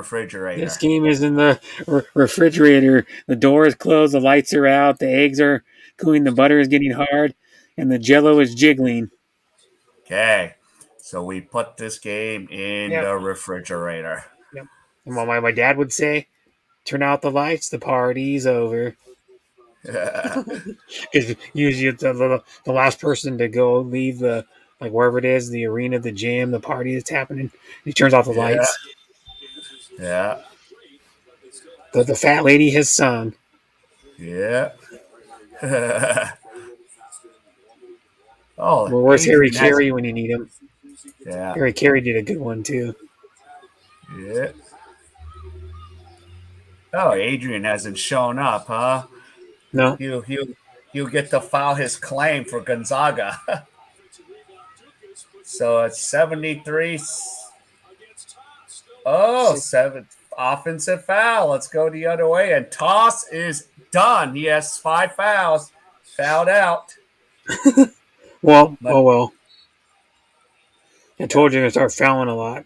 this
refrigerator.
game is in the refrigerator. The door is closed. The lights are out. The eggs are cooling. The butter is getting hard, and the Jello is jiggling.
Okay. So we put this game in
Yep.
the refrigerator.
Yep. And what my dad would say, turn out the lights, the party's over. Because usually it's the last person to go leave like wherever it is, the arena, the gym, the party that's happening. He turns off the
Yeah.
lights.
Yeah.
The fat lady has sung.
Yeah. Oh,
Well, where's Harry
Adrian has.
Carey when you need him?
Yeah.
Harry Carey did a good one too.
Yeah. Oh, Adrian hasn't shown up, huh?
No,
He'll he'll get to file his claim for Gonzaga. So it's 73. Oh, seven offensive foul. Let's go the other way. And toss is done. He has 5 fouls. Fouled out.
Well,
But
oh well. I
yeah,
told you to start fouling a lot.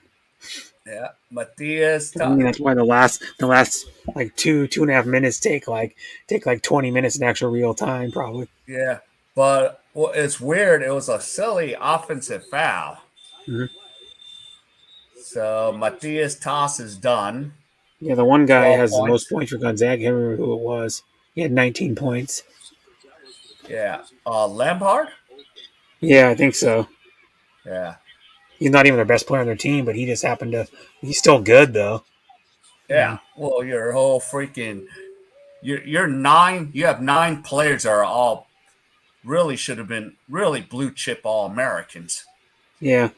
yeah. Matthias.
I mean, that's why the last like two and a half minutes take like 20 minutes in actual real time probably.
Yeah. But well, it's weird. It was a silly offensive foul.
Hmm.
So Matthias toss is done.
Yeah, the one guy
12
has the most
points.
points for Gonzaga. I can't remember who it was. He had 19 points.
Yeah. Lampard?
Yeah, I think so.
Yeah.
He's not even their best player on their team, but he just happened to. He's still good though.
Yeah. Well, your whole freaking you're nine. You have 9 players that are all really should have been really blue chip all Americans.
Yeah.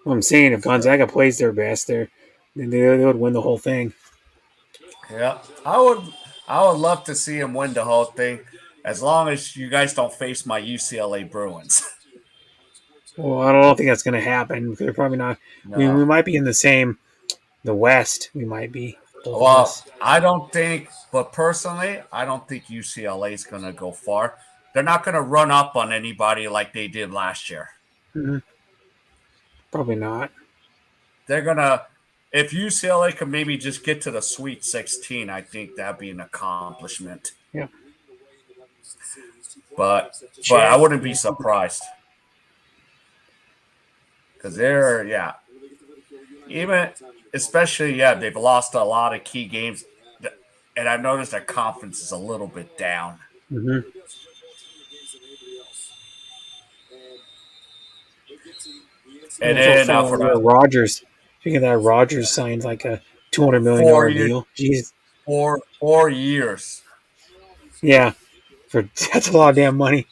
Well, I'm saying if
So,
Gonzaga plays their best, they would win the whole thing.
yeah, I would love to see him win the whole thing, as long as you guys don't face my UCLA Bruins.
Well, I don't think that's going to happen because they're probably not. I mean,
No.
we might be in the West. We might be both of
Well,
us.
I don't think, but personally, I don't think UCLA is going to go far. They're not going to run up on anybody like they did last year.
Hmm. Probably not.
They're going to, if UCLA could maybe just get to the Sweet 16, I think that'd be an accomplishment.
Yeah.
But I wouldn't be surprised because yeah, even especially they've lost a lot of key games, and I've noticed their conference is a little bit down.
Hmm.
And
Yeah,
then
for
for
yeah,
the
Rogers. Speaking of that, Rogers signed like a $200 million
4 year,
deal. Jeez.
4 years.
Yeah, for that's a lot of damn money.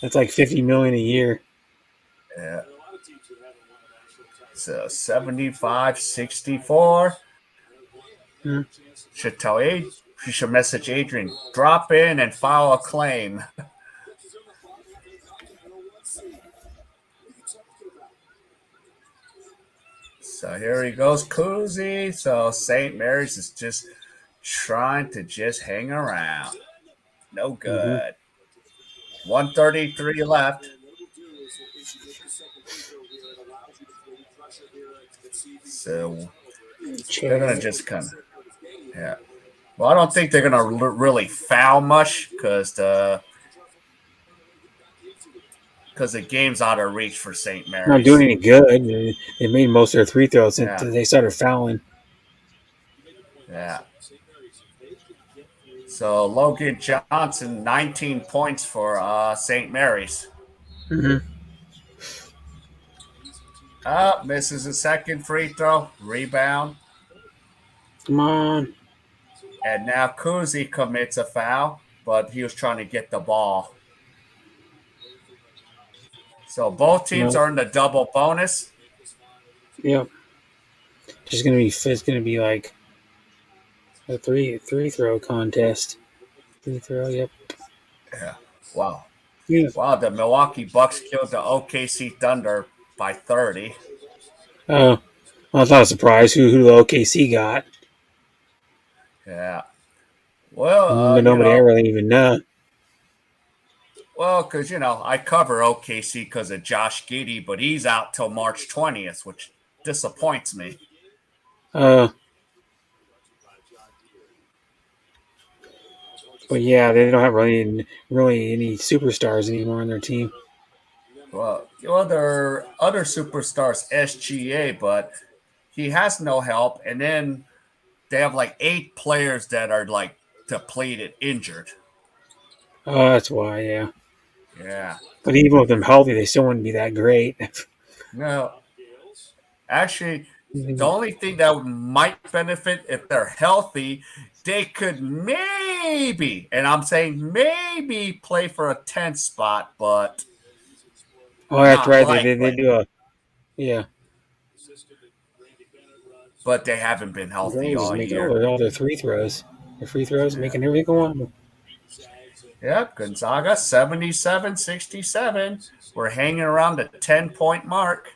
That's like 50 million a year.
Yeah. So 75-64.
Hmm.
Should tell you should message Adrian, drop in and file a claim. So here he goes, Koozie. So St. Mary's is just trying to just hang around. No
Hmm.
good. 133 left. So they're gonna
Check.
just kind of yeah. Well, I don't think they're gonna really foul much because the game's out of reach for St.
Not doing
Mary's.
any good. They made most of their free throws since
Yeah,
they started fouling.
yeah. So Logan Johnson, 19 points for St. Mary's.
Hmm.
Misses a second free throw, rebound,
Come on.
and now Kuzi commits a foul, but he was trying to get the ball. So both teams
No.
are in the double bonus.
Yep. It's gonna be like a three throw contest. Free throw. Yep.
Yeah. Wow.
Yeah.
Wow. The Milwaukee Bucks killed the OKC Thunder by 30.
Oh, well, it's not a surprise who the OKC got.
Yeah. Well,
But nobody I really even know.
because I cover OKC because of Josh Giddey, but he's out till March 20th, which disappoints me.
Uh, but yeah, they don't have really any superstars anymore on their team.
Well, there are other superstars, SGA, but he has no help. And then they have like 8 players that are like depleted, injured.
Oh, that's why. Yeah.
Yeah.
But even with them healthy, they still wouldn't be that great.
No, actually, the only thing that might benefit if they're healthy, they could maybe, and I'm saying maybe, play for a 10th spot, but
Oh, that's
not
right. They
likely.
do a yeah.
but they haven't been
The
healthy
girls just
all
make
year.
all their free throws. Their free throws,
Yeah.
making every single one.
Yep, Gonzaga 77-67. We're hanging around the 10-point mark.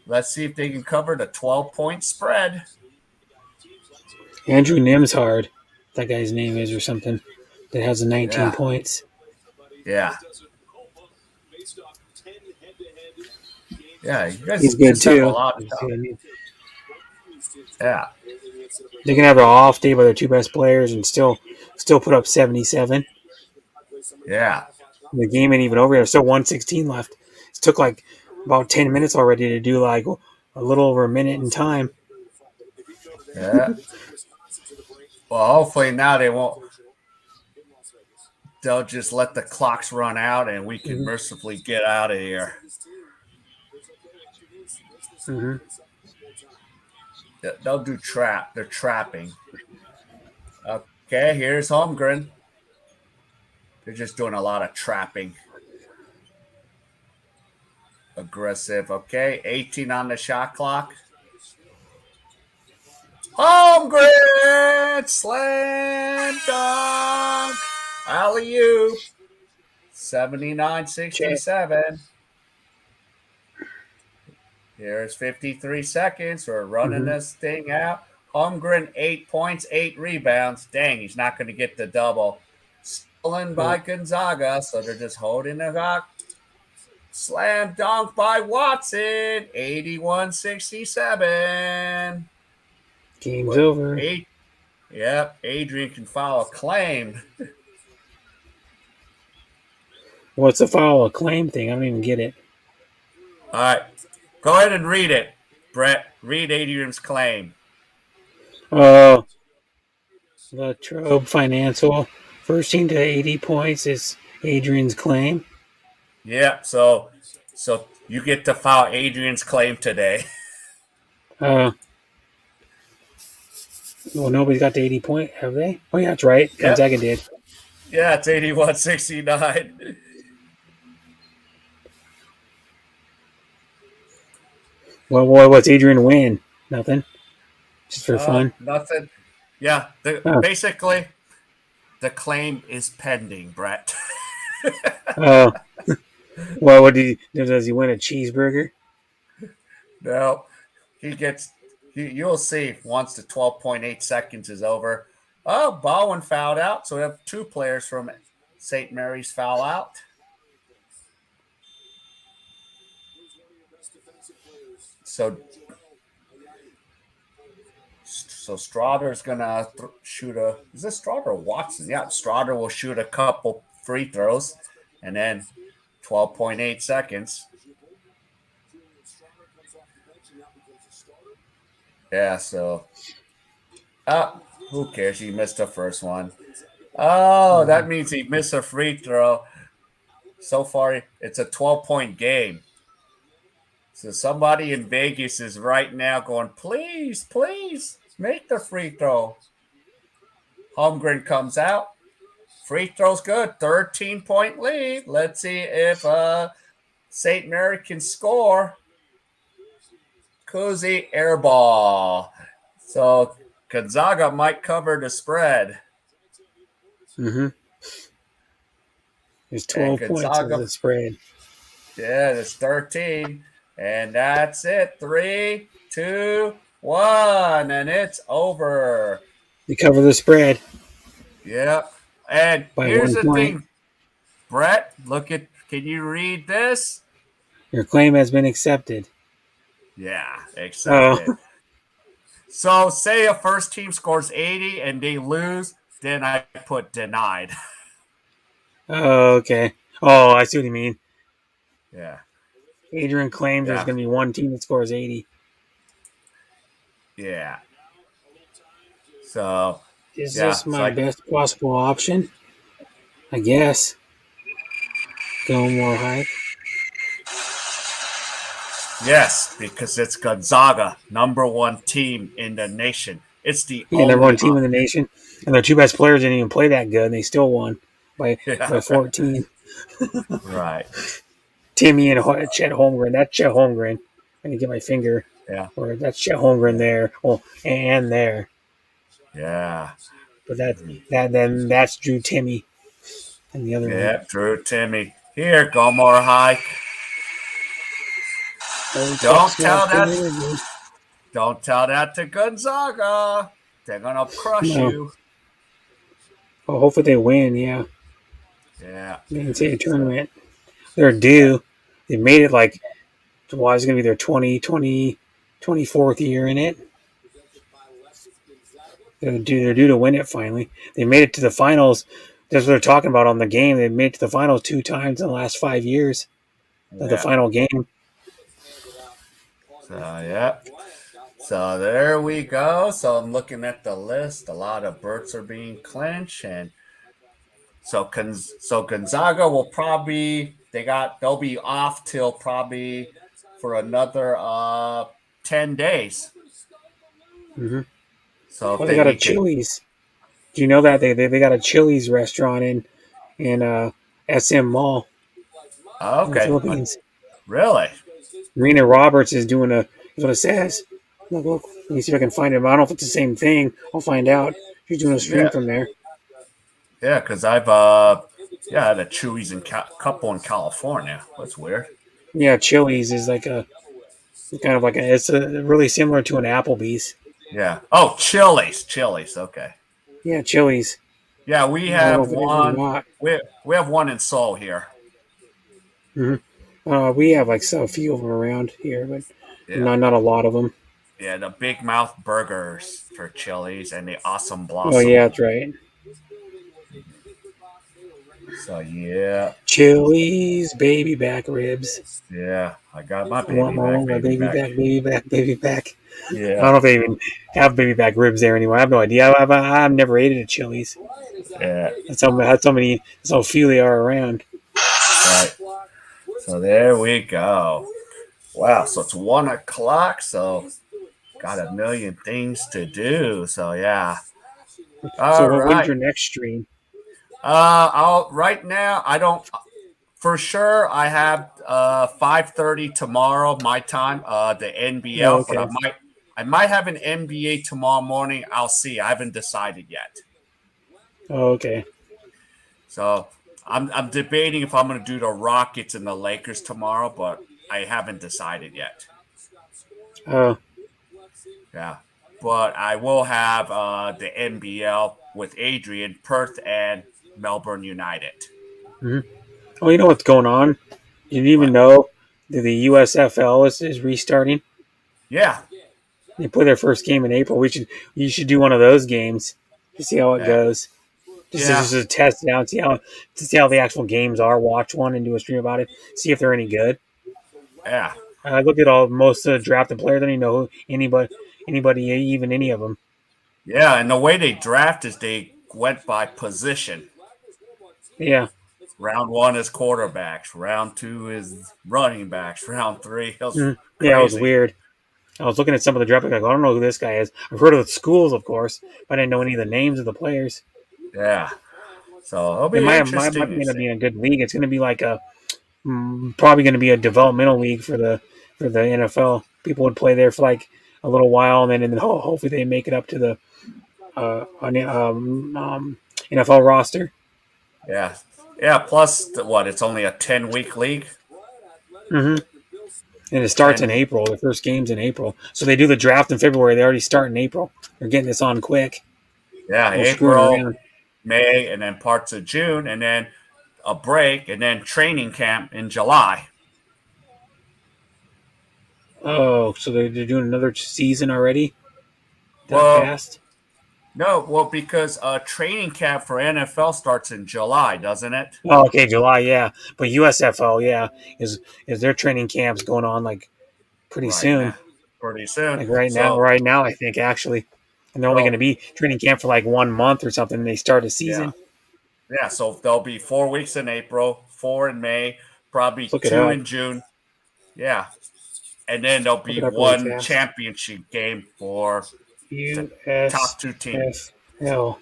Let's see if they can cover the 12-point spread.
Andrew Nimshard, that guy's name is or something, that has the 19
Yeah.
points.
Yeah. Yeah, you guys
He's good
just have a
too.
lot of
You see
stuff.
what I mean?
Yeah.
They can have an off day by their two best players and still put up 77.
Yeah.
The game ain't even over. There's still 116 left. It took like about 10 minutes already to do like a little over a minute in time.
Yeah. Well, hopefully now they won't. They'll just let the clocks run out and we can
Mm-hmm.
mercifully get out of here.
Mm-hmm.
They'll do trap. They're trapping. Okay, here's Holmgren. They're just doing a lot of trapping. Aggressive. Okay, 18 on the shot clock. Holmgren! Slam dunk! Alley-oop. 79-67. Here's 53 seconds. We're running
Mm-hmm.
this thing out. Holmgren, 8 points, 8 rebounds. Dang, he's not going to get the double. Stolen by Gonzaga, so they're just holding the rock. Slam dunk by Watson, 81-67.
Game's
What?
over.
Yep, Adrian can file a claim.
What's the foul a claim thing? I don't even get it.
All right, go ahead and read it, Brett. Read Adrian's claim.
Latrobe Financial, first team to 80 points is Adrian's claim.
Yep, so you get to file Adrian's claim today.
Well, nobody's got the 80 point, have they? Oh, yeah, that's right.
Yep.
Gonzaga did.
Yeah, it's 81-69.
Well, what's Adrian win? Nothing. Just for fun.
Nothing. Yeah,
Oh.
Basically, the claim is pending, Brett.
Oh. Well, does he win a cheeseburger?
No, he gets. You'll see once the 12.8 seconds is over. Oh, Bowen fouled out, so we have 2 players from St. Mary's foul out. So Strawder's gonna shoot a. Is this Strawder or Watson? Yeah, Strawder will shoot a couple free throws, and then 12.8 seconds. Yeah, so who cares? He missed the first one. Oh, that means he missed a free throw. So far, it's a 12-point game. So somebody in Vegas is right now going, please, please, make the free throw. Holmgren comes out. Free throw's good. 13-point lead. Let's see if St. Mary can score. Cozy air ball. So Gonzaga might cover the spread.
Mm-hmm. There's 12 points of the spread.
Yeah, it's 13. And that's it. 3, 2, 1. And it's over.
They cover the spread.
Yep. And
by
here's
1
the
point.
thing. Brett, can you read this?
Your claim has been accepted.
Yeah, accepted. So say a first team scores 80 and they lose, then I put denied.
Oh, okay. Oh, I see what you mean.
Yeah.
Adrian claims there's going to be one team that scores 80.
Yeah. So
is this my best possible option? I guess. Go more hype.
Yes, because it's Gonzaga, #1 team in the nation. It's the only
number 1 team in the nation, and their 2 best players didn't even play that good, and they still won by 14.
Right.
Timmy and Chet Holmgren. That's Chet Holmgren. I can get my finger.
Yeah.
Or that's Chet Holmgren there. Well, and there.
Yeah.
But that's Drew Timmy and the other one.
Yeah. Drew Timmy. Here, Gomor High.
Oh,
Don't
Fox
tell
Mask in
that.
there again.
Don't tell that to Gonzaga. They're gonna crush
No.
you.
Well, hopefully they win. Yeah,
Yeah.
they can say a
So
tournament. They're due. They made it like why is it going to be their 24th year in it. They're due to win it finally. They made it to the finals. That's what they're talking about on the game. They made it to the finals 2 times in the last 5 years. The
yeah.
final game.
So yeah. So there we go. So I'm looking at the list. A lot of berths are being clinched, and so Gonzaga will probably they'll be off till probably for another 10 days.
Hmm.
So if
Oh, they
they
got a
we could
Chili's. Do you know that they got a Chili's restaurant in SM Mall in the
okay,
Philippines?
really,
Rena Roberts is doing a. Is what it says. Look. Let me see if I can find it. I don't know if it's the same thing. I'll find out. She's doing a stream
yeah,
from there.
yeah, because I've yeah, I had a Chewy's in couple in California. That's weird.
Yeah, Chili's is like a kind of like a. It's really similar to an Applebee's.
Yeah. Oh, Chili's. Okay.
Yeah, Chili's.
Yeah, we
I don't know
have
if it is or
one.
not.
We have one in Seoul here.
Hmm. We have like a few of them around here, but
Yeah.
not a lot of them.
Yeah, the Big Mouth Burgers for Chili's and the Awesome
Oh
Blossom.
yeah, that's right.
So yeah,
Chili's baby back ribs.
yeah, I got my
I want
baby
my
back,
own, my
baby
baby
back.
back, baby back, baby back. I
Yeah,
don't know if they even have baby back ribs there anymore. I have no idea. I've never ate it at Chili's.
yeah,
That's how few they are around.
right. So there we go. Wow, so it's 1 o'clock. So got a million things to do. So yeah.
So
All
when's
right.
your next stream?
I'll right now. I don't for sure. I have 5:30 tomorrow my time. The
Oh,
NBL, but
okay.
I might have an NBA tomorrow morning. I'll see. I haven't decided yet.
Oh, okay.
So I'm debating if I'm going to do the Rockets and the Lakers tomorrow, but I haven't decided yet.
Oh,
Yeah, but I will have the NBL with Adrian, Perth, and Melbourne United.
mhm. Oh, you know what's going on? You didn't even
What?
know that the USFL is restarting.
Yeah,
They play their first game in April. You should do one of those games to see how it
yeah,
goes.
yeah,
Just to test it out, see how the actual games are. Watch one and do a stream about it. See if they're any good.
yeah,
I looked at all most of the drafted players. I don't even know who, anybody, even any of them.
yeah. And the way they draft is they went by position.
Yeah,
Round one is quarterbacks. Round two is running backs. Round three is
yeah, it was
crazy.
weird. I was looking at some of the draft. Like, I don't know who this guy is. I've heard of the schools, of course, but I didn't know any of the names of the players.
Yeah. So it'll
It
be
might
interesting to
end up
see.
being a good league. It's going to be like probably going to be a developmental league for the NFL. People would play there for like a little while, and then hopefully they make it up to the NFL roster.
Yeah. Yeah. Plus, what? It's only a 10-week league.
Hmm. And it starts in
10.
April. The first game's in April, so they do the draft in February. They already start in April. They're getting this on quick.
Yeah.
No screwing
April,
around.
May, and then parts of June, and then a break, and then training camp in July.
Oh, so they're doing another season already? That
Well,
fast?
no. Well, because training camp for NFL starts in July, doesn't it?
Oh, okay, July, yeah. But USFL, yeah, is their training camps going on like pretty
Right
soon?
now. Pretty soon.
Like right now,
So,
I think actually, and they're only going to
well,
be training camp for like 1 month or something. And they start a
yeah.
season.
Yeah. So there'll be 4 weeks in April, 4 in May, probably
Let's look it
two
up.
in June. Yeah. And then there'll
Look
be
it up really
one
fast.
championship game for the top two teams.
USFL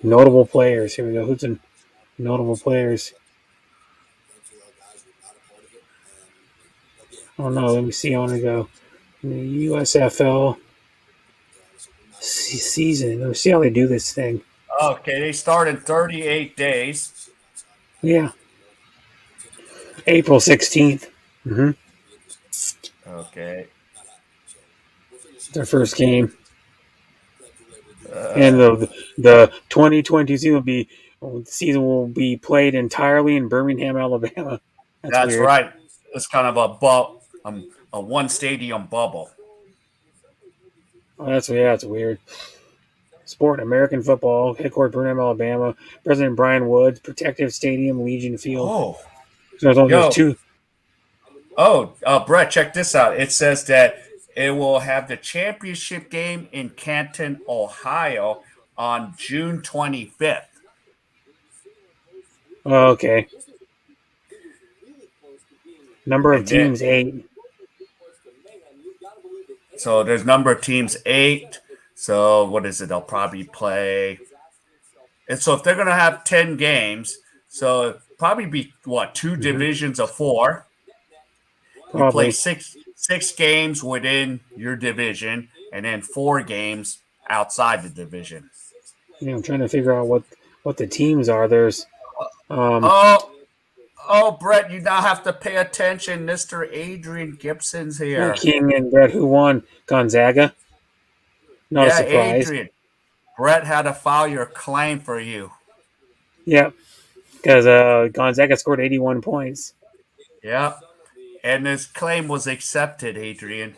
notable players. Here we go. Who's in notable players? Oh no, let me see. I want to go. The USFL season. Let's see how they do this thing.
Okay, they start in 38 days.
Yeah, April 16th. Mm-hmm.
Okay.
Their first game, and
Uh,
the 2020 season will be played entirely in Birmingham, Alabama. That's
that's
weird.
right. It's kind of a one stadium bubble.
Oh, that's weird. Sport American football, headquartered Birmingham, Alabama. President Brian Woods, Protective Stadium, Legion Field.
Oh,
So there's
yo,
two.
Brett, check this out. It says that it will have the championship game in Canton, Ohio on June 25th.
Oh, okay. Number of
And then,
teams 8.
so there's number of teams 8. So what is it? They'll probably play. And so if they're going to have 10 games, so probably be what, 2
Mm-hmm.
divisions of 4. You play
Probably.
six games within your division and then 4 games outside the division.
I'm trying to figure out what the teams are. There's um
Oh, Brett, you now have to pay attention. Mr. Adrian Gibson's here.
King and Brett who won Gonzaga. Not a
Yeah,
surprise.
Adrian. Brett had to file your claim for you.
Yeah, because Gonzaga scored 81 points.
Yeah. And his claim was accepted, Adrian.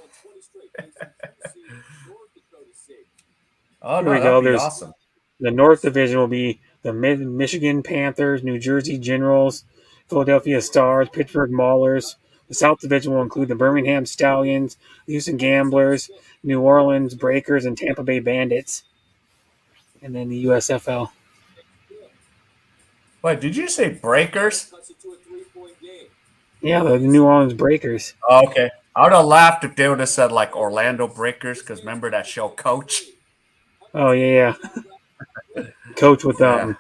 Oh,
Here
no,
we
that'd
go.
be
There's
awesome.
the North Division will be the Michigan Panthers, New Jersey Generals, Philadelphia Stars, Pittsburgh Maulers. The South Division will include the Birmingham Stallions, Houston Gamblers, New Orleans Breakers, and Tampa Bay Bandits. And then the USFL.
Wait, did you say Breakers?
Yeah, the New Orleans Breakers.
Oh, okay. I would have laughed if they would have said like Orlando Breakers because remember that show Coach?
Oh yeah, coach with
Yeah.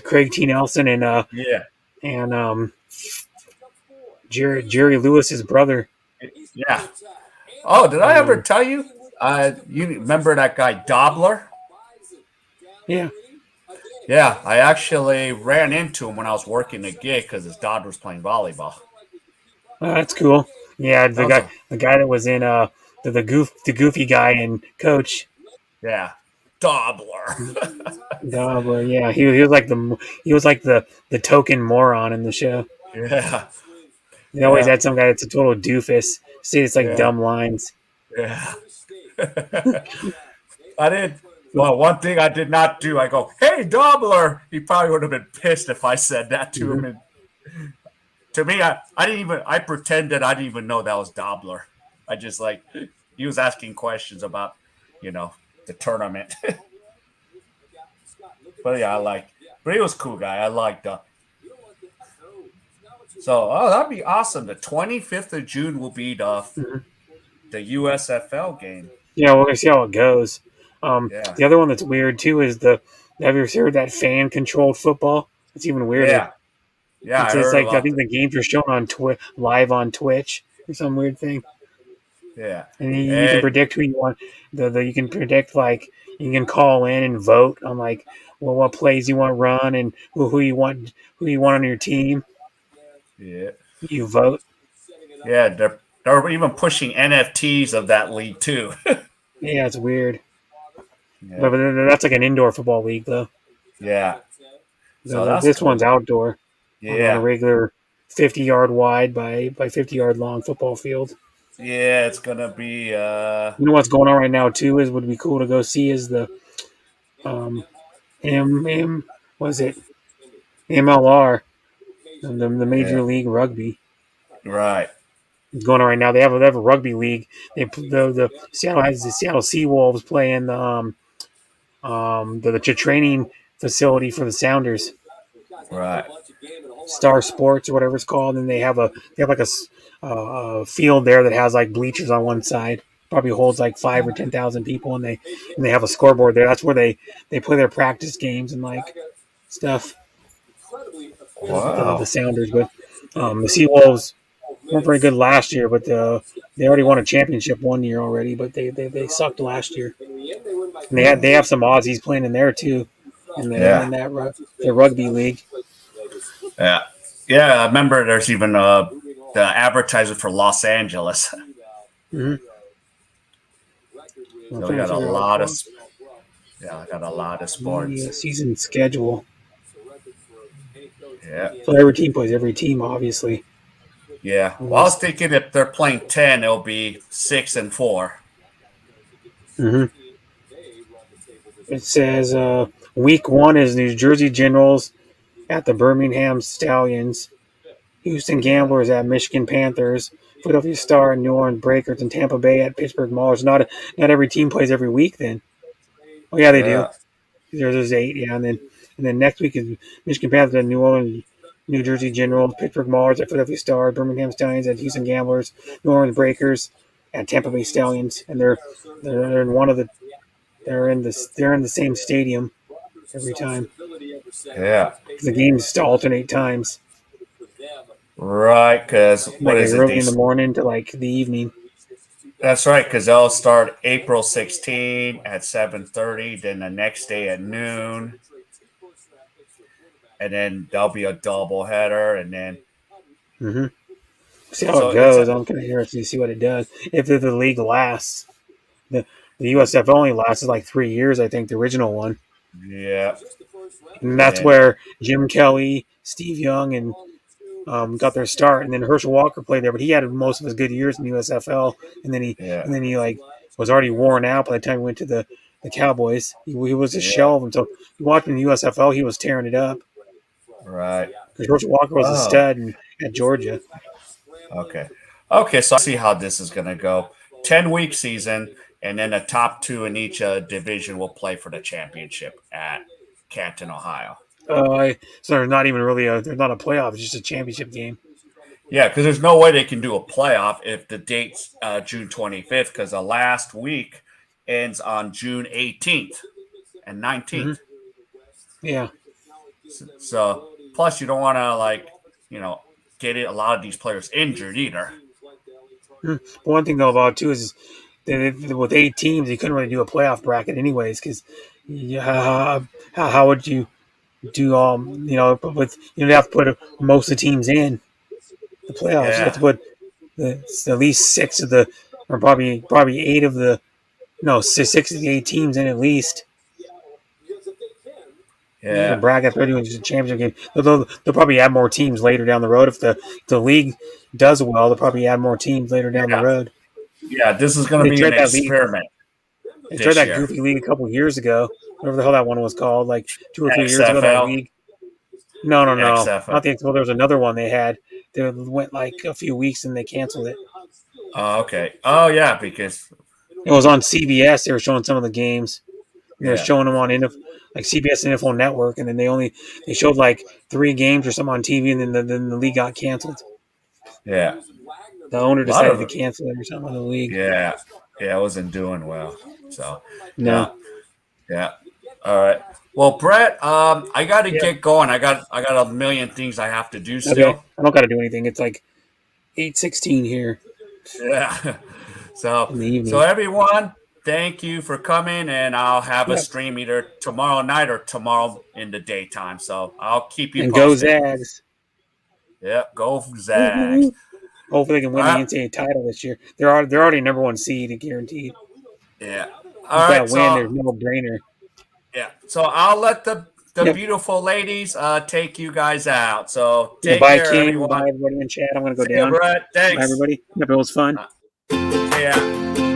Craig T. Nelson
Yeah.
and Jerry Lewis's brother.
Yeah. Oh, did I ever
Um,
tell you? You remember that guy Dobler?
yeah,
Yeah, I actually ran into him when I was working the gig because his daughter was playing volleyball.
that's cool. Yeah,
That was a
the guy that was in the goofy guy in Coach.
yeah, Dobler.
Yeah, he was like the token moron in the show.
Yeah,
They always
yeah,
had some guy that's a total doofus. Say it's like
yeah,
dumb lines.
yeah. I did. Well, one thing I did not do, I go, "Hey, Dobler." He probably would have been pissed if I said that to
Mm-hmm.
him. And to me, I didn't even. I pretended I didn't even know that was Dobler. I just like he was asking questions about, the tournament. But yeah, but he was a cool guy. I liked. So, that'd be awesome. The 25th of June will be
Mm-hmm.
the USFL game.
Yeah, we're gonna see how it goes.
Yeah,
The other one that's weird too is the. Have you ever heard that fan controlled football? It's even weirder.
yeah, yeah. I
It's
heard
like I
about
think
that.
the games are shown on live on Twitch or some weird thing,
Yeah,
and you can
and
predict who you want. You can predict like you can call in and vote on like what plays you want to run and who you want on your team.
yeah,
You vote.
yeah. They're even pushing NFTs of that league too.
Yeah, it's weird,
Yeah,
but that's like an indoor football league though.
yeah. So that's
This one's
cool.
outdoor on a
Yeah,
regular 50-yard wide by 50-yard long football field.
yeah. It's gonna be.
You know what's going on right now too is would be cool to go see is the um was it MLR, the Major
Yeah,
League Rugby.
right,
It's going on right now. They have a rugby league. The Seattle has the Seattle Seawolves playing the training facility for the Sounders,
right.
Star Sports or whatever it's called, and they have like a field there that has like bleachers on one side. Probably holds like 5 or 10,000 people, and they have a scoreboard there. That's where they play their practice games and like stuff. The
Wow.
Sounders, but the Seawolves weren't very good last year, but they already won a championship one year already. But they sucked last year, and they have some Aussies playing in there too,
Yeah.
in that the rugby league.
Yeah. Yeah. I remember there's even the advertiser for Los Angeles.
Mm-hmm.
So we got a lot of I got a lot of sports.
The season schedule.
Yeah.
So every team plays every team, obviously.
Yeah. Well, I was thinking if they're playing 10, it'll be 6 and 4.
Mm-hmm. It says week 1 is New Jersey Generals at the Birmingham Stallions, Houston Gamblers at Michigan Panthers, Philadelphia Star and New Orleans Breakers, and Tampa Bay at Pittsburgh Maulers. Not every team plays every week then. Oh yeah, they do.
Yeah.
There's 8, yeah, and then next week is Michigan Panthers at New Orleans, New Jersey Generals, Pittsburgh Maulers at Philadelphia Star, Birmingham Stallions at Houston Gamblers, New Orleans Breakers at Tampa Bay Stallions, and they're in one of the they're in the same stadium every time.
Yeah.
The games alternate times.
Right. Because what is it?
Early in the morning to like the evening.
That's right. Because they'll start April 16 at 7:30. Then the next day at noon. And then there'll be a double header. And then.
Mm-hmm. See how it goes. I'm kind of interested to see what it does. If the league lasts. The USF only lasted like 3 years, I think, the original one.
Yeah.
And that's where Jim Kelly, Steve Young, and got their start. And then Herschel Walker played there, but he had most of his good years in the USFL. And then he like was already worn out by the time he went to the Cowboys. He was a shell of him. So you watch him in the USFL, he was tearing it up.
Right.
Because Herschel Walker was a stud at Georgia.
Okay, so I see how this is going to go. 10-week season, and then the top 2 in each division will play for the championship at Canton, Ohio.
So there's not even really there's not a playoff. It's just a championship game.
Yeah, because there's no way they can do a playoff if the date's June 25th, because the last week ends on June 18th and 19th.
Mm-hmm. Yeah.
So plus you don't want to get a lot of these players injured either.
One thing though about it too is that with 8 teams, you couldn't really do a playoff bracket anyways. Because how would you do with you'd have to put most of the teams in the playoffs.
Yeah.
You have to put at least 6 of the, or probably 8 of the, 6 of the 8 teams in at least.
Yeah.
The brackets are doing just a championship game. They'll probably add more teams later down the road. If the league does well, they'll probably add more teams later down the road.
Yeah, this is going to be an experiment.
They tried that goofy league a couple years ago. Whatever the hell that one was called, like 2 or 3 years ago. That league. No,
XFL.
not the XFL. There was another one they had. They went like a few weeks and they canceled it.
Oh, okay. Oh, yeah, because
it was on CBS. They were showing some of the games. They were showing them on CBS NFL Network, and then they showed like 3 games or something on TV, and then the league got canceled.
Yeah.
The owner decided to cancel it or something on the league.
Yeah. Yeah, it wasn't doing well. So
no.
Yeah. All right. Well, Brett, I got to get going. I got a million things I have to do still.
Okay. I don't got to do anything. It's like 8:16 here.
Yeah. So everyone, thank you for coming, and I'll have a stream either tomorrow night or tomorrow in the daytime. So I'll keep you posted.
Go Zags.
Yep, go Zags.
Hopefully they can win the NCAA title this year. They're already number 1 seed, guaranteed.
Yeah. All right.
There's no brainer.
Yeah. So I'll let the beautiful ladies take you guys out. So take
bye,
care,
King.
everyone.
Bye, everybody in chat. I'm going to go
See
down.
you, Brett. Thanks.
Bye, everybody. Hope it was fun.
Yeah.